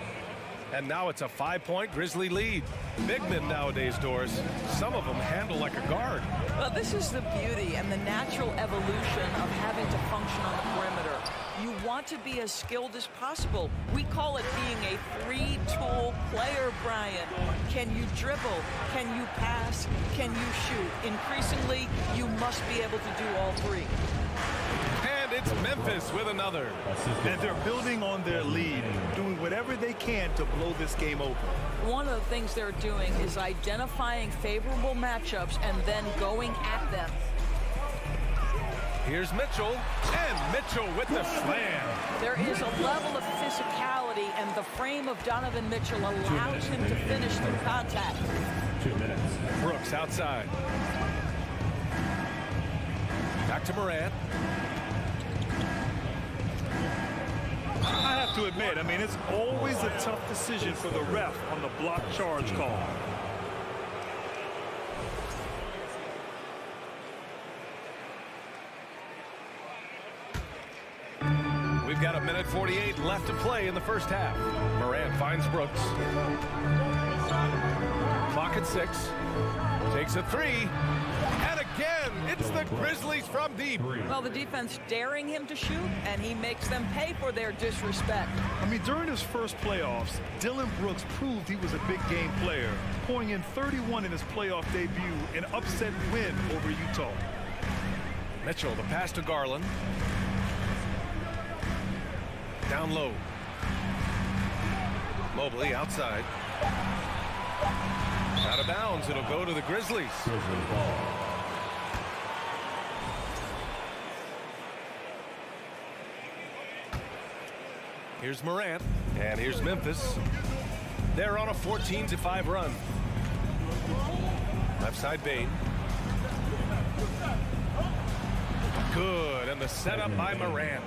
And now it's a 5-point Grizzly lead. Big men nowadays, Doris. Some of them handle like a guard. Well, this is the beauty and the natural evolution of having to function on the perimeter. You want to be as skilled as possible. We call it being a 3-tool player, Brian. Can you dribble? Can you pass? Can you shoot? Increasingly, you must be able to do all 3. And it's Memphis with another. And they're building on their lead, doing whatever they can to blow this game open. One of the things they're doing is identifying favorable matchups and then going at them. Here's Mitchell, and Mitchell with the slam. There is a level of physicality, and the frame of Donovan Mitchell allows him to finish through contact. 2 minutes. Brooks outside. Back to Morant. I have to admit, I mean, it's always a tough decision for the ref on the block charge call. We've got 1:48 left to play in the first half. Morant finds Brooks. Clock at 6. Takes a 3. And again, it's the Grizzlies from deep. Well, the defense daring him to shoot, and he makes them pay for their disrespect. I mean, during his first playoffs, Dillon Brooks proved he was a big game player, pouring in 31 in his playoff debut, an upset win over Utah. Mitchell, the pass to Garland. Down low. Mobley outside. Out of bounds. It'll go to the Grizzlies. Here's Morant, and here's Memphis. They're on a 14-5 run. Left side Bane. Good, and the setup by Morant.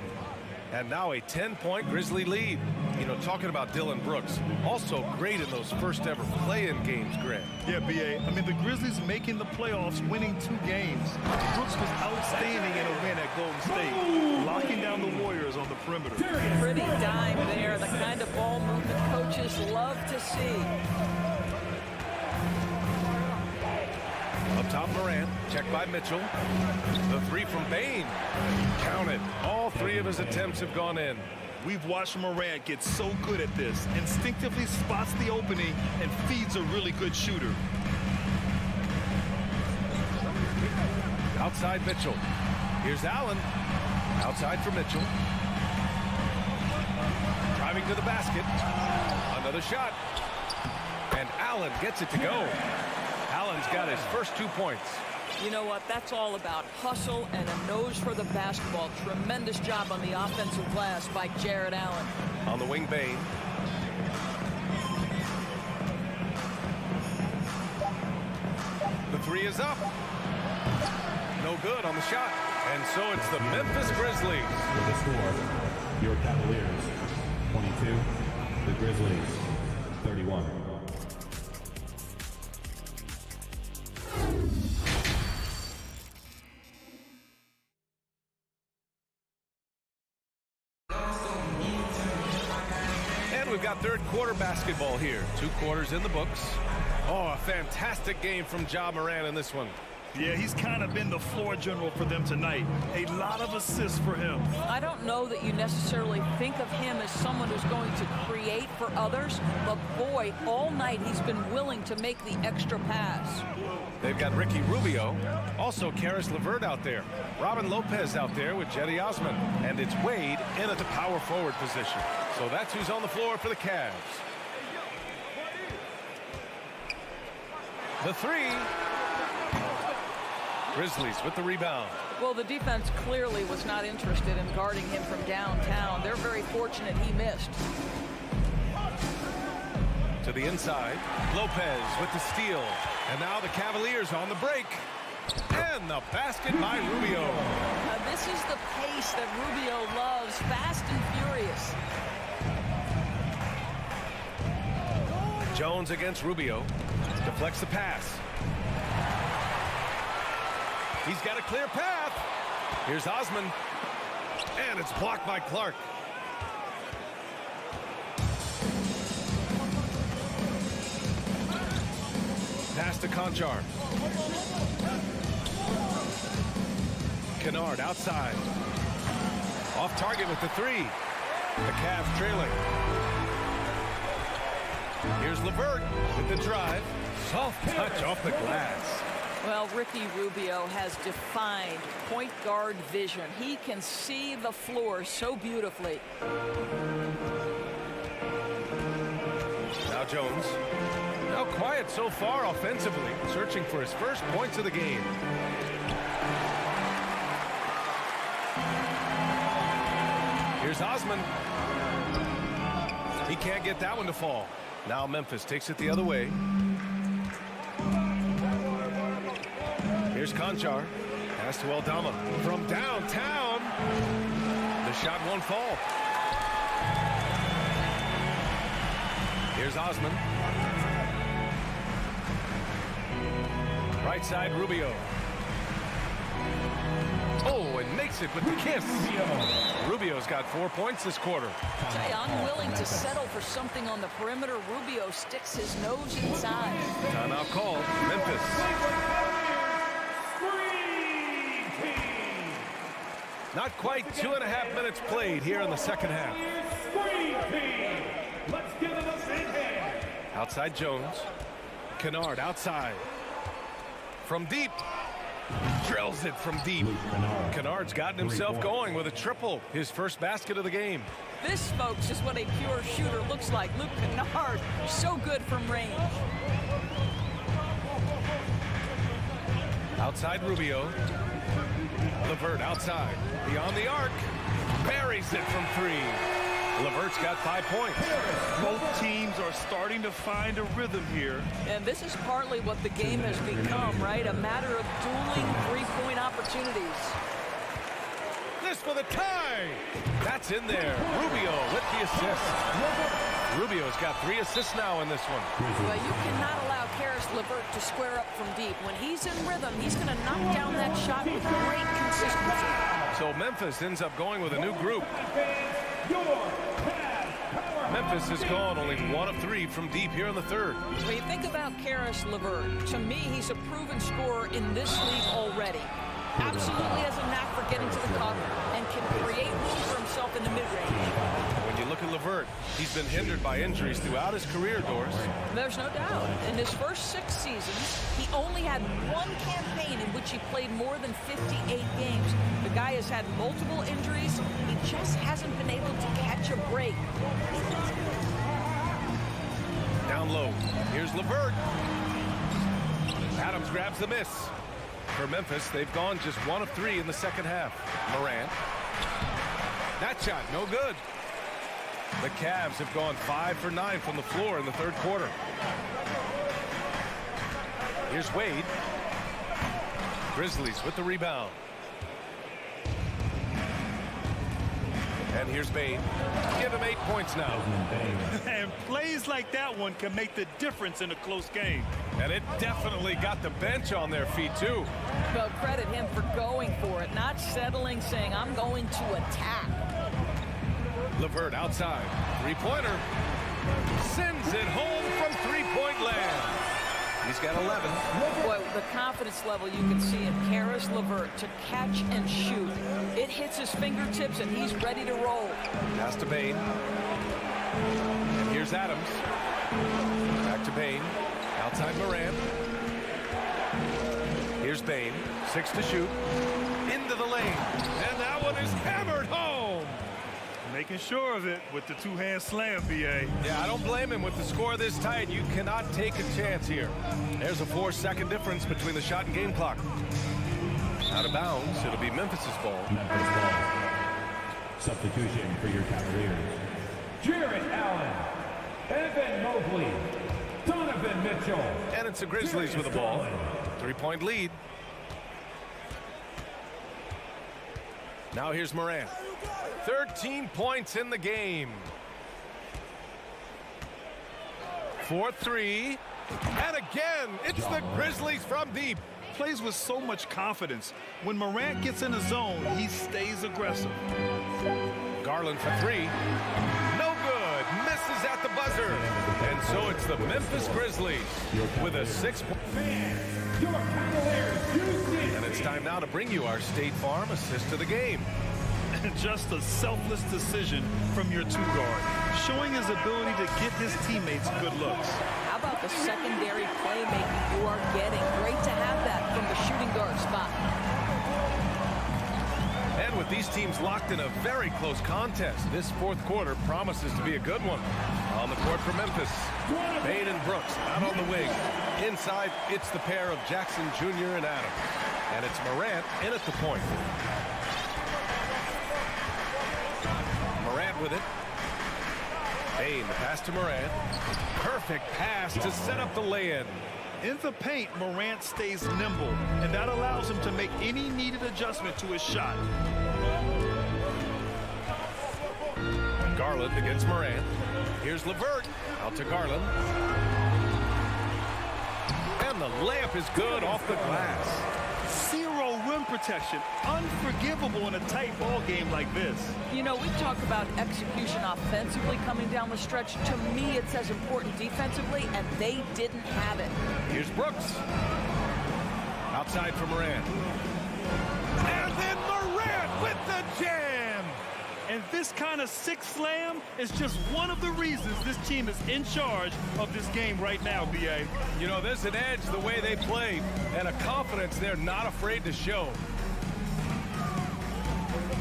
And now a 10-point Grizzly lead. You know, talking about Dillon Brooks, also great in those first ever play-in games, Greg. Yeah, B.A. I mean, the Grizzlies making the playoffs, winning 2 games. Brooks was outstanding in a win at Golden State, locking down the Warriors on the perimeter. Pretty dime there, the kind of ball movement coaches love to see. Up top, Morant, checked by Mitchell. The 3 from Bane. Counted. All 3 of his attempts have gone in. We've watched Morant get so good at this. Instinctively spots the opening and feeds a really good shooter. Outside Mitchell. Here's Allen. Outside for Mitchell. Driving to the basket. Another shot. And Allen gets it to go. Allen's got his first 2 points. You know what? That's all about hustle and a nose for the basketball. Tremendous job on the offensive glass by Jared Allen. On the wing, Bane. The 3 is up. No good on the shot. And so it's the Memphis Grizzlies. With the score, your Cavaliers 22, the Grizzlies 31. We've got third quarter basketball here. 2 quarters in the books. Oh, a fantastic game from Ja Morant in this one. Yeah, he's kind of been the floor general for them tonight. A lot of assists for him. I don't know that you necessarily think of him as someone who's going to create for others, but boy, all night he's been willing to make the extra pass. They've got Ricky Rubio, also Karis LeVert out there. Robin Lopez out there with Jetty Osman. And it's Wade in at the power forward position. So that's who's on the floor for the Cavs. The 3. Grizzlies with the rebound. Well, the defense clearly was not interested in guarding him from downtown. They're very fortunate he missed. To the inside, Lopez with the steal. And now the Cavaliers on the break. And the basket by Rubio. This is the pace that Rubio loves, fast and furious. Jones against Rubio. Deflects the pass. He's got a clear path. Here's Osman. And it's blocked by Clark. Pass to Conchar. Kennard outside. Off target with the 3. The Cavs trailing. Here's LeVert with the drive. Soft touch off the glass. Well, Ricky Rubio has defined point guard vision. He can see the floor so beautifully. Now Jones. Now quiet so far offensively, searching for his first points of the game. Here's Osman. He can't get that one to fall. Now Memphis takes it the other way. Here's Conchar. Pass to Aldama. From downtown. The shot won't fall. Here's Osman. Right side, Rubio. Oh, and makes it with the kiss. Rubio's got 4 points this quarter. I tell you, unwilling to settle for something on the perimeter. Rubio sticks his nose inside. Timeout called. Memphis. Not quite 2.5 minutes played here in the second half. Let's give them a big hand. Outside Jones. Kennard outside. From deep. Drills it from deep. Kennard's gotten himself going with a triple. His first basket of the game. This, folks, is what a pure shooter looks like. Luke Kennard, so good from range. Outside Rubio. LeVert outside. Beyond the arc. Buries it from 3. LeVert's got 5 points. Both teams are starting to find a rhythm here. And this is partly what the game has become, right? A matter of dueling three-point opportunities. This for the tie. That's in there. Rubio with the assist. Rubio's got 3 assists now in this one. But you cannot allow Karis LeVert to square up from deep. When he's in rhythm, he's going to knock down that shot with great consistency. So Memphis ends up going with a new group. Memphis has gone only 1 of 3 from deep here in the third. When you think about Karis LeVert, to me, he's a proven scorer in this league already. Absolutely has a knack for getting to the cup and can create room for himself in the mid-range. When you look at LeVert, he's been hindered by injuries throughout his career, Doris. There's no doubt. In his first 6 seasons, he only had 1 campaign in which he played more than 58 games. The guy has had multiple injuries. He just hasn't been able to catch a break. Down low. Here's LeVert. Adams grabs the miss. For Memphis, they've gone just 1 of 3 in the second half. Morant. That shot, no good. The Cavs have gone 5 for 9 from the floor in the third quarter. Here's Wade. Grizzlies with the rebound. And here's Bane. Give him 8 points now. And plays like that one can make the difference in a close game. And it definitely got the bench on their feet, too. Well, credit him for going for it, not settling, saying, I'm going to attack. LeVert outside. Three-pointer. Sends it home from three-point land. He's got 11. Boy, the confidence level you can see in Karis LeVert to catch and shoot. It hits his fingertips, and he's ready to roll. Pass to Bane. And here's Adams. Back to Bane. Outside Morant. Here's Bane. 6 to shoot. Into the lane. And that one is hammered home. Making sure of it with the two-hand slam, BA. Yeah, I don't blame him with the score this tight. You cannot take a chance here. There's a 4-second difference between the shot and game clock. Out of bounds, it'll be Memphis's ball. Memphis ball. Substitution for your Cavaliers. Jarrett Allen. Evan Mobley. Donovan Mitchell. And it's the Grizzlies with the ball. 3-point lead. Now here's Morant. 13 points in the game. 4-3. And again, it's the Grizzlies from deep. Plays with so much confidence. When Morant gets in the zone, he stays aggressive. Garland for 3. No good. Misses at the buzzer. And so it's the Memphis Grizzlies with a 6-point. And it's time now to bring you our State Farm assist of the game. Just a selfless decision from your two-guard, showing his ability to get his teammates good looks. How about the secondary playmaking you are getting? Great to have that from the shooting guard spot. And with these teams locked in a very close contest, this fourth quarter promises to be a good one. On the court for Memphis, Bane and Brooks out on the wing. Inside, it's the pair of Jackson Jr. and Adams. And it's Morant in at the point. Morant with it. Bane, the pass to Morant. Perfect pass to set up the lay-in. In the paint, Morant stays nimble, and that allows him to make any needed adjustment to his shot. Garland against Morant. Here's LeVert. Out to Garland. And the layup is good off the glass. Zero rim protection. Unforgivable in a tight ball game like this. You know, we talk about execution offensively coming down the stretch. To me, it's as important defensively, and they didn't have it. Here's Brooks. Outside for Morant. And then Morant with the jam. And this kind of sick slam is just one of the reasons this team is in charge of this game right now, B.A. You know, there's an edge the way they play and a confidence they're not afraid to show.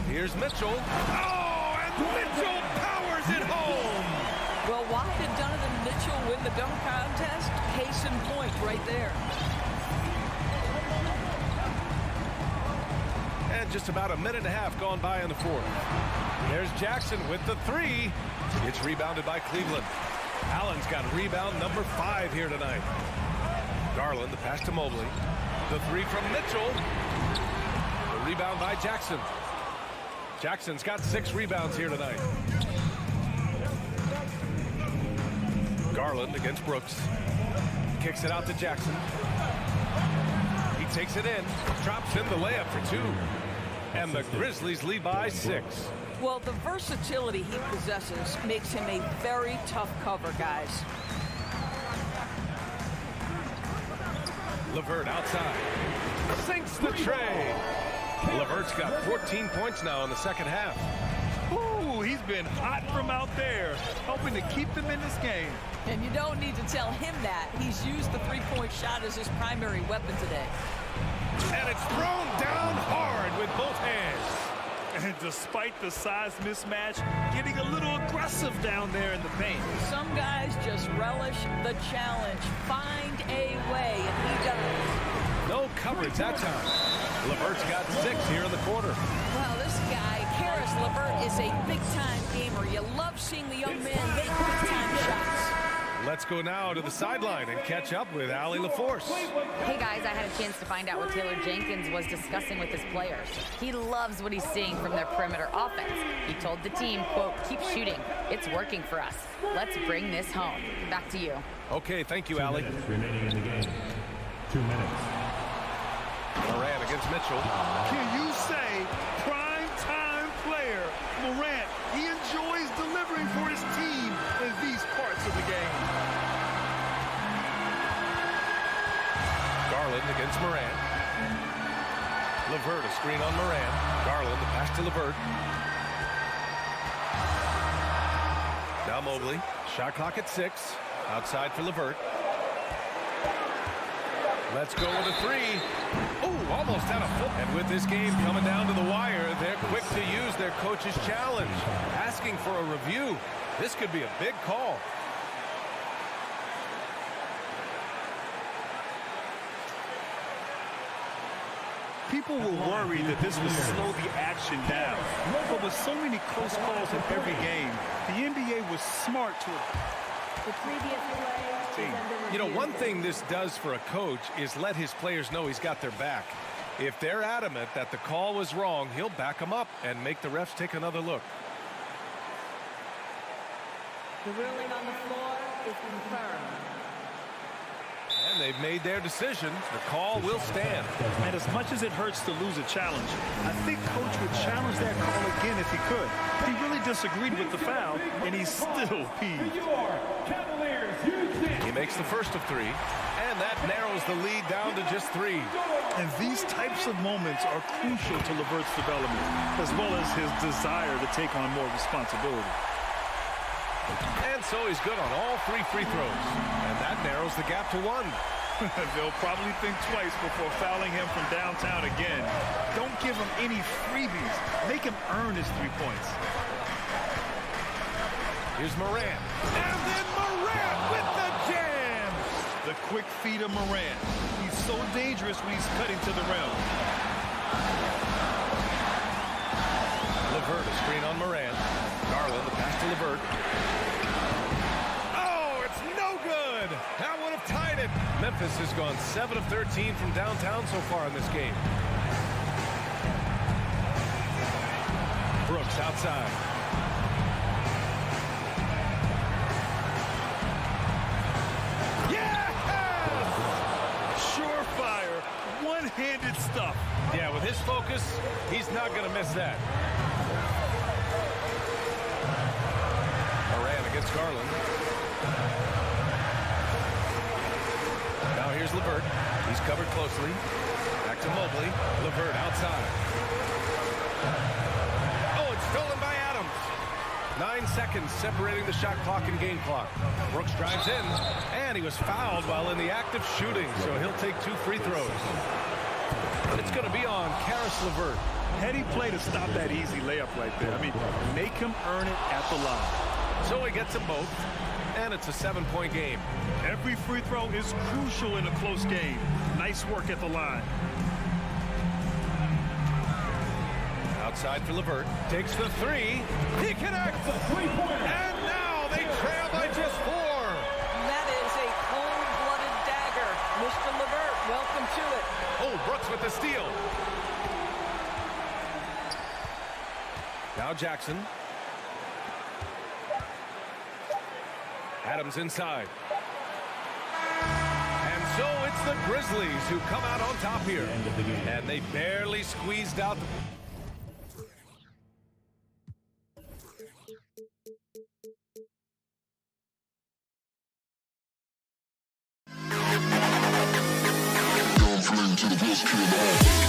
Here's Mitchell. Oh, and Mitchell powers it home. Well, why did Donovan Mitchell win the dunk contest? Case in point right there. And just about a minute and a half gone by in the fourth. There's Jackson with the three. It's rebounded by Cleveland. Allen's got rebound number 5 here tonight. Garland, the pass to Mobley. The three from Mitchell. The rebound by Jackson. Jackson's got 6 rebounds here tonight. Garland against Brooks. Kicks it out to Jackson. He takes it in. Drops in the layup for 2. And the Grizzlies lead by 6. Well, the versatility he possesses makes him a very tough cover, guys. LeVert outside. Sinks the tray. LeVert's got 14 points now in the second half. Ooh, he's been hot from out there, helping to keep them in this game. And you don't need to tell him that. He's used the three-point shot as his primary weapon today. And it's thrown down hard with both hands. And despite the size mismatch, getting a little aggressive down there in the paint. Some guys just relish the challenge. Find a way, and he does. No coverage that time. LeVert's got 6 here in the quarter. Well, this guy, Karis LeVert, is a big-time gamer. You love seeing the young man make big-time shots. Let's go now to the sideline and catch up with Allie LaForce. Hey guys, I had a chance to find out what Taylor Jenkins was discussing with his players. He loves what he's seeing from their perimeter offense. He told the team, quote, "Keep shooting. It's working for us. Let's bring this home." Back to you. Okay, thank you, Allie. 2 minutes remaining in the game. 2 minutes. Morant against Mitchell. Can you say prime-time player Morant? He enjoys delivering for his team in these parts of the game. Garland against Morant. LeVert, a screen on Morant. Garland, the pass to LeVert. Now Mobley. Shot clock at 6. Outside for LeVert. Let's go with a 3. Ooh, almost had a foot. And with this game coming down to the wire, they're quick to use their coach's challenge. Asking for a review. This could be a big call. People were worried that this would slow the action down. But with so many close calls in every game, the NBA was smart to The previous play. You know, one thing this does for a coach is let his players know he's got their back. If they're adamant that the call was wrong, he'll back them up and make the refs take another look. The ruling on the floor is confirmed. And they've made their decision. The call will stand. And as much as it hurts to lose a challenge, I think Coach would challenge that call again if he could. He really disagreed with the foul, and he's still peeved. He makes the first of 3, and that narrows the lead down to just 3. And these types of moments are crucial to LeVert's development, as well as his desire to take on more responsibility. And so he's good on all 3 free throws. And that narrows the gap to 1. They'll probably think twice before fouling him from downtown again. Don't give him any freebies. Make him earn his 3 points. Here's Morant. And then Morant with the jam. The quick feed of Morant. He's so dangerous when he's cutting to the rim. LeVert, a screen on Morant. Garland, the pass to LeVert. Oh, it's no good. That would have tied it. Memphis has gone 7 of 13 from downtown so far in this game. Brooks outside. Yes! Surefire, one-handed stuff. Yeah, with his focus. He's not going to miss that. Moran against Garland. Now here's LeVert. He's covered closely. Back to Mobley. LeVert outside. Oh, it's stolen by Adams. 9 seconds separating the shot clock and game clock. Brooks drives in, and he was fouled while in the act of shooting, so he'll take 2 free throws. It's going to be on Karis LeVert. Heady play to stop that easy layup right there. I mean, make him earn it at the line. So he gets them both, and it's a 7-point game. Every free throw is crucial in a close game. Nice work at the line. Outside for LeVert. Takes the 3. He connects. And now they trail by just 4. That is a cold-blooded dagger. Mr. LeVert, welcome to it. Oh, Brooks with the steal. Now Jackson. Adams inside. And so it's the Grizzlies who come out on top here. And they barely squeezed out the... To the best CLA.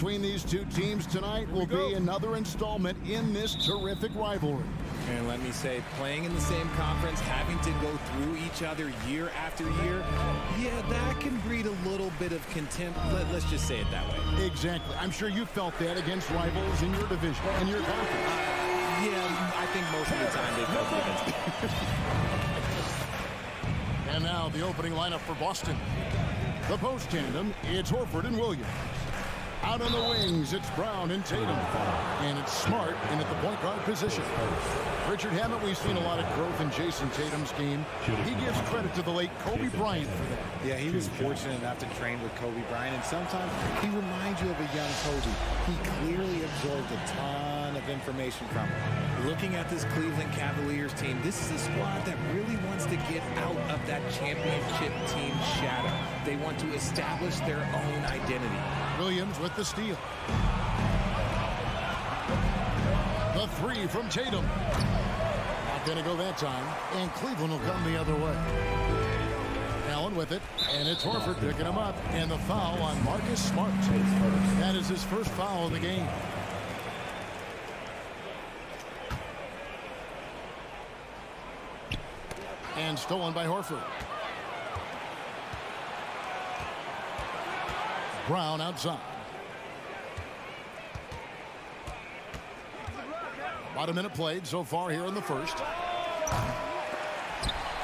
between these two teams tonight will be another installment in this terrific rivalry. And let me say, playing in the same conference, having to go through each other year after year, yeah, that can breed a little bit of contempt. Let's just say it that way. Exactly. I'm sure you felt that against rivals in your division and your conference. Yeah, I think most of the time they felt it against me. And now the opening lineup for Boston. The post tandem, it's Horford and Williams. Out on the wings, it's Brown and Tatum. And it's Smart in at the point guard position. Richard, haven't we seen a lot of growth in Jason Tatum's game? He gives credit to the late Kobe Bryant for that. Yeah, he was fortunate enough to train with Kobe Bryant, and sometimes he reminds you of a young Kobe. He clearly absorbed a ton of information from him. Looking at this Cleveland Cavaliers team, this is a squad that really wants to get out of that championship team shadow. They want to establish their own identity. Williams with the steal. The three from Tatum. Not going to go that time, and Cleveland will come the other way. Allen with it, and it's Horford picking him up, and the foul on Marcus Smart. That is his first foul of the game. And stolen by Horford. Brown outside. About a minute played so far here in the first.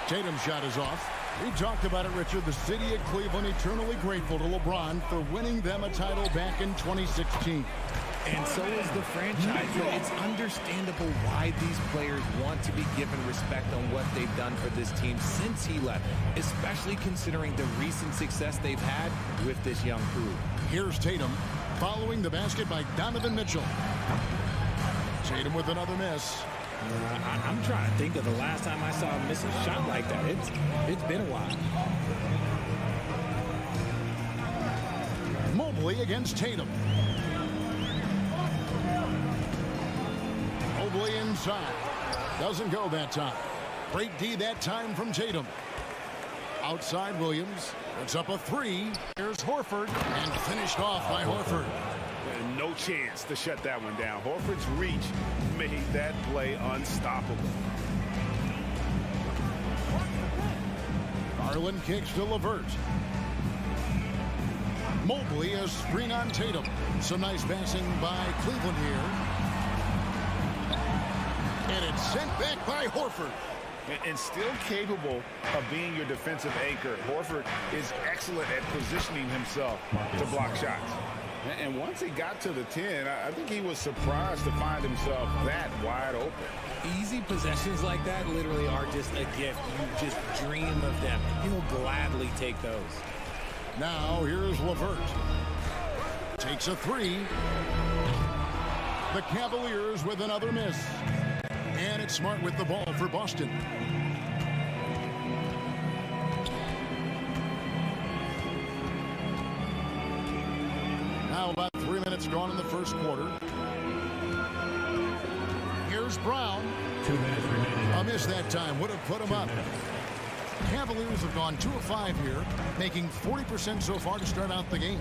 Tatum's shot is off. We talked about it, Richard. The city of Cleveland eternally grateful to LeBron for winning them a title back in 2016. And so is the franchise, but it's understandable why these players want to be given respect on what they've done for this team since he left, especially considering the recent success they've had with this young crew. Here's Tatum following the basket by Donovan Mitchell. Tatum with another miss. I'm trying to think of the last time I saw him miss a shot like that. It's been a while. Mobley against Tatum. Mobley inside. Doesn't go that time. Great D that time from Tatum. Outside Williams. It's up a three. Here's Horford. And finished off by Horford. No chance to shut that one down. Horford's reach made that play unstoppable. Garland kicks to LeVert. Mobley a screen on Tatum. Some nice passing by Cleveland here. And it's sent back by Horford. And still capable of being your defensive anchor. Horford is excellent at positioning himself to block shots. And once he got to the 10, I think he was surprised to find himself that wide open. Easy possessions like that literally are just a gift. You just dream of them. He'll gladly take those. Now here's LeVert. Takes a three. The Cavaliers with another miss. And it's Smart with the ball for Boston. Now about 3 minutes gone in the first quarter. Here's Brown. 2 minutes remaining. A miss that time. Would have put him up. Cavaliers have gone 2 of 5 here, making 40% so far to start out the game.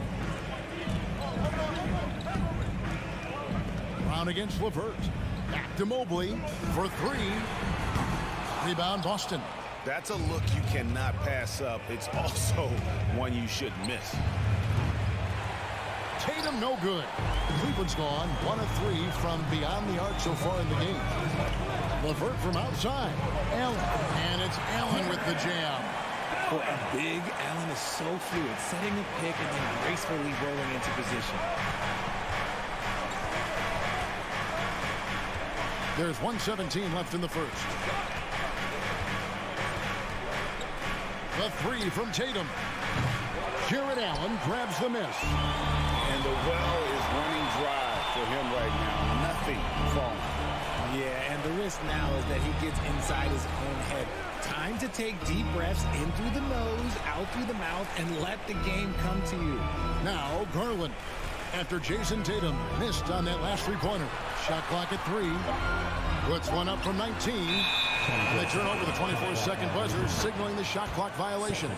Brown against LeVert. Back to Mobley for three. Rebound Boston. That's a look you cannot pass up. It's also one you shouldn't miss. Tatum no good. Cleveland's gone 1 of 3 from beyond the arc so far in the game. LeVert from outside. Allen. And it's Allen with the jam. For a big, Allen is so fluid, setting a pick and then gracefully rolling into position. There's 1:17 left in the first. The three from Tatum. Jared Allen grabs the miss. And the well is running dry for him right now. Nothing falling. Yeah, and the risk now is that he gets inside his own head. Time to take deep breaths in through the nose, out through the mouth, and let the game come to you. Now Garland. After Jason Tatum missed on that last three-pointer. Shot clock at 3. Puts one up from 19. And they turn over the 24-second buzzer, signaling the shot clock violation.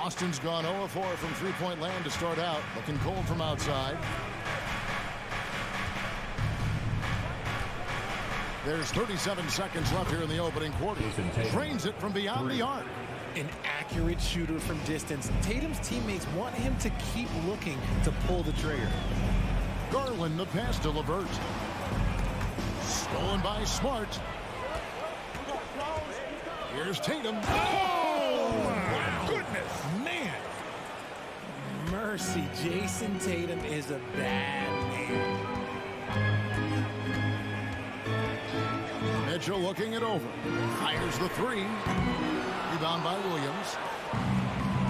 Boston's gone 0 of 4 from three-point land to start out. Looking cold from outside. There's 37 seconds left here in the opening quarter. Drains it from beyond the arc. An accurate shooter from distance. Tatum's teammates want him to keep looking to pull the trigger. Garland, the pass to LeVert. Stolen by Smart. Here's Tatum. Oh, my goodness. Man. Mercy. Jason Tatum is a bad man. Mitchell looking it over. Fires the three. Rebound by Williams.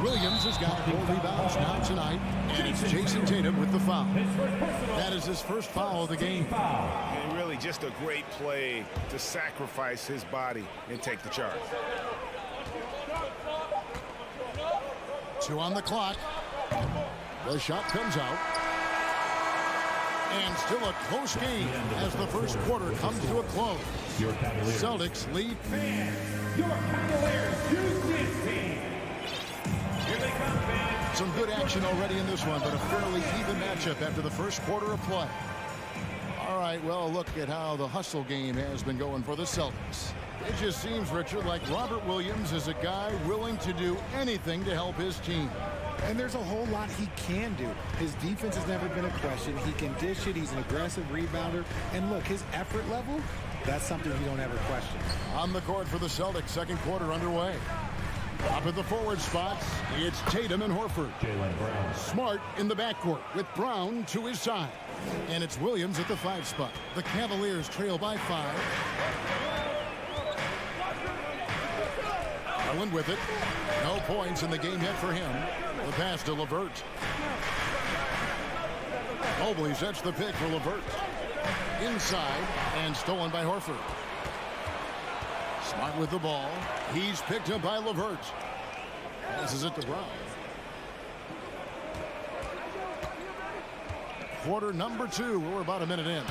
Williams has got 4 rebounds now tonight, and it's Jason Tatum with the foul. That is his first foul of the game. And really just a great play to sacrifice his body and take the charge. 2 on the clock. The shot comes out. And still a close game as the first quarter comes to a close. Celtics lead. Your Cavaliers Houston team. Here they come, fans. Some good action already in this one, but a fairly even matchup after the first quarter of play. All right, well, look at how the hustle game has been going for the Celtics. It just seems, Richard, like Robert Williams is a guy willing to do anything to help his team. And there's a whole lot he can do. His defense has never been a question. He can dish it. He's an aggressive rebounder. And look, his effort level, that's something you don't ever question. On the court for the Celtics, second quarter underway. Up at the forward spots, it's Tatum and Horford. Brown. Smart in the backcourt with Brown to his side. And it's Williams at the 5 spot. The Cavaliers trail by 5. Garland with it. No points in the game yet for him. The pass to LeVert. Mobley sets the pick for LeVert. Inside and stolen by Horford. Smart with the ball. He's picked up by LeVert. Passes it to Brown. Quarter number 2. We're about a minute in.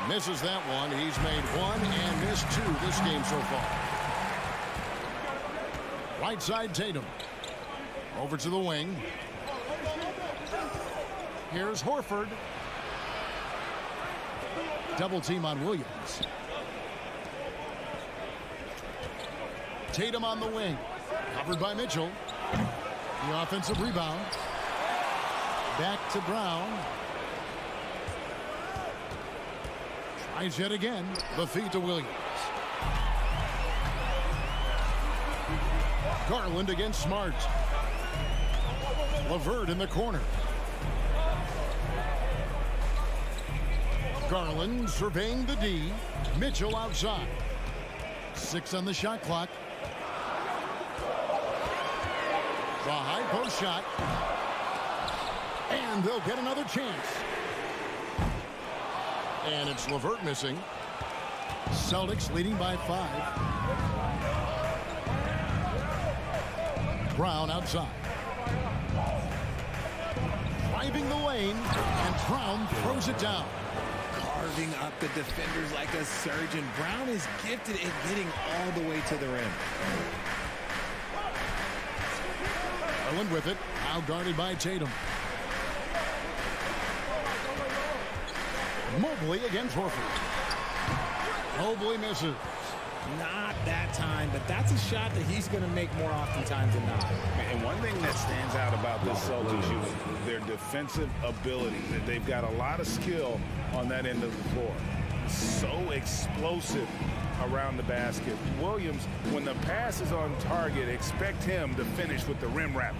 Misses that one. He's made 1 and missed 2 this game so far. Right side Tatum. Over to the wing. Here's Horford. Double team on Williams. Tatum on the wing. Covered by Mitchell. The offensive rebound. Back to Brown. Tries yet again. The feed to Williams. Garland against Smart. LeVert in the corner. Garland surveying the D. Mitchell outside. 6 on the shot clock. The high post shot. And they'll get another chance. And it's LeVert missing. Celtics leading by 5. Brown outside. Driving the lane, and Brown throws it down. Carving up the defenders like a surgeon. Brown is gifted at getting all the way to the rim. Garland with it, now guarded by Tatum. Mobley against Horford. Mobley misses. Not that time, but that's a shot that he's going to make more oftentimes than not. And one thing that stands out about this Celtics unit, their defensive ability. They've got a lot of skill on that end of the floor. So explosive around the basket. Williams, when the pass is on target, expect him to finish with the rim wrap.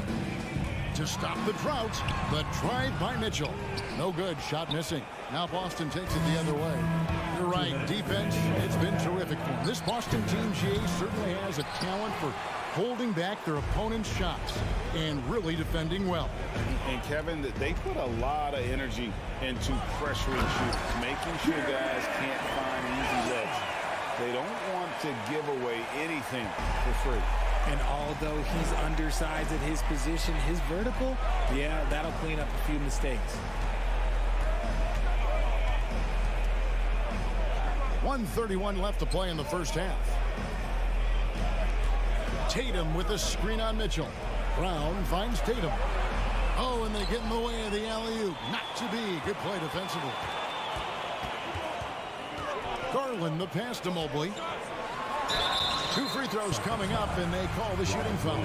To stop the drought, the drive by Mitchell. No good, shot missing. Now Boston takes it the other way. You're right, defense, it's been terrific for them. This Boston team, GA, certainly has a talent for holding back their opponent's shots and really defending well. And Kevin, they put a lot of energy into pressuring shooters, making sure guys can't find easy looks. They don't want to give away anything for free. And although he's undersized at his position, his vertical, yeah, that'll clean up a few mistakes. 1:31 left to play in the first half. Tatum with a screen on Mitchell. Brown finds Tatum. Oh, and they get in the way of the alley-oop. Not to be. Good play defensively. Garland, the pass to Mobley. 2 free throws coming up, and they call the shooting foul.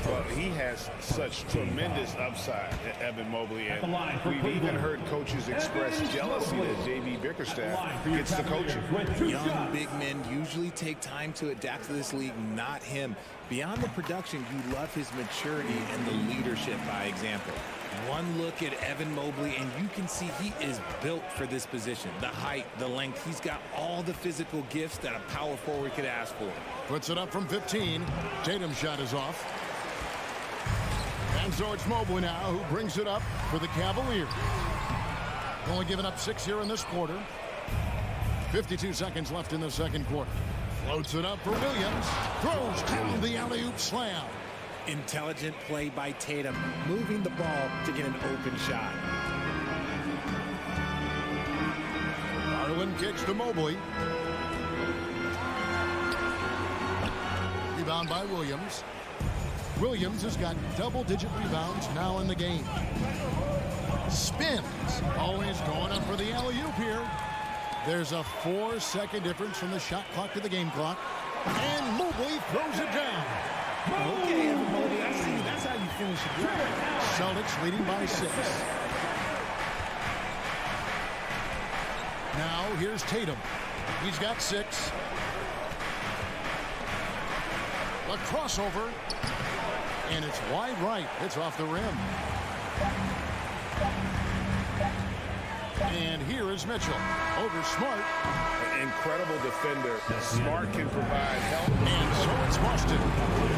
Well, he has such tremendous upside, Evan Mobley, and we've even heard coaches express jealousy that J.B. Bickerstaff gets the coaching. Young big men usually take time to adapt to this league, not him. Beyond the production, you love his maturity and the leadership by example. One look at Evan Mobley, and you can see he is built for this position. The height, the length, he's got all the physical gifts that a power forward could ask for. Puts it up from 15. Tatum's shot is off. And so it's Mobley now who brings it up for the Cavaliers. Only giving up 6 here in this quarter. 52 seconds left in the second quarter. Floats it up for Williams. Throws down the alley-oop slam. Intelligent play by Tatum, moving the ball to get an open shot. Garland kicks to Mobley. Rebound by Williams. Williams has got double-digit rebounds now in the game. Spins. Always going up for the alley-oop here. There's a 4-second difference from the shot clock to the game clock. And Mobley throws it down. Okay, Evan Mobley, I see. That's how you finish a drive. Celtics leading by 6. Now here's Tatum. He's got 6. A crossover. And it's wide right. It's off the rim. And here is Mitchell. Over Smart. An incredible defender. Smart can provide help. And so it's Boston.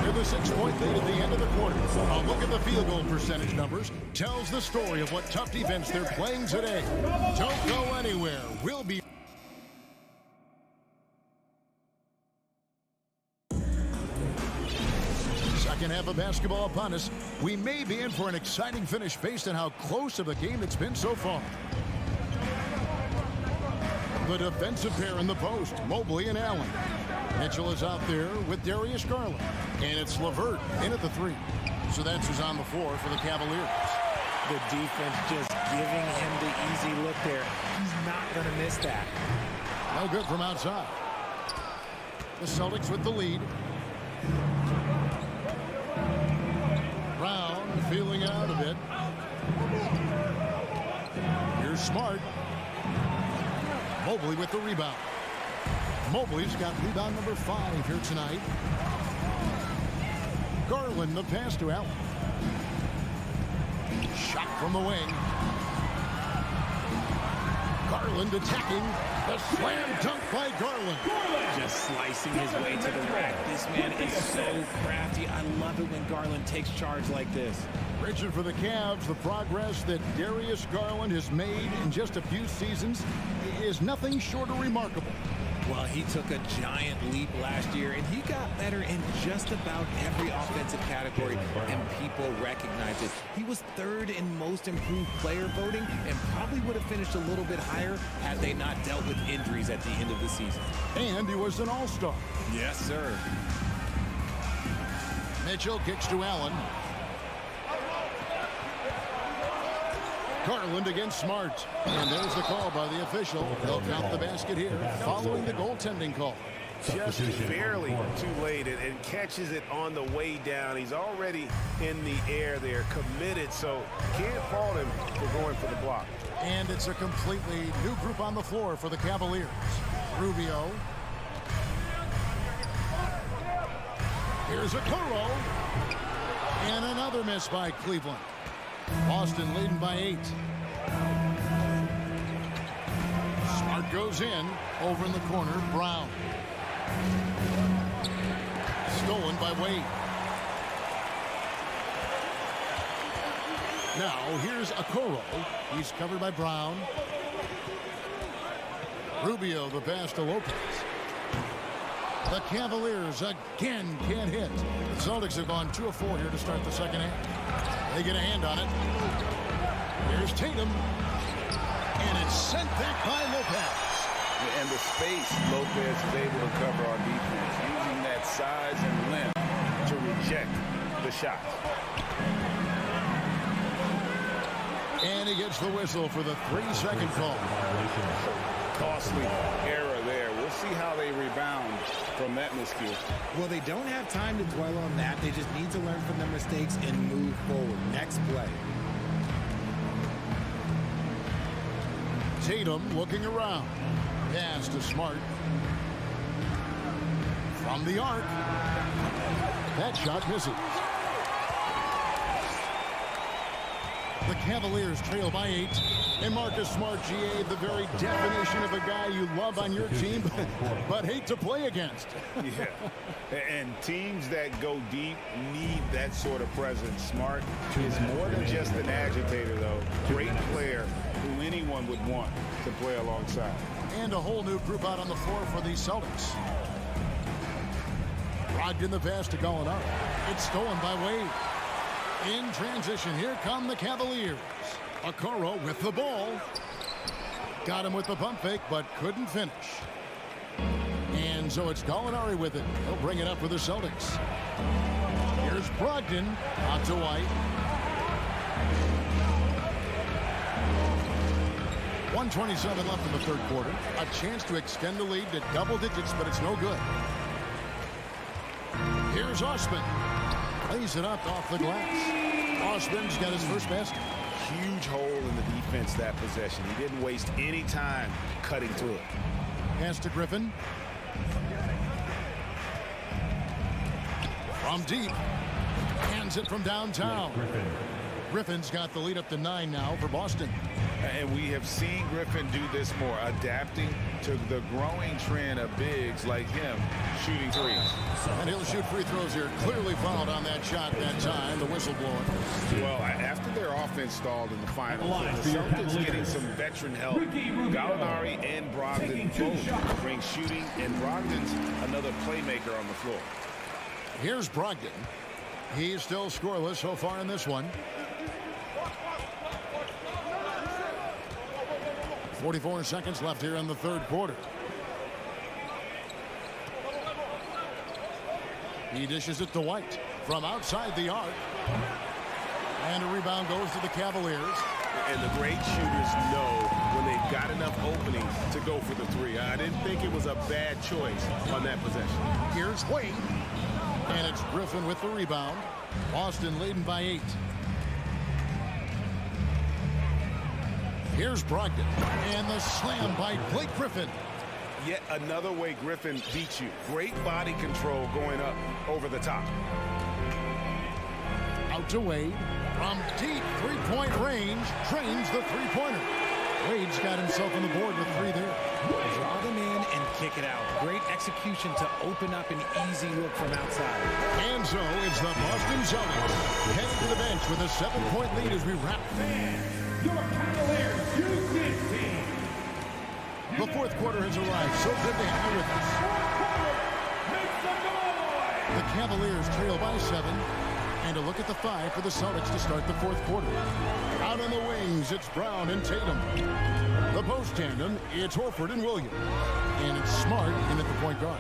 With a 6-point lead at the end of the quarter. A look at the field goal percentage numbers tells the story of what tough defense they're playing today. Don't go anywhere. We'll be... Second half of basketball upon us. We may be in for an exciting finish based on how close of a game it's been so far. The defensive pair in the post, Mobley and Allen. Mitchell is out there with Darius Garland. And it's LeVert in at the 3. So that's who's on the floor for the Cavaliers. The defense just giving him the easy look there. He's not going to miss that. No good from outside. The Celtics with the lead. Brown feeling out a bit. Here's Smart. Mobley with the rebound. Mobley's got rebound number 5 here tonight. Garland the pass to Allen. Shot from the wing. Garland attacking. The slam dunk by Garland. Just slicing his way to the rack. This man is so crafty. I love it when Garland takes charge like this. Richard, for the Cavs, the progress that Darius Garland has made in just a few seasons is nothing short of remarkable. Well, he took a giant leap last year, and he got better in just about every offensive category, and people recognize it. He was 3rd in most improved player voting and probably would have finished a little bit higher had they not dealt with injuries at the end of the season. And he was an all-star. Yes, sir. Mitchell kicks to Allen. Garland against Smart. And there's the call by the official. They'll count the basket here following the goaltending call. Just barely too late and catches it on the way down. He's already in the air there, committed, so can't fault him for going for the block. And it's a completely new group on the floor for the Cavaliers. Rubio. Here's a Okoro. And another miss by Cleveland. Boston leading by 8. Smart goes in. Over in the corner, Brown. Stolen by Wade. Now here's Okoro. He's covered by Brown. Rubio the pass to Lopez. The Cavaliers again can't hit. The Celtics have gone 2 of 4 here to start the second half. They get a hand on it. Here's Tatum. And it's sent back by Lopez. And the space Lopez is able to cover on defense, using that size and length to reject the shot. And he gets the whistle for the 3-second call. Costly error there. We'll see how they rebound from that miscue. Well, they don't have time to dwell on that. They just need to learn from their mistakes and move forward. Next play. Tatum looking around. Pass to Smart. From the arc. That shot misses. The Cavaliers trail by 8. And Marcus Smart, GA, the very definition of a guy you love on your team, but hate to play against. Yeah. And teams that go deep need that sort of presence. Smart is more than just an agitator, though. Great player who anyone would want to play alongside. And a whole new group out on the floor for the Celtics. Brogdon the pass to Gallinari. It's stolen by Wade. In transition, here come the Cavaliers. Okoro with the ball. Got him with the pump fake, but couldn't finish. And so it's Gallinari with it. He'll bring it up for the Celtics. Here's Brogdon. Out to White. 1:27 left in the third quarter. A chance to extend the lead to double digits, but it's no good. Here's Osman. Lays it up off the glass. Osman's got his first basket. Huge hole in the defense that possession. He didn't waste any time cutting through it. Pass to Griffin. From deep. Hands it from downtown. Griffin's got the lead up to 9 now for Boston. And we have seen Griffin do this more, adapting to the growing trend of bigs like him shooting threes. And he'll shoot free throws here. Clearly fouled on that shot that time. The whistle blowing. Well, after their offense stalled in the finals, the Celtics getting some veteran help. Gallinari and Brogdon both bring shooting, and Brogdon's another playmaker on the floor. Here's Brogdon. He's still scoreless so far in this one. 44 seconds left here in the third quarter. He dishes it to White from outside the arc. And a rebound goes to the Cavaliers. And the great shooters know when they've got enough openings to go for the three. I didn't think it was a bad choice on that possession. Here's Wade. And it's Griffin with the rebound. Boston leading by 8. Here's Brogdon. And the slam by Blake Griffin. Yet another way Griffin beats you. Great body control going up over the top. Out to Wade. From deep three-point range, drains the three-pointer. Wade's got himself on the board with 3 there. Draw them in and kick it out. Great execution to open up an easy look from outside. And so it's the Boston Celtics headed to the bench with a 7-point lead as we wrap. Your Cavaliers Houston team. The fourth quarter has arrived. So good to have you with us. The Cavaliers trail by 7. And a look at the 5 for the Celtics to start the fourth quarter. Out on the wings, it's Brown and Tatum. The post tandem, it's Horford and Williams. And it's Smart in at the point guard.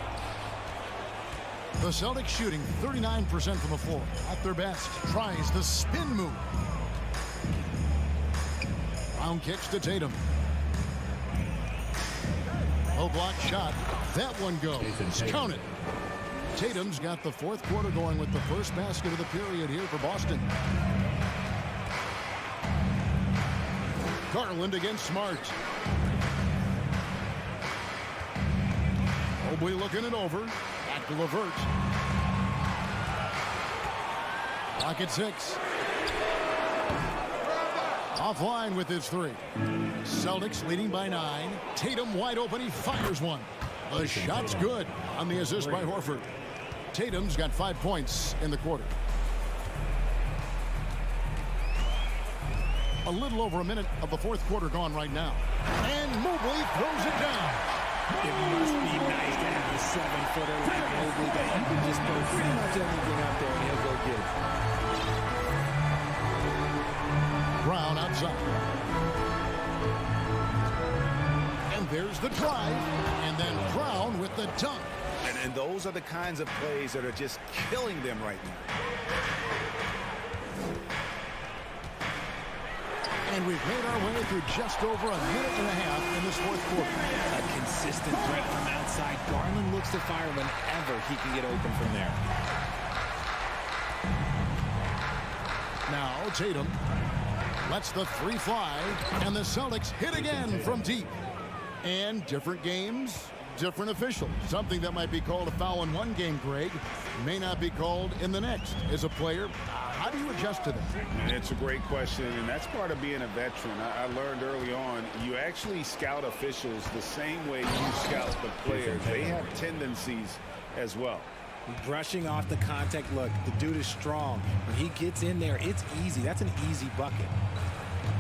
The Celtics shooting 39% from the floor. At their best, tries the spin move. Brown kicks to Tatum. Low block shot. That one goes. Count it. Tatum's got the fourth quarter going with the first basket of the period here for Boston. Garland against Smart. Mobley looking it over. Back to Levert. Clock at 6. Offline with his 3. Celtics leading by 9. Tatum wide open. He fires one. The shot's good on the assist by Horford. Tatum's got 5 points in the quarter. A little over a minute of the fourth quarter gone right now. And Mobley throws it down. It must be nice to have a 7-footer like Mobley that you can just throw pretty much everything out there and he'll go get it. Brown outside. And there's the drive. And then Brown with the dunk. And And those are the kinds of plays that are just killing them right now. And we've made our way through just over a minute and a half in this fourth quarter. A consistent threat from outside. Garland looks to fire whenever he can get open from there. Now Tatum lets the three fly, and the Celtics hit again from deep. And different games, different officials. Something that might be called a foul in one game, Greg, may not be called in the next. As a player, how do you adjust to that? It's a great question, and that's part of being a veteran. I learned early on, you actually scout officials the same way you scout the players. They have tendencies as well. Brushing off the contact. Look, the dude is strong. When he gets in there, it's easy. That's an easy bucket.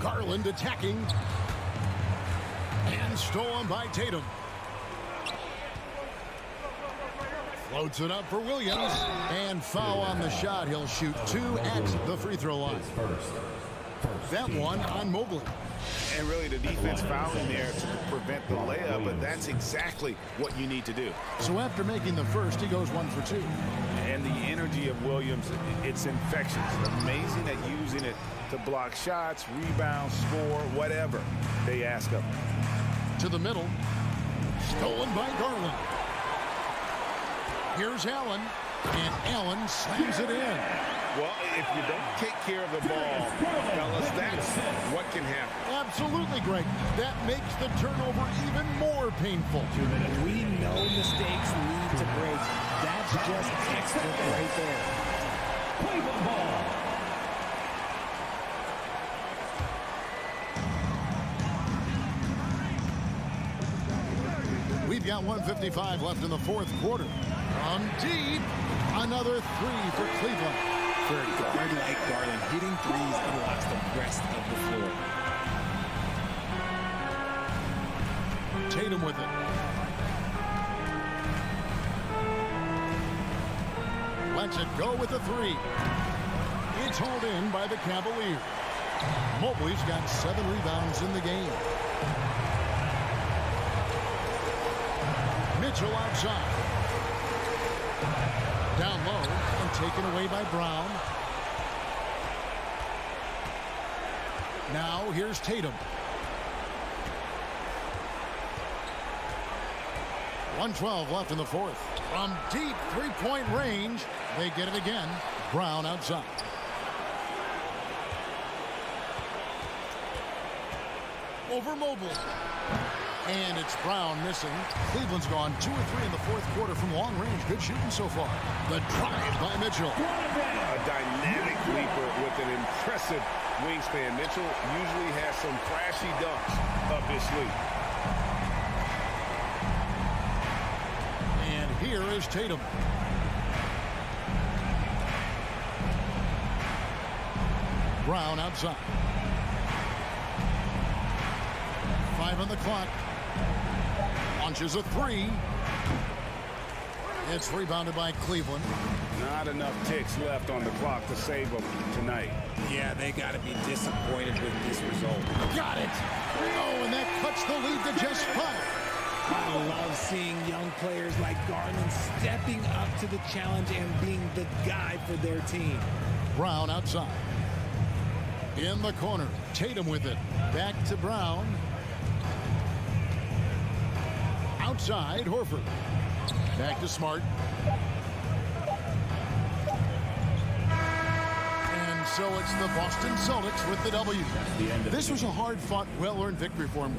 Garland attacking. And stolen by Tatum. Floats it up for Williams. And foul on the shot. He'll shoot 2 at the free throw line. That one on Mobley. And really the defense fouling there to prevent the layup, but that's exactly what you need to do. So after making the first, he goes 1 for 2. And the energy of Williams, it's infectious. Amazing at using it to block shots, rebound, score, whatever they ask of him. To the middle. Stolen by Garland. Here's Allen. And Allen slams it in. Well, if you don't take care of the ball, fellas, that's what can happen. Absolutely, Greg. That makes the turnover even more painful. We know mistakes lead to breaks. That's just textbook right there. Play the ball. We've got 1:55 left in the fourth quarter. From deep, another 3 for Cleveland. For a guard like Garland, hitting threes unlocks the rest of the floor. Tatum with it. Lets it go with the 3. It's hauled in by the Cavaliers. Mobley's got 7 rebounds in the game. Mitchell outside. Down low and taken away by Brown. Now here's Tatum. 1:12 left in the fourth. From deep three-point range, they get it again. Brown outside. Over Mobley. And it's Brown missing. Cleveland's gone 2 or 3 in the fourth quarter from long range. Good shooting so far. The drive by Mitchell. A dynamic leaper with an impressive wingspan. Mitchell usually has some flashy dunks up his sleeve. And here is Tatum. Brown outside. 5 on the clock. Launches a 3. It's rebounded by Cleveland. Not enough ticks left on the clock to save them tonight. Yeah, they got to be disappointed with this result. Got it. Oh, and that cuts the lead to just 5. I love seeing young players like Garland stepping up to the challenge and being the guy for their team. Brown outside. In the corner. Tatum with it. Back to Brown. Outside, Horford. Back to Smart. And so it's the Boston Celtics with the W. This was a hard-fought, well-earned victory for him.